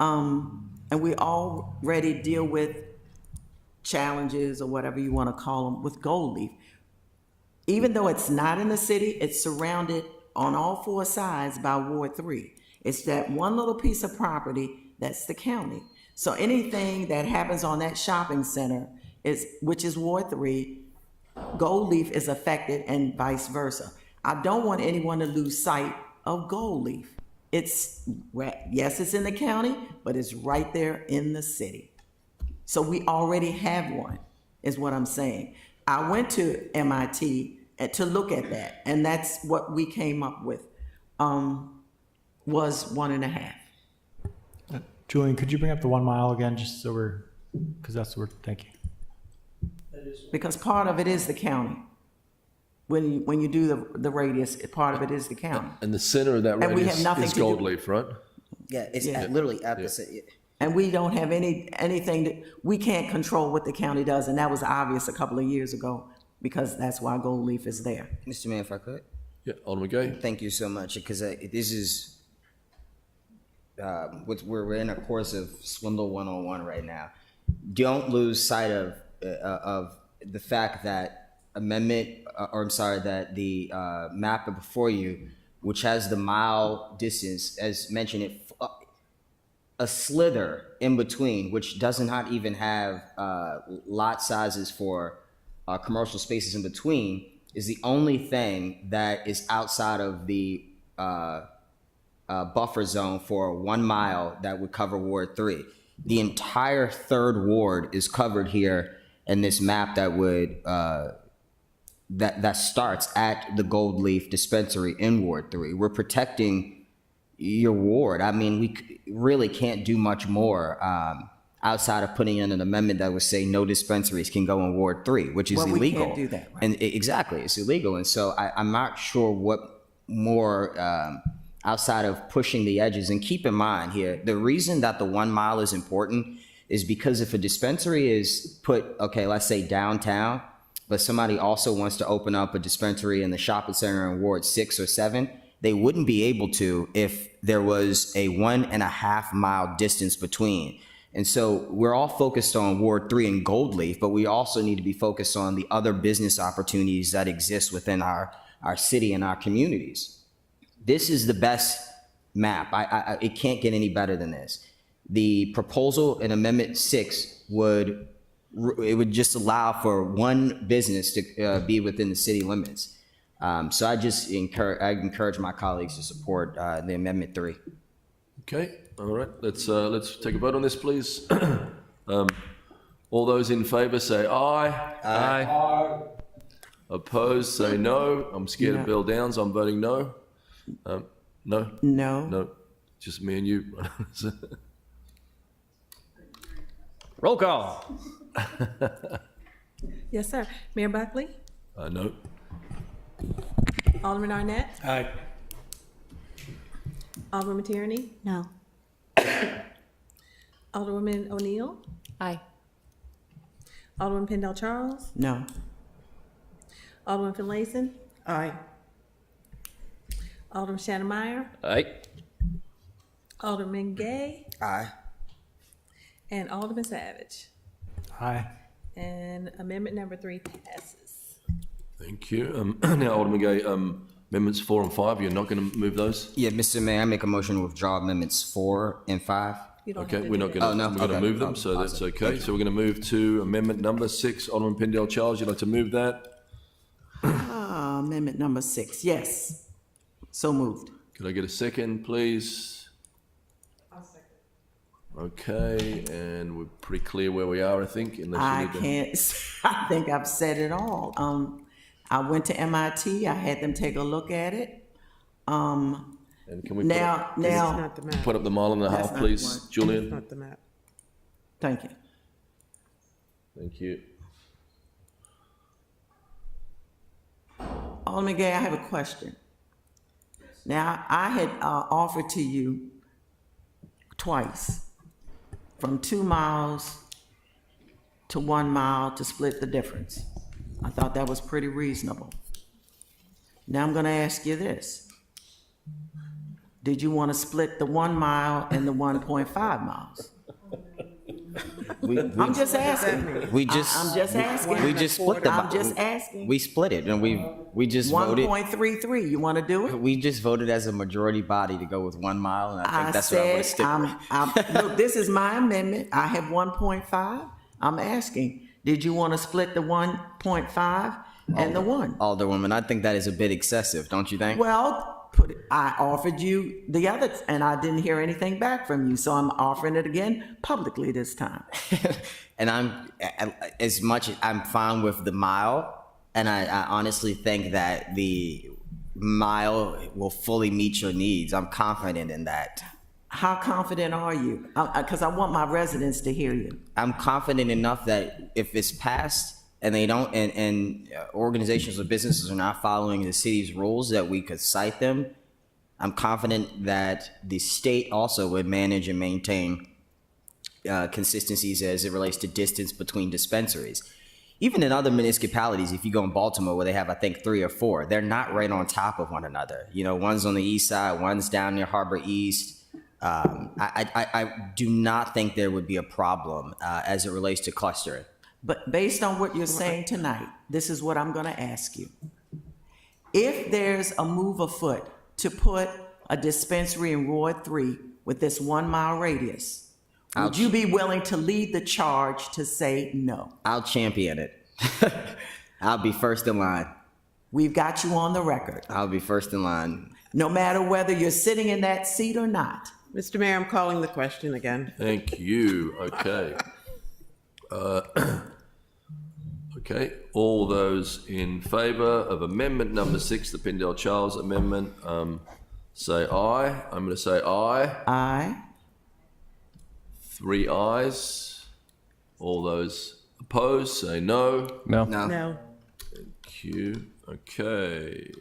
[SPEAKER 8] And we already deal with challenges or whatever you want to call them with gold leaf. Even though it's not in the city, it's surrounded on all 4 sides by Ward 3. It's that one little piece of property that's the county. So anything that happens on that shopping center, which is Ward 3, gold leaf is affected and vice versa. I don't want anyone to lose sight of gold leaf. Yes, it's in the county, but it's right there in the city. So we already have one, is what I'm saying. I went to MIT to look at that, and that's what we came up with, was 1.5.
[SPEAKER 20] Julian, could you bring up the 1 mile again, just so because that's where, thank you.
[SPEAKER 8] Because part of it is the county. When you do the radius, part of it is the county.
[SPEAKER 1] And the center of that
[SPEAKER 8] And we
[SPEAKER 1] radius
[SPEAKER 8] have nothing
[SPEAKER 1] is
[SPEAKER 8] to do-
[SPEAKER 1] gold leaf, right?
[SPEAKER 2] Yeah, it's
[SPEAKER 8] Yeah.
[SPEAKER 2] literally at the city.
[SPEAKER 8] And we don't have anything that, we can't control what the county does, and that was obvious a couple of years ago, because that's why gold leaf is there.
[SPEAKER 2] Mr. Mayor, if I could?
[SPEAKER 1] Yeah, Alderman Gay.
[SPEAKER 2] Thank you so much, because this is, we're in a course of Swindle 101 right now. Don't lose sight of the fact that that the map before you, which has the mile distance, as mentioned, a slither in between, which does not even have lot sizes for commercial spaces in between, is the only thing that is outside of the buffer zone for 1 mile that would cover Ward 3. The entire 3rd ward is covered here in this map that would that starts at the Gold Leaf Dispensary in Ward 3. We're protecting your ward. I mean, we really can't do much more outside of putting in an amendment that would say no dispensaries can go in Ward 3, which is illegal.
[SPEAKER 8] We can't do that, right?
[SPEAKER 2] And exactly, it's illegal. And so I'm not sure what more outside of pushing the edges. And keep in mind here, the reason that the 1 mile is important is because if a dispensary is put, okay, let's say downtown, but somebody also wants to open up a dispensary in the shopping center in Ward 6 or 7, they wouldn't be able to if there was a 1.5 mile distance between. And so we're all focused on Ward 3 and Gold Leaf, but we also need to be focused on the other business opportunities that exist within our city and our communities. This is the best map. It can't get any better than this. The proposal in Amendment 6 would just allow for one business to be within the city limits. So I just encourage my colleagues to support the Amendment 3.
[SPEAKER 1] Okay, all right. Let's take a vote on this, please. All those in favor say aye. Aye. Opposed say no. I'm scared of Bill Downs. I'm voting no. No. No. Just me and you.
[SPEAKER 5] Roll call.
[SPEAKER 3] Yes, sir. Mayor Buckley?
[SPEAKER 1] No.
[SPEAKER 3] Alderman Arnett?
[SPEAKER 13] Aye.
[SPEAKER 3] Alderwoman Tierney?
[SPEAKER 12] No.
[SPEAKER 3] Alderwoman O'Neill?
[SPEAKER 11] Aye.
[SPEAKER 3] Alderman Pendle Charles?
[SPEAKER 8] No.
[SPEAKER 3] Alderman Finlayson?
[SPEAKER 14] Aye.
[SPEAKER 3] Alderman Shannon Meyer?
[SPEAKER 5] Aye.
[SPEAKER 3] Alderman Gay
[SPEAKER 2] Aye.
[SPEAKER 3] and Alderman Savage.
[SPEAKER 20] Aye.
[SPEAKER 3] And amendment number 3 passes.
[SPEAKER 1] Thank you. Now, Alderman Gay, amendments 4 and 5, you're not going to move those?
[SPEAKER 2] Yeah, Mr. Mayor, I make a motion to withdraw amendments 4 and 5.
[SPEAKER 3] You don't
[SPEAKER 1] Okay,
[SPEAKER 3] have to
[SPEAKER 1] we're
[SPEAKER 3] do
[SPEAKER 1] not
[SPEAKER 3] that.
[SPEAKER 1] going to,
[SPEAKER 2] Oh, no?
[SPEAKER 1] we're going to
[SPEAKER 2] Okay.
[SPEAKER 1] move them,
[SPEAKER 2] Oh,
[SPEAKER 1] so that's
[SPEAKER 2] awesome.
[SPEAKER 1] okay. So we're going to move to amendment number 6. Alderman Pendle Charles, you'd like to move that?
[SPEAKER 8] Amendment number 6, yes. So moved.
[SPEAKER 1] Could I get a second, please?
[SPEAKER 3] I'll second.
[SPEAKER 1] Okay, and we're pretty clear where we are, I think, unless you
[SPEAKER 8] I
[SPEAKER 1] need to.
[SPEAKER 8] can't, I think I've said it all. I went to MIT, I had them take a look at it.
[SPEAKER 1] And can we
[SPEAKER 8] Now,
[SPEAKER 14] Not the map.
[SPEAKER 1] put up the mile and a
[SPEAKER 8] That's
[SPEAKER 1] half,
[SPEAKER 8] not the
[SPEAKER 1] please,
[SPEAKER 8] one.
[SPEAKER 1] Julian?
[SPEAKER 14] Not the map.
[SPEAKER 8] thank you.
[SPEAKER 1] Thank you.
[SPEAKER 8] Alderman Gay, I have a question. Now, I had offered to you twice, from 2 miles to 1 mile to split the difference. I thought that was pretty reasonable. Now I'm gonna ask you this. Did you want to split the 1 mile and the 1.5 miles? I'm just asking.
[SPEAKER 2] We just.
[SPEAKER 8] I'm just asking.
[SPEAKER 2] We just split the.
[SPEAKER 8] I'm just asking.
[SPEAKER 2] We split it, and we just voted.
[SPEAKER 8] 1.33, you want to do it?
[SPEAKER 2] We just voted as a majority body to go with 1 mile, and I think that's what I would have stick with.
[SPEAKER 8] Look, this is my amendment. I have 1.5. I'm asking, did you want to split the 1.5 and the 1?
[SPEAKER 2] Alderwoman, I think that is a bit excessive, don't you think?
[SPEAKER 8] Well, I offered you the other, and I didn't hear anything back from you, so I'm offering it again publicly this time.
[SPEAKER 2] And I'm fine with the mile, and I honestly think that the mile will fully meet your needs. I'm confident in that.
[SPEAKER 8] How confident are you? Because I want my residents to hear you.
[SPEAKER 2] I'm confident enough that if it's passed and they don't, and organizations or businesses are not following the city's rules, that we could cite them. I'm confident that the state also would manage and maintain consistencies as it relates to distance between dispensaries. Even in other municipalities, if you go in Baltimore where they have, I think, 3 or 4, they're not right on top of one another. You know, one's on the east side, one's down near Harbor East. I do not think there would be a problem as it relates to clustering.
[SPEAKER 8] But based on what you're saying tonight, this is what I'm going to ask you. If there's a move afoot to put a dispensary in Ward 3 with this 1 mile radius, would you be willing to lead the charge to say no?
[SPEAKER 2] I'll champion it. I'll be first in line.
[SPEAKER 8] We've got you on the record.
[SPEAKER 2] I'll be first in line.
[SPEAKER 8] No matter whether you're sitting in that seat or not.
[SPEAKER 14] Mr. Mayor, I'm calling the question again.
[SPEAKER 1] Thank you. Okay. Okay, all those in favor of amendment number 6, the Pendle Charles amendment, say aye. I'm going to say aye.
[SPEAKER 8] Aye.
[SPEAKER 1] 3 ayes. All those opposed, say no.
[SPEAKER 5] No.
[SPEAKER 14] No.
[SPEAKER 1] Thank you. Okay.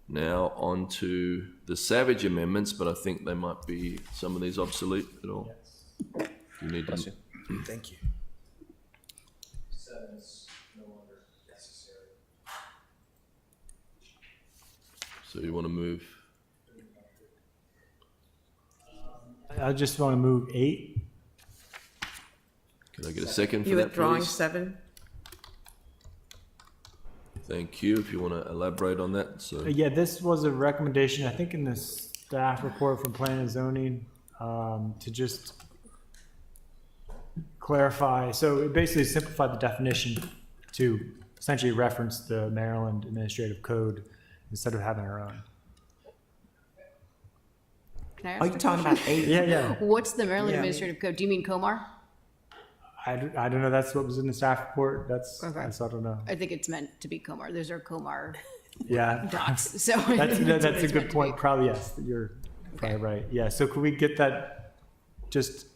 [SPEAKER 1] Now on to the Savage amendments, but I think they might be, some of these obsolete at all. You need to.
[SPEAKER 5] Thank you.
[SPEAKER 1] So you want to move?
[SPEAKER 20] I just want to move 8.
[SPEAKER 1] Can I get a second for
[SPEAKER 14] You
[SPEAKER 1] that,
[SPEAKER 14] withdrawing
[SPEAKER 1] please?
[SPEAKER 14] 7?
[SPEAKER 1] Thank you. If you want to elaborate on that, so.
[SPEAKER 20] Yeah, this was a recommendation, I think in the staff report from Planning and Zoning, to just clarify. So it basically simplified the definition to essentially reference the Maryland Administrative Code instead of having our own.
[SPEAKER 4] Can I ask
[SPEAKER 8] Are
[SPEAKER 4] a
[SPEAKER 8] you talking
[SPEAKER 4] question?
[SPEAKER 8] about 8?
[SPEAKER 20] Yeah.
[SPEAKER 4] What's the Maryland
[SPEAKER 14] Yeah.
[SPEAKER 4] Administrative Code? Do you mean Comar?
[SPEAKER 20] I don't know. That's what was in the staff report. That's,
[SPEAKER 4] Okay.
[SPEAKER 20] I don't know.
[SPEAKER 4] I think it's meant to be Comar. Those are Comar
[SPEAKER 20] Yeah.
[SPEAKER 4] docs. So
[SPEAKER 20] That's
[SPEAKER 4] what
[SPEAKER 20] a
[SPEAKER 4] it's
[SPEAKER 20] good
[SPEAKER 4] meant to
[SPEAKER 20] point.
[SPEAKER 4] be.
[SPEAKER 20] Probably, yes. You're probably right. Yeah. So could we get that just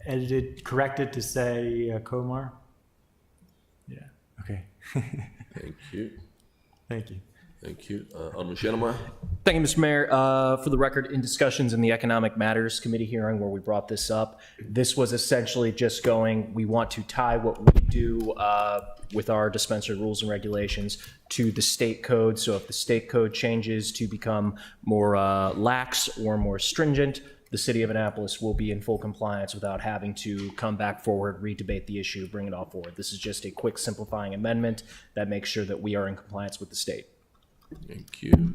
[SPEAKER 20] edited, corrected to say Comar? Yeah. Okay.
[SPEAKER 1] Thank you.
[SPEAKER 20] Thank you.
[SPEAKER 1] Thank you. Alderman Shannon.
[SPEAKER 5] Thank you, Mr. Mayor. For the record, in discussions in the Economic Matters Committee hearing where we brought this up, this was essentially just going, we want to tie what we do with our dispensary rules and regulations to the state code. So if the state code changes to become more lax or more stringent, the city of Annapolis will be in full compliance without having to come back forward, re-debate the issue, bring it all forward. This is just a quick simplifying amendment that makes sure that we are in compliance with the state.
[SPEAKER 1] Thank you.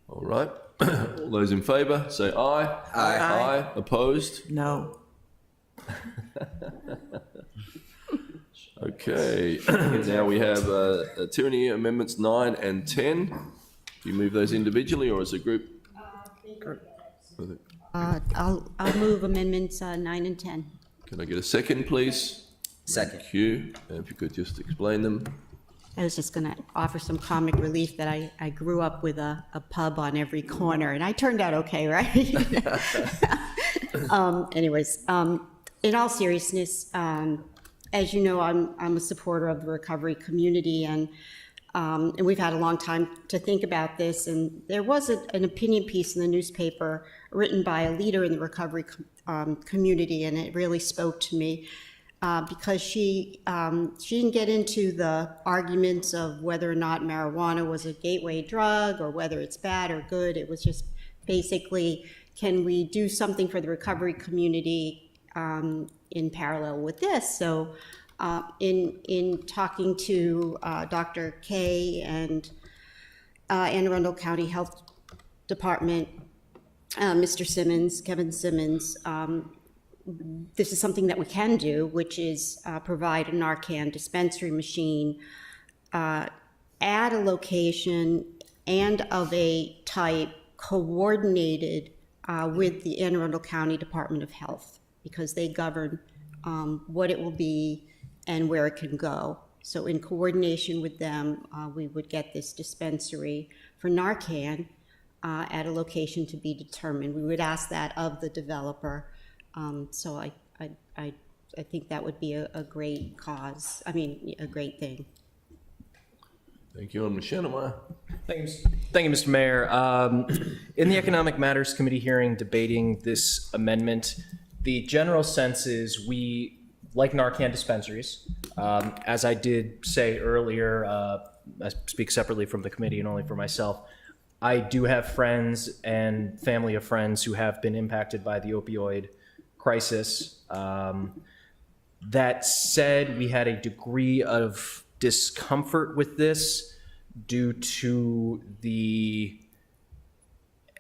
[SPEAKER 1] All right. All those in favor, say aye.
[SPEAKER 8] Aye.
[SPEAKER 1] Aye. Opposed?
[SPEAKER 8] No.
[SPEAKER 1] Okay. Now we have tyranny amendments 9 and 10. Do you move those individually or as a group?
[SPEAKER 12] I'll move amendments 9 and 10.
[SPEAKER 1] Can I get a second, please?
[SPEAKER 2] Second.
[SPEAKER 1] Thank you. And if you could just explain them.
[SPEAKER 12] I was just going to offer some comic relief that I grew up with a pub on every corner, and I turned out okay, right? Anyways, in all seriousness, as you know, I'm a supporter of the recovery community, and we've had a long time to think about this. And there was an opinion piece in the newspaper written by a leader in the recovery community, and it really spoke to me. Because she didn't get into the arguments of whether or not marijuana was a gateway drug or whether it's bad or good. It was just basically, can we do something for the recovery community in parallel with this? So in talking to Dr. Kay and Anne Arundel County Health Department, Mr. Simmons, Kevin Simmons, this is something that we can do, which is provide a Narcan dispensary machine at a location and of a type coordinated with the Anne Arundel County Department of Health, because they govern what it will be and where it can go. So in coordination with them, we would get this dispensary for Narcan at a location to be determined. We would ask that of the developer. So I think that would be a great cause. I mean, a great thing.
[SPEAKER 1] Thank you, Alderman Shannon.
[SPEAKER 5] Thank you, Mr. Mayor. In the Economic Matters Committee hearing debating this amendment, the general sense is we like Narcan dispensaries. As I did say earlier, I speak separately from the committee and only for myself. I do have friends and family of friends who have been impacted by the opioid crisis. That said, we had a degree of discomfort with this due to the,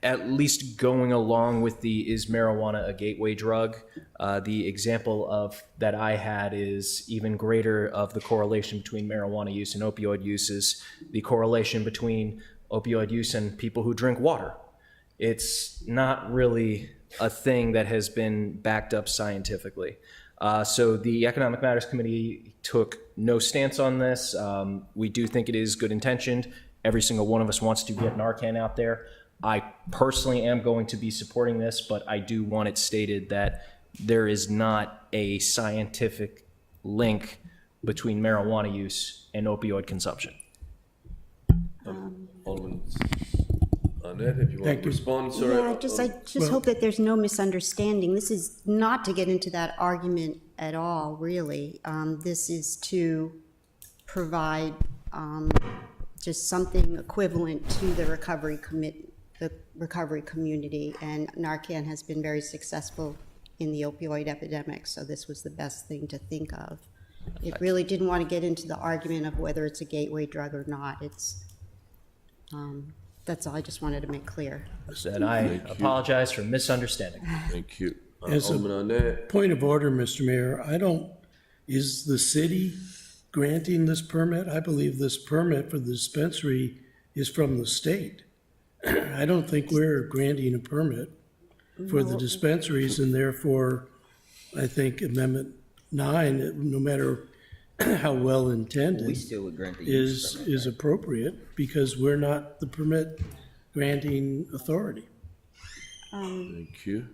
[SPEAKER 5] at least going along with the is marijuana a gateway drug. The example of that I had is even greater of the correlation between marijuana use and opioid use is the correlation between opioid use and people who drink water. It's not really a thing that has been backed up scientifically. So the Economic Matters Committee took no stance on this. We do think it is good intentioned. Every single one of us wants to get Narcan out there. I personally am going to be supporting this, but I do want it stated that there is not a scientific link between marijuana use and opioid consumption.
[SPEAKER 1] Alderman Annette, if you want to respond. Sorry.
[SPEAKER 12] Yeah, I just hope that there's no misunderstanding. This is not to get into that argument at all, really. This is to provide just something equivalent to the recovery community, and Narcan has been very successful in the opioid epidemic, so this was the best thing to think of. It really didn't want to get into the argument of whether it's a gateway drug or not. It's that's all I just wanted to make clear.
[SPEAKER 5] And I apologize for misunderstanding.
[SPEAKER 1] Thank you.
[SPEAKER 13] As a point of order, Mr. Mayor, is the city granting this permit? I believe this permit for the dispensary is from the state. I don't think we're granting a permit for the dispensaries, and therefore, I think Amendment 9, no matter how well intended,
[SPEAKER 2] We still would grant the
[SPEAKER 13] is appropriate, because we're not the permit granting authority.
[SPEAKER 1] Thank you.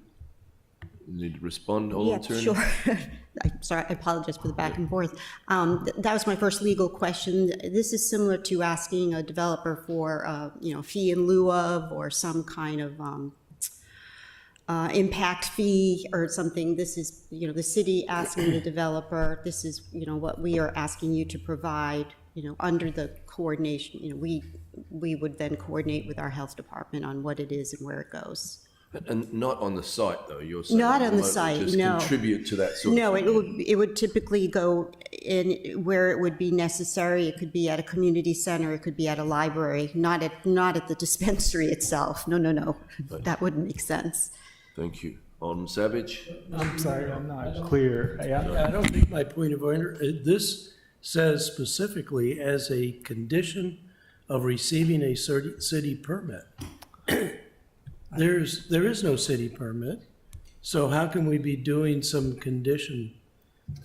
[SPEAKER 1] need to respond, Alderman
[SPEAKER 12] Yeah,
[SPEAKER 1] Turner?
[SPEAKER 12] sure. I'm sorry, I apologize for the back and forth. That was my first legal question. This is similar to asking a developer for, fee in lieu of, or some kind of impact fee or something. This is, the city asking the developer, this is, what we are asking you to provide, under the coordination. We would then coordinate with our health department on what it is and where it goes.
[SPEAKER 1] And not on the site, though, you're saying?
[SPEAKER 12] Not on the
[SPEAKER 1] It
[SPEAKER 12] site,
[SPEAKER 1] just
[SPEAKER 12] no.
[SPEAKER 1] contribute to that sort
[SPEAKER 12] No,
[SPEAKER 1] of thing?
[SPEAKER 12] it would typically go in where it would be necessary. It could be at a community center, it could be at a library, not at the dispensary itself. No, that wouldn't make sense.
[SPEAKER 1] Thank you. Alderman Savage?
[SPEAKER 20] I'm sorry, I'm not clear.
[SPEAKER 13] I don't think my point of order, this says specifically as a condition of receiving a city permit. There is no city permit, so how can we be doing some condition?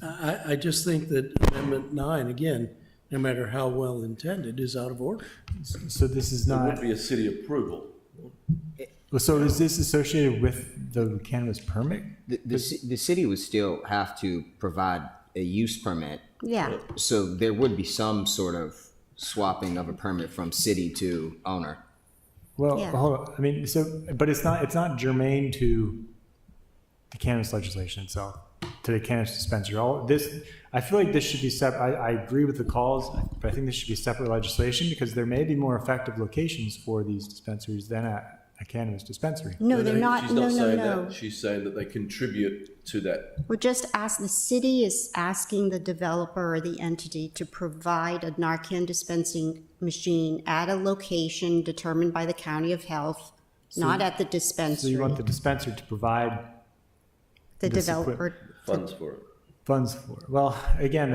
[SPEAKER 13] I just think that Amendment 9, again, no matter how well intended, is out of order.
[SPEAKER 20] So this is
[SPEAKER 1] There
[SPEAKER 20] not,
[SPEAKER 1] would be a city approval.
[SPEAKER 20] so is this associated with the cannabis permit?
[SPEAKER 2] The city would still have to provide a use permit.
[SPEAKER 12] Yeah.
[SPEAKER 2] So there would be some sort of swapping of a permit from city to owner.
[SPEAKER 20] Well,
[SPEAKER 12] Yeah.
[SPEAKER 20] hold on. I mean, but it's not germane to the cannabis legislation itself, to the cannabis dispensary. I feel like this should be separate. I agree with the calls, but I think this should be separate legislation because there may be more effective locations for these dispensaries than a cannabis dispensary.
[SPEAKER 12] No, they're not.
[SPEAKER 1] She's not saying
[SPEAKER 12] No.
[SPEAKER 1] that. She's saying that they contribute to that.
[SPEAKER 12] We're just the city is asking the developer or the entity to provide a Narcan dispensing machine at a location determined by the County of Health, not at the
[SPEAKER 20] So
[SPEAKER 12] dispensary.
[SPEAKER 20] you want the dispensary to provide
[SPEAKER 12] The
[SPEAKER 20] this
[SPEAKER 12] developer.
[SPEAKER 1] Funds for it.
[SPEAKER 20] funds for it. Well, again,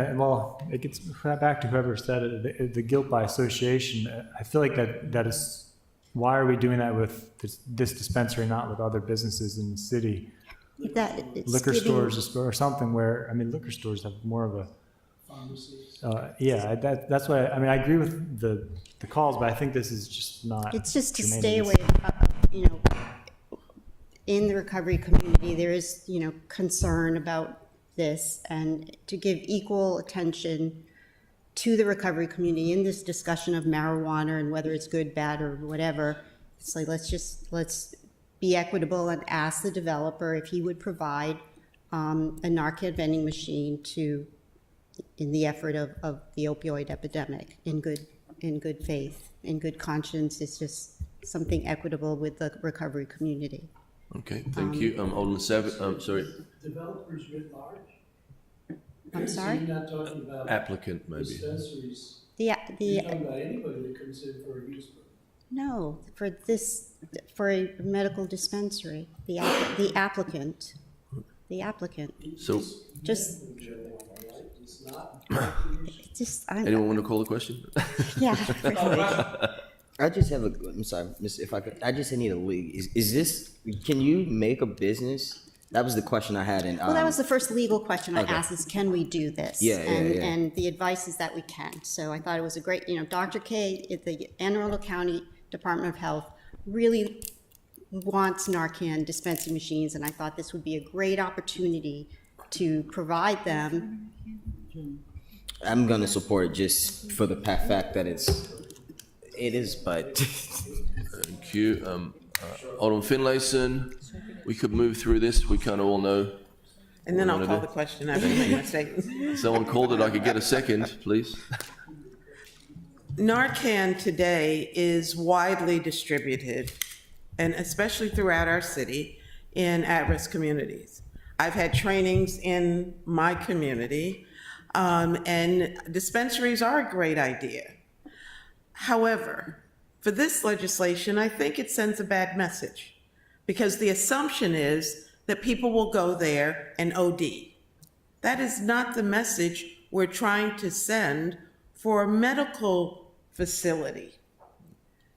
[SPEAKER 20] it gets back to whoever said it, the guilt by association. I feel like that is, why are we doing that with this dispensary, not with other businesses in the city?
[SPEAKER 12] It's
[SPEAKER 20] Liquor
[SPEAKER 12] giving-
[SPEAKER 20] stores or something where, liquor stores have more of a, that's why, I agree with the calls, but I think this is just not.
[SPEAKER 12] It's just to
[SPEAKER 20] germane
[SPEAKER 12] stay
[SPEAKER 20] this.
[SPEAKER 12] away, in the recovery community, there is, concern about this, and to give equal attention to the recovery community in this discussion of marijuana and whether it's good, bad, or whatever. It's like, let's be equitable and ask the developer if he would provide a Narcan vending machine in the effort of the opioid epidemic in good faith, in good conscience. It's just something equitable with the recovery community.
[SPEAKER 1] Okay, thank you. Alderman Savage, sorry,
[SPEAKER 13] Developers writ large?
[SPEAKER 12] I'm sorry?
[SPEAKER 13] So you're not talking about
[SPEAKER 1] applicant maybe.
[SPEAKER 13] dispensaries,
[SPEAKER 12] You're
[SPEAKER 13] you're talking about anybody that comes in for a use permit.
[SPEAKER 12] No, for a medical dispensary, the applicant.
[SPEAKER 1] So, anyone want to call the question?
[SPEAKER 12] Yeah.
[SPEAKER 2] I just have I'm sorry, miss, if I could, I just need a league. Is this, can you make a business? That was the question I had in.
[SPEAKER 12] Well, that was the first legal question I
[SPEAKER 2] okay.
[SPEAKER 12] asked is, can we do this?
[SPEAKER 2] Yeah.
[SPEAKER 12] And the advice is that we can. So I thought it was a great, Dr. K at the Anne Arundel County Department of Health really wants Narcan dispensing machines, and I thought this would be a great opportunity to provide them.
[SPEAKER 2] I'm gonna support it just for the fact that it is, but.
[SPEAKER 1] Thank you. Alderman Finlayson, we could move through this. We kind of all know.
[SPEAKER 14] And then
[SPEAKER 1] what
[SPEAKER 14] I'll
[SPEAKER 1] we
[SPEAKER 14] call
[SPEAKER 1] wanna
[SPEAKER 14] the question after you make my statement.
[SPEAKER 1] Someone called it. I could get a second, please.
[SPEAKER 14] Narcan today is widely distributed, and especially throughout our city, in at-risk communities. I've had trainings in my community, and dispensaries are a great idea. However, for this legislation, I think it sends a bad message, because the assumption is that people will go there and OD. That is not the message we're trying to send for a medical facility.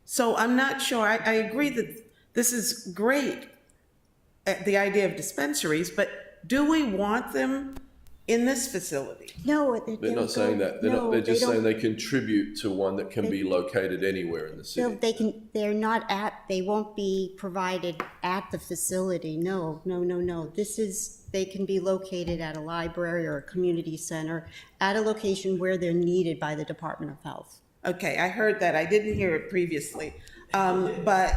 [SPEAKER 14] So I'm not sure, I agree that this is great, the idea of dispensaries, but do we want them in this facility.
[SPEAKER 12] No,
[SPEAKER 1] They're not saying that. They're just saying they contribute to one that can be located anywhere in the
[SPEAKER 12] So
[SPEAKER 1] city.
[SPEAKER 12] they won't be provided at the facility. No. They can be located at a library or a community center at a location where they're needed by the Department of Health.
[SPEAKER 14] Okay, I heard that. I didn't hear it previously. But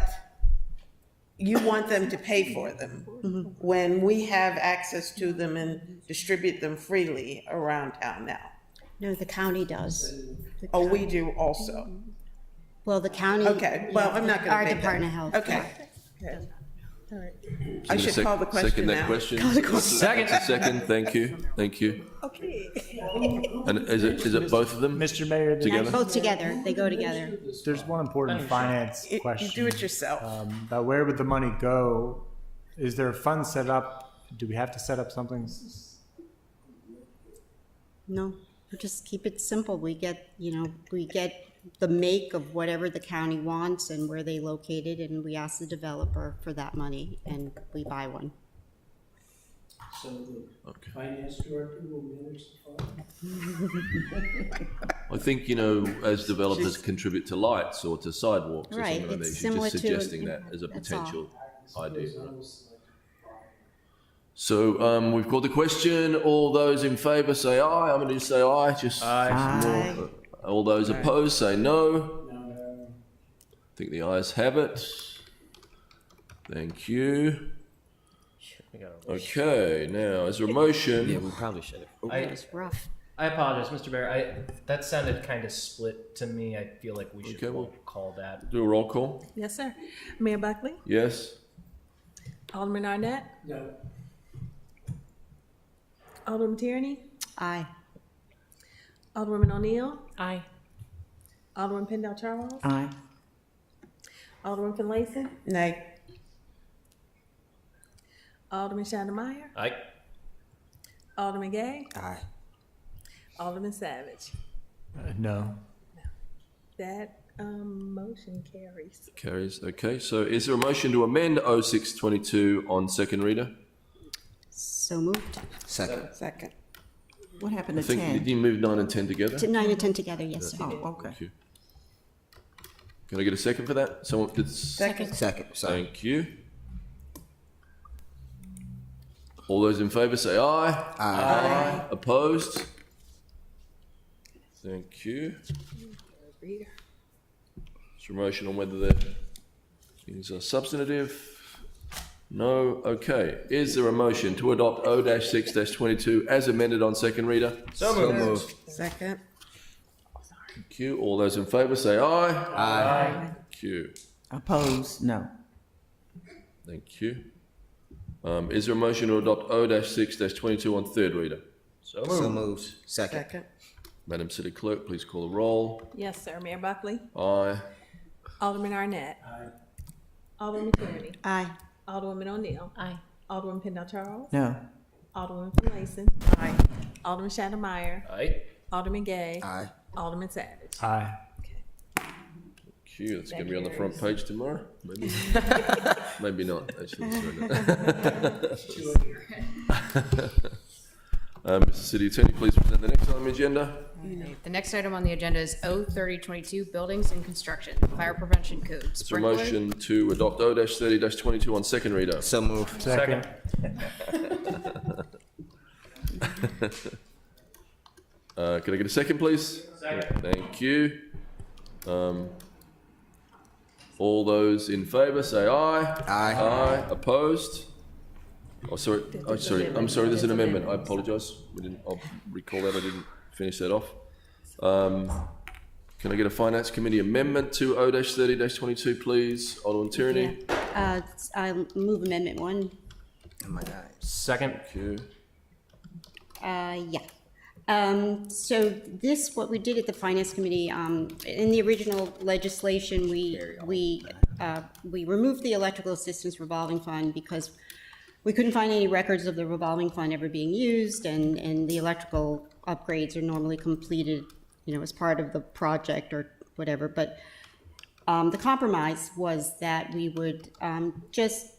[SPEAKER 14] you want them to pay for them when we have access to them and distribute them freely around town now.
[SPEAKER 12] No, the county does.
[SPEAKER 14] Oh, we do also.
[SPEAKER 12] Well, the county.
[SPEAKER 14] Okay, well, I'm not gonna
[SPEAKER 12] Our
[SPEAKER 14] pay
[SPEAKER 12] Department
[SPEAKER 14] that.
[SPEAKER 12] of Health.
[SPEAKER 14] Okay.
[SPEAKER 12] yeah.
[SPEAKER 14] All right. I should call the question
[SPEAKER 1] Second that
[SPEAKER 14] now.
[SPEAKER 1] question.
[SPEAKER 14] Call the question.
[SPEAKER 1] Second, thank you.
[SPEAKER 14] Okay.
[SPEAKER 1] And is it both of them?
[SPEAKER 20] Mr. Mayor,
[SPEAKER 1] Together?
[SPEAKER 12] Both together. They go together.
[SPEAKER 20] there's one important finance
[SPEAKER 14] You
[SPEAKER 20] question.
[SPEAKER 14] do it yourself.
[SPEAKER 20] About where would the money go? Is there a fund set up? Do we have to set up something?
[SPEAKER 12] No, we just keep it simple. We get the make of whatever the county wants and where they located, and we ask the developer for that money, and we buy one.
[SPEAKER 13] So the finance director will manage the fund?
[SPEAKER 1] I think, as developers contribute to lights or to sidewalks or
[SPEAKER 12] Right,
[SPEAKER 1] something like that,
[SPEAKER 12] it's
[SPEAKER 1] you're
[SPEAKER 12] similar
[SPEAKER 1] just
[SPEAKER 12] to-
[SPEAKER 1] suggesting that as a
[SPEAKER 12] that's all.
[SPEAKER 1] potential idea. So we've called the question. All those in favour say aye. I'm going to just say aye. Just
[SPEAKER 12] Aye.
[SPEAKER 1] more. All those opposed say no. I think the ayes have it. Thank you. Okay, now is there a motion?
[SPEAKER 2] Yeah, we probably should have.
[SPEAKER 12] It's rough.
[SPEAKER 5] I apologize, Mr. Mayor. That sounded kind of split to me. I feel like we should
[SPEAKER 1] Okay, well-
[SPEAKER 5] call that.
[SPEAKER 1] Do a roll call.
[SPEAKER 3] Yes, sir. Mayor Buckley?
[SPEAKER 1] Yes.
[SPEAKER 3] Alderman Arnett?
[SPEAKER 13] No.
[SPEAKER 3] Alderman Tierney?
[SPEAKER 12] Aye.
[SPEAKER 3] Alderwoman O'Neill?
[SPEAKER 11] Aye.
[SPEAKER 3] Alderman Pendle Charles?
[SPEAKER 8] Aye.
[SPEAKER 3] Alderman Finlayson?
[SPEAKER 14] Nay.
[SPEAKER 3] Alderman Shannon Meyer?
[SPEAKER 5] Aye.
[SPEAKER 3] Alderman Gay?
[SPEAKER 2] Aye.
[SPEAKER 3] Alderman Savage?
[SPEAKER 20] No.
[SPEAKER 3] That motion carries.
[SPEAKER 1] Carries. Okay, so is there a motion to amend 0622 on second reader?
[SPEAKER 12] So moved.
[SPEAKER 2] Second.
[SPEAKER 14] Second.
[SPEAKER 8] What happened
[SPEAKER 1] I
[SPEAKER 8] to
[SPEAKER 1] think,
[SPEAKER 8] 10?
[SPEAKER 1] did you move 9 and 10 together?
[SPEAKER 12] 9 and 10 together, yes, sir.
[SPEAKER 8] Oh, okay.
[SPEAKER 1] Thank you. Can I get a second for that? Someone could.
[SPEAKER 14] Second.
[SPEAKER 2] Second. Sorry.
[SPEAKER 1] Thank you. All those in favour say aye.
[SPEAKER 2] Aye.
[SPEAKER 1] Opposed? Thank you. Is there a motion on whether the things are substantive? No. Okay. Is there a motion to adopt O-6-22 as amended on second reader?
[SPEAKER 5] So moved.
[SPEAKER 14] Second.
[SPEAKER 1] Thank you. All those in favour say aye.
[SPEAKER 2] Aye.
[SPEAKER 1] Thank you.
[SPEAKER 8] Opposed? No.
[SPEAKER 1] Thank you. Is there a motion to adopt O-6-22 on third reader?
[SPEAKER 5] So
[SPEAKER 2] So
[SPEAKER 5] moved.
[SPEAKER 2] moved. Second.
[SPEAKER 14] Second.
[SPEAKER 1] Madam City Clerk, please call the roll.
[SPEAKER 3] Yes, sir. Mayor Buckley?
[SPEAKER 1] Aye.
[SPEAKER 3] Alderman Arnett?
[SPEAKER 13] Aye.
[SPEAKER 3] Alderman Tierney?
[SPEAKER 12] Aye.
[SPEAKER 3] Alderwoman O'Neill?
[SPEAKER 11] Aye.
[SPEAKER 3] Alderman Pendle Charles?
[SPEAKER 8] No.
[SPEAKER 3] Alderman Finlayson?
[SPEAKER 14] Aye.
[SPEAKER 3] Alderman Shannon Meyer?
[SPEAKER 5] Aye.
[SPEAKER 3] Alderman Gay?
[SPEAKER 2] Aye.
[SPEAKER 3] Alderman Savage?
[SPEAKER 20] Aye.
[SPEAKER 1] Thank you. That's going to be on the front page tomorrow. Maybe. Maybe not, actually. Mr. City Attorney, please present the next item on the agenda.
[SPEAKER 6] The next item on the agenda is O3022, Buildings and Construction, Fire Prevention Code.
[SPEAKER 1] Is there a motion to adopt O-30-22 on second reader?
[SPEAKER 2] So moved.
[SPEAKER 20] Second.
[SPEAKER 1] Can I get a second, please?
[SPEAKER 5] Second.
[SPEAKER 1] Thank you. All those in favour say aye.
[SPEAKER 2] Aye.
[SPEAKER 1] Aye. Opposed? Oh, sorry. Oh, sorry. I'm sorry. There's an amendment. I apologise. I'll recall that. I didn't finish that off. Can I get a Finance Committee amendment to O-30-22, please? Alderman Tierney.
[SPEAKER 12] I move Amendment 1.
[SPEAKER 2] Oh my God.
[SPEAKER 5] Second.
[SPEAKER 1] Thank you.
[SPEAKER 12] Yeah. So this, what we did at the Finance Committee, in the original legislation, we removed the Electrical Assistance Revolving Fund because we couldn't find any records of the revolving fund ever being used, and the electrical upgrades are normally completed, as part of the project or whatever. But the compromise was that we would just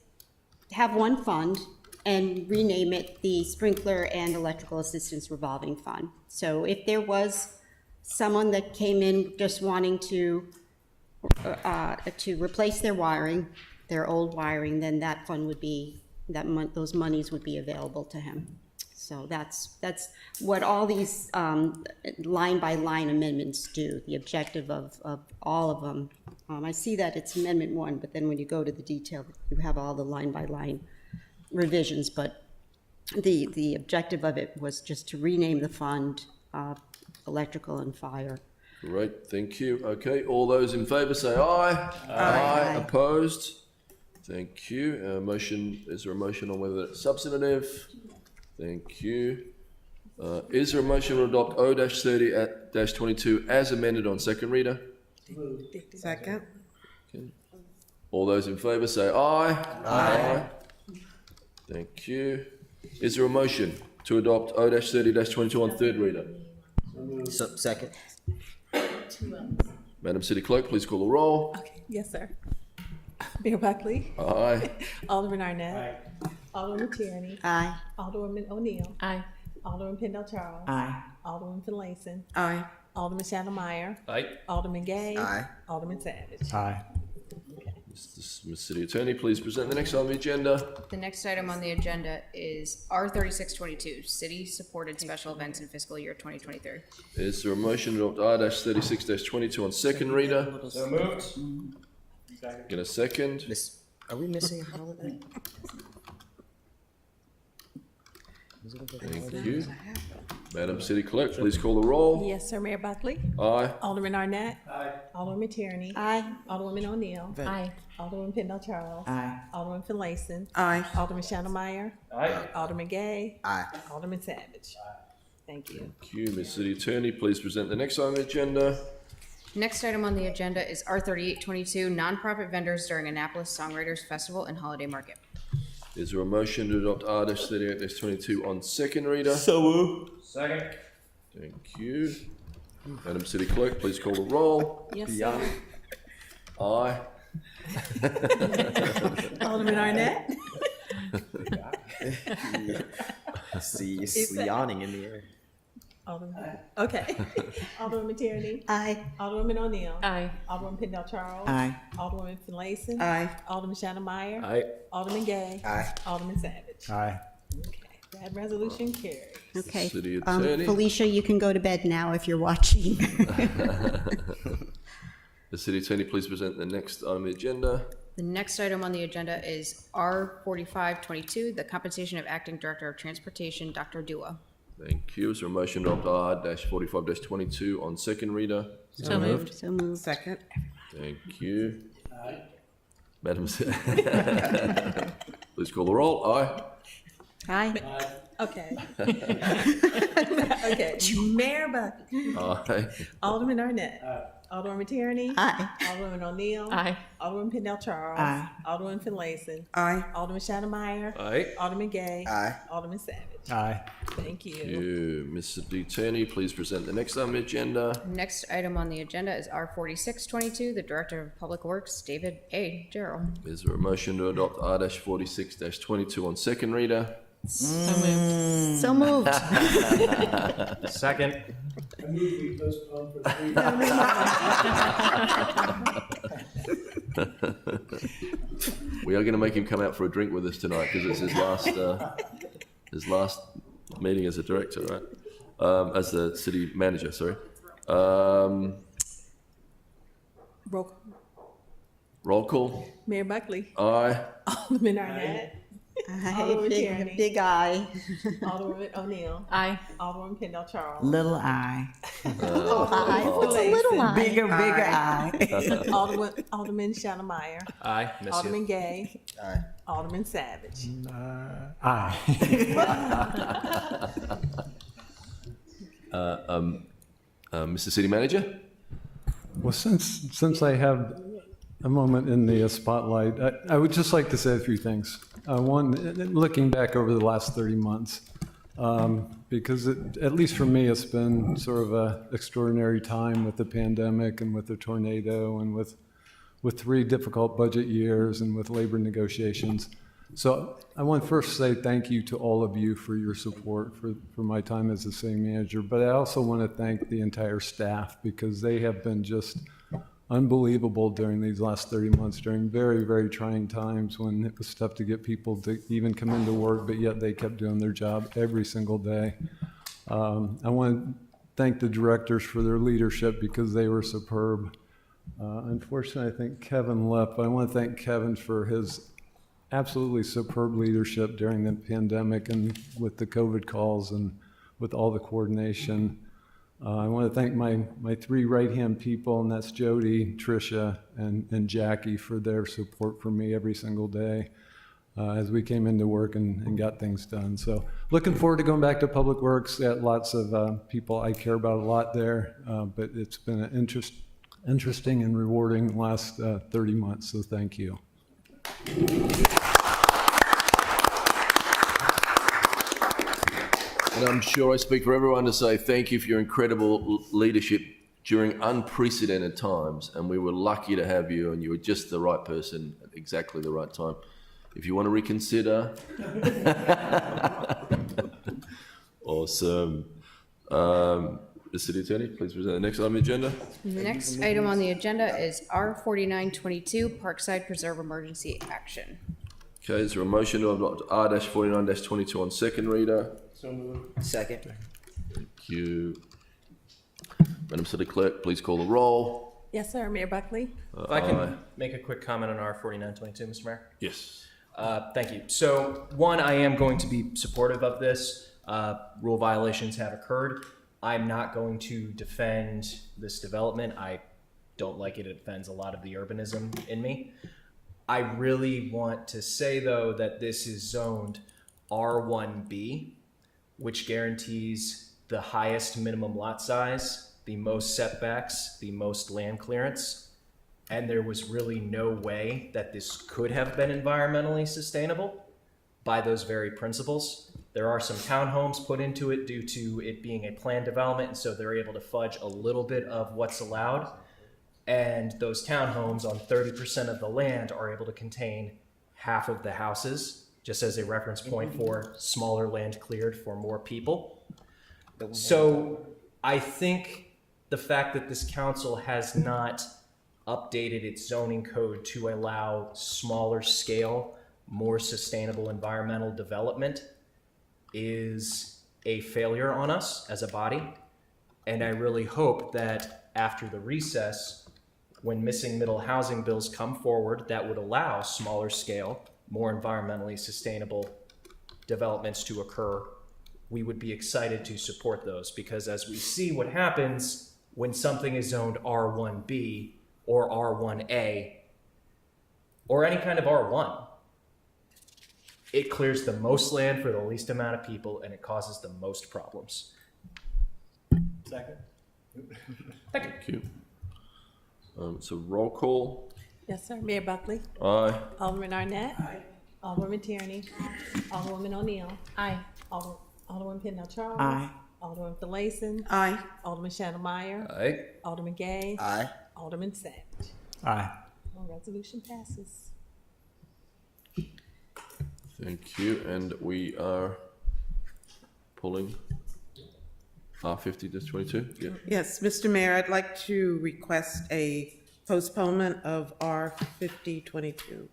[SPEAKER 12] have one fund and rename it the Sprinkler and Electrical Assistance Revolving Fund. So if there was someone that came in just wanting to replace their wiring, their old wiring, then that fund would be, those monies would be available to him. So that's what all these line-by-line amendments do, the objective of all of them. I see that it's Amendment 1, but then when you go to the detail, you have all the line-by-line revisions, but the objective of it was just to rename the fund Electrical and Fire.
[SPEAKER 1] Great, thank you. Okay, all those in favour say aye. Aye. Opposed? Thank you. Is there a motion on whether it's substantive? Thank you. Is there a motion to adopt O-30-22 as amended on second reader?
[SPEAKER 14] Second.
[SPEAKER 1] Okay. All those in favour say aye. Aye. Thank you. Is there a motion to adopt O-30-22 on third reader?
[SPEAKER 2] Second.
[SPEAKER 1] Madam City Clerk, please call the roll.
[SPEAKER 3] Okay, yes, sir. Mayor Buckley?
[SPEAKER 1] Aye.
[SPEAKER 3] Alderman Arnett? Alderman Tierney?
[SPEAKER 12] Aye.
[SPEAKER 3] Alderwoman O'Neill?
[SPEAKER 11] Aye.
[SPEAKER 3] Alderman Pendle Charles?
[SPEAKER 8] Aye.
[SPEAKER 3] Alderman Finlayson?
[SPEAKER 14] Aye.
[SPEAKER 3] Alderman Shannon Meyer?
[SPEAKER 5] Aye.
[SPEAKER 3] Alderman Gay?
[SPEAKER 2] Aye.
[SPEAKER 3] Alderman Savage?
[SPEAKER 20] Aye.
[SPEAKER 1] Mr. City Attorney, please present the next item on the agenda.
[SPEAKER 6] The next item on the agenda is R3622, City Supported Special Events in Fiscal Year 2023.
[SPEAKER 1] Is there a motion to adopt R-36-22 on second reader?
[SPEAKER 5] So moved.
[SPEAKER 1] In a second.
[SPEAKER 2] Are we missing a holiday?
[SPEAKER 1] Thank you. Madam City Clerk, please call the roll.
[SPEAKER 3] Yes, sir. Mayor Buckley?
[SPEAKER 1] Aye.
[SPEAKER 3] Alderman Arnett? Aye. Alderman Tierney?
[SPEAKER 12] Aye.
[SPEAKER 3] Alderwoman O'Neill?
[SPEAKER 11] Aye.
[SPEAKER 3] Alderman Pendle Charles?
[SPEAKER 8] Aye.
[SPEAKER 3] Alderman Finlayson?
[SPEAKER 14] Aye.
[SPEAKER 3] Alderman Shannon Meyer?
[SPEAKER 5] Aye.
[SPEAKER 3] Alderman Gay?
[SPEAKER 2] Aye.
[SPEAKER 3] Alderman Savage? Thank you.
[SPEAKER 1] Thank you. Ms. City Attorney, please present the next item on the agenda.
[SPEAKER 6] Next item on the agenda is R3822, Nonprofit Vendors During Annapolis Songwriters Festival and Holiday Market.
[SPEAKER 1] Is there a motion to adopt R-38-22 on second reader?
[SPEAKER 5] So moved. Second.
[SPEAKER 1] Thank you. Madam City Clerk, please call the roll.
[SPEAKER 3] Yes, sir.
[SPEAKER 1] Aye.
[SPEAKER 3] Alderman Arnett?
[SPEAKER 19] See,
[SPEAKER 3] Is that-
[SPEAKER 19] yawning in the air.
[SPEAKER 3] Alderman, okay. Alderman Tierney?
[SPEAKER 12] Aye.
[SPEAKER 3] Alderwoman O'Neill?
[SPEAKER 11] Aye.
[SPEAKER 3] Alderman Pendle Charles?
[SPEAKER 8] Aye.
[SPEAKER 3] Alderwoman Finlayson?
[SPEAKER 14] Aye.
[SPEAKER 3] Alderman Shannon Meyer?
[SPEAKER 5] Aye.
[SPEAKER 3] Alderman Gay?
[SPEAKER 2] Aye.
[SPEAKER 3] Alderman Savage?
[SPEAKER 20] Aye.
[SPEAKER 3] Okay, that resolution carries.
[SPEAKER 12] Okay.
[SPEAKER 1] City Attorney.
[SPEAKER 12] Felicia, you can go to bed now if you're watching.
[SPEAKER 1] The City Attorney, please present the next item on the agenda.
[SPEAKER 6] The next item on the agenda is R4522, the compensation of Acting Director of Transportation, Dr. Dua.
[SPEAKER 1] Thank you. Is there a motion to adopt R-45-22 on second reader?
[SPEAKER 11] So moved.
[SPEAKER 12] So moved.
[SPEAKER 14] Second.
[SPEAKER 1] Thank you. Madam City. Please call the roll. Aye.
[SPEAKER 12] Aye.
[SPEAKER 3] Okay. Okay, Mayor Buckley?
[SPEAKER 1] Aye.
[SPEAKER 3] Alderman Arnett? Alderman Tierney?
[SPEAKER 12] Aye.
[SPEAKER 3] Alderman O'Neill?
[SPEAKER 11] Aye.
[SPEAKER 3] Alderman Pendle Charles?
[SPEAKER 8] Aye.
[SPEAKER 3] Alderman Finlayson?
[SPEAKER 14] Aye.
[SPEAKER 3] Alderman Shannon Meyer?
[SPEAKER 5] Aye.
[SPEAKER 3] Alderman Gay?
[SPEAKER 2] Aye.
[SPEAKER 3] Alderman Savage?
[SPEAKER 20] Aye.
[SPEAKER 3] Thank you.
[SPEAKER 1] Thank you. Mr. D. Attorney, please present the next item on the agenda.
[SPEAKER 6] Next item on the agenda is R4622, the Director of Public Works, David A. Gerald.
[SPEAKER 1] Is there a motion to adopt R-46-22 on second reader?
[SPEAKER 12] So moved.
[SPEAKER 5] Second.
[SPEAKER 1] We are going to make him come out for a drink with us tonight because it's his last meeting as a director, right? As the city manager, sorry. Roll call.
[SPEAKER 3] Mayor Buckley?
[SPEAKER 1] Aye.
[SPEAKER 3] Alderman Arnett?
[SPEAKER 12] Aye.
[SPEAKER 3] Alderman Tierney?
[SPEAKER 12] Big aye.
[SPEAKER 3] Alderwoman O'Neill?
[SPEAKER 11] Aye.
[SPEAKER 3] Alderman Pendle Charles?
[SPEAKER 8] Little eye.
[SPEAKER 12] Little eye. What's a little eye?
[SPEAKER 8] Bigger eye.
[SPEAKER 3] Alderman Shannon Meyer?
[SPEAKER 5] Aye. Miss
[SPEAKER 3] Alderman
[SPEAKER 5] you.
[SPEAKER 3] Gay?
[SPEAKER 2] Aye.
[SPEAKER 3] Alderman Savage?
[SPEAKER 20] Aye.
[SPEAKER 1] Mr. City Manager?
[SPEAKER 20] Well, since I have a moment in the spotlight, I would just like to say a few things. One, looking back over the last 30 months, because at least for me, it's been sort of an extraordinary time with the pandemic and with the tornado and with 3 difficult budget years and with labor negotiations.
[SPEAKER 21] So I want to first say thank you to all of you for your support for my time as the city manager, but I also want to thank the entire staff because they have been just unbelievable during these last 30 months, during very, very trying times when it was tough to get people to even come into work, but yet they kept doing their job every single day. I want to thank the directors for their leadership because they were superb. Unfortunately, I think Kevin left, but I want to thank Kevin for his absolutely superb leadership during the pandemic and with the COVID calls and with all the coordination. I want to thank my three right-hand people, and that's Jody, Tricia, and Jackie for their support for me every single day as we came into work and got things done. So looking forward to going back to Public Works. Got lots of people I care about a lot there, but it's been an interesting and rewarding last 30 months, so thank you.
[SPEAKER 1] And I'm sure I speak for everyone to say thank you for your incredible leadership during unprecedented times. And we were lucky to have you, and you were just the right person at exactly the right time. If you want to reconsider. Awesome. The city attorney, please present the next item on the agenda.
[SPEAKER 6] The next item on the agenda is R4922, Parkside Preserve Emergency Action.
[SPEAKER 1] Okay, is there a motion to adopt R-49-22 on second reader?
[SPEAKER 13] So moved.
[SPEAKER 2] Second.
[SPEAKER 1] Thank you. Madam City Clerk, please call the roll.
[SPEAKER 3] Yes, sir. Mayor Buckley?
[SPEAKER 5] If I can make a quick comment on R4922, Mr. Mayor?
[SPEAKER 1] Yes.
[SPEAKER 5] Thank you. So, one, I am going to be supportive of this. Rule violations have occurred. I'm not going to defend this development. I don't like it. It offends a lot of the urbanism in me. I really want to say, though, that this is zoned R1B, which guarantees the highest minimum lot size, the most setbacks, the most land clearance, and there was really no way that this could have been environmentally sustainable by those very principles. There are some townhomes put into it due to it being a planned development, and so they're able to fudge a little bit of what's allowed. And those townhomes on 30% of the land are able to contain half of the houses, just as a reference point for smaller land cleared for more people. So I think the fact that this council has not updated its zoning code to allow smaller scale, more sustainable environmental development is a failure on us as a body. And I really hope that after the recess, when missing middle housing bills come forward that would allow smaller scale, more environmentally sustainable developments to occur, we would be excited to support those, because as we see what happens when something is zoned R1B or R1A or any kind of R1, it clears the most land for the least amount of people and it causes the most problems.
[SPEAKER 13] Second.
[SPEAKER 1] Thank you. So roll call.
[SPEAKER 3] Yes, sir. Mayor Buckley?
[SPEAKER 1] Aye.
[SPEAKER 3] Alderman Arnett? Aye. Alderwoman Tierney? Alderwoman O'Neill?
[SPEAKER 11] Aye.
[SPEAKER 3] Alderman Pendle Charles?
[SPEAKER 8] Aye.
[SPEAKER 3] Alderman Finlayson?
[SPEAKER 14] Aye.
[SPEAKER 3] Alderman Shannon Meyer?
[SPEAKER 1] Aye.
[SPEAKER 3] Alderman Gay?
[SPEAKER 2] Aye.
[SPEAKER 3] Alderman Savage?
[SPEAKER 20] Aye.
[SPEAKER 3] Resolution passes.
[SPEAKER 1] Thank you. And we are pulling R50-22. Yeah.
[SPEAKER 14] Yes, Mr. Mayor, I'd like to request a postponement of R5022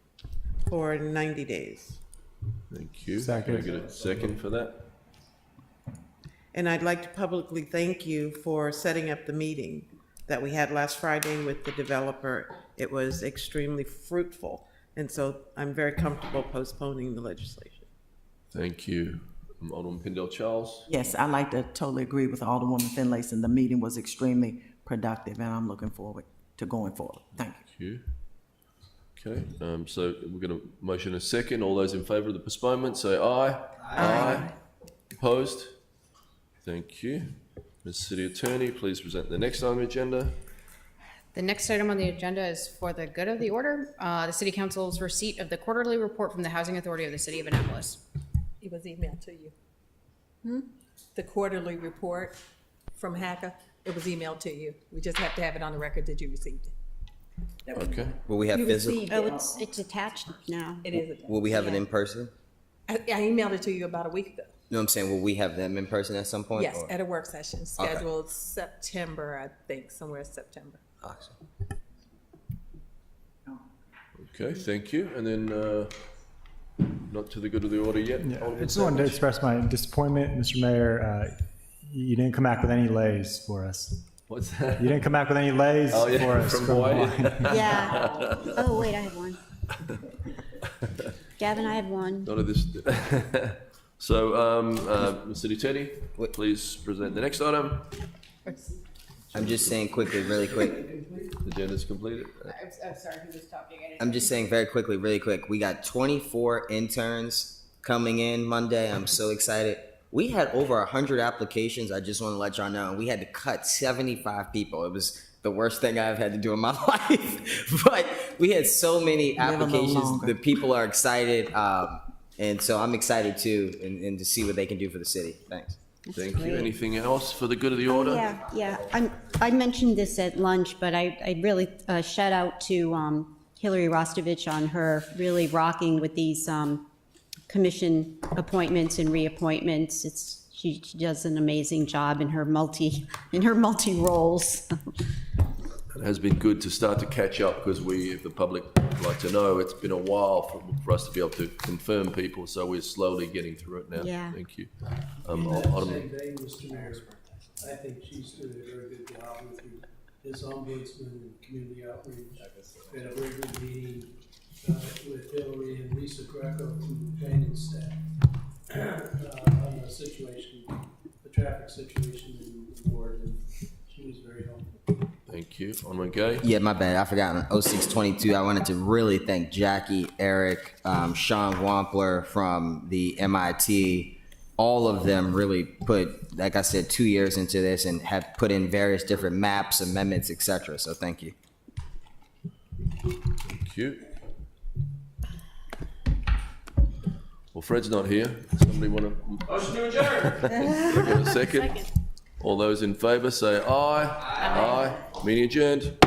[SPEAKER 14] for 90 days.
[SPEAKER 1] Thank you.
[SPEAKER 20] Second.
[SPEAKER 1] Can I get a second for that?
[SPEAKER 14] And I'd like to publicly thank you for setting up the meeting that we had last Friday with the developer. It was extremely fruitful, and so I'm very comfortable postponing the legislation.
[SPEAKER 1] Thank you. Alderman Pendle Charles.
[SPEAKER 8] Yes, I like to totally agree with Alderwoman Finlayson. The meeting was extremely productive, and I'm looking forward to going forward. Thank you.
[SPEAKER 1] Okay, so we're going to motion a second. All those in favour of the postponement, say aye. Aye. Opposed? Thank you. Ms. City Attorney, please present the next item on the agenda.
[SPEAKER 6] The next item on the agenda is for the good of the order, the City Council's receipt of the quarterly report from the Housing Authority of the City of Annapolis.
[SPEAKER 3] It was emailed to you. The quarterly report from HACA, it was emailed to you. We just have to have it on the record that you received it.
[SPEAKER 1] Okay.
[SPEAKER 2] Will we have
[SPEAKER 3] You
[SPEAKER 2] physical?
[SPEAKER 3] received
[SPEAKER 12] Oh,
[SPEAKER 3] it.
[SPEAKER 12] it's attached now.
[SPEAKER 3] It is.
[SPEAKER 2] Will we have it in person?
[SPEAKER 3] I emailed it to you about a week ago.
[SPEAKER 2] No, I'm saying, will we have them in person at some point?
[SPEAKER 3] Yes,
[SPEAKER 2] or-
[SPEAKER 3] at a work session scheduled September, I think, somewhere in September.
[SPEAKER 2] Awesome.
[SPEAKER 1] Okay, thank you. And then, not to the good of the order yet.
[SPEAKER 20] Yeah, I
[SPEAKER 1] Alderman
[SPEAKER 20] just wanted to
[SPEAKER 1] Sanders?
[SPEAKER 20] express my disappointment, Mr. Mayor. You didn't come back with any lays for us.
[SPEAKER 1] What's that?
[SPEAKER 20] You didn't come back with any lays
[SPEAKER 1] Oh, yeah,
[SPEAKER 20] for us.
[SPEAKER 1] from Hawaii.
[SPEAKER 12] Yeah. Oh, wait, I have one. Gavin, I have one.
[SPEAKER 1] None of this. So, City Attorney, please present the next item.
[SPEAKER 2] I'm just saying quickly, really quick.
[SPEAKER 1] The agenda's completed.
[SPEAKER 6] I'm sorry, who was talking?
[SPEAKER 2] I'm just saying very quickly, really quick. We got 24 interns coming in Monday. I'm so excited. We had over 100 applications. I just want to let y'all know. And we had to cut 75 people. It was the worst thing I've had to do in my life. But we had so many applications. The people are excited. And so I'm excited too, and to see what they can do for the city. Thanks.
[SPEAKER 1] Thank you. Anything else for the good of the order?
[SPEAKER 12] Yeah. I mentioned this at lunch, but I really shout out to Hillary Rostovich on her really rocking with these commission appointments and reappointments. She does an amazing job in her multi roles.
[SPEAKER 1] It has been good to start to catch up because if the public would like to know, it's been a while for us to be able to confirm people, so we're slowly getting through it now.
[SPEAKER 12] Yeah.
[SPEAKER 1] Thank you.
[SPEAKER 13] In that same vein, Mr. Mayor, I think she's doing a very good job with his ombudsman and community outreach. We had a very good meeting with Hillary and Lisa Greco from the planning staff on the situation, the traffic situation in the ward, and she was very helpful.
[SPEAKER 1] Thank you. Alderman Gay?
[SPEAKER 2] Yeah, my bad. I forgot on 0622. I wanted to really thank Jackie, Eric, Sean Wampler from the MIT. All of them really put, like I said, 2 years into this and have put in various different maps, amendments, etc. So thank you.
[SPEAKER 1] Thank you. Well, Fred's not here. Somebody want to?
[SPEAKER 11] Motion to adjourn.
[SPEAKER 1] Second. All those in favour say aye. Aye. Meeting adjourned.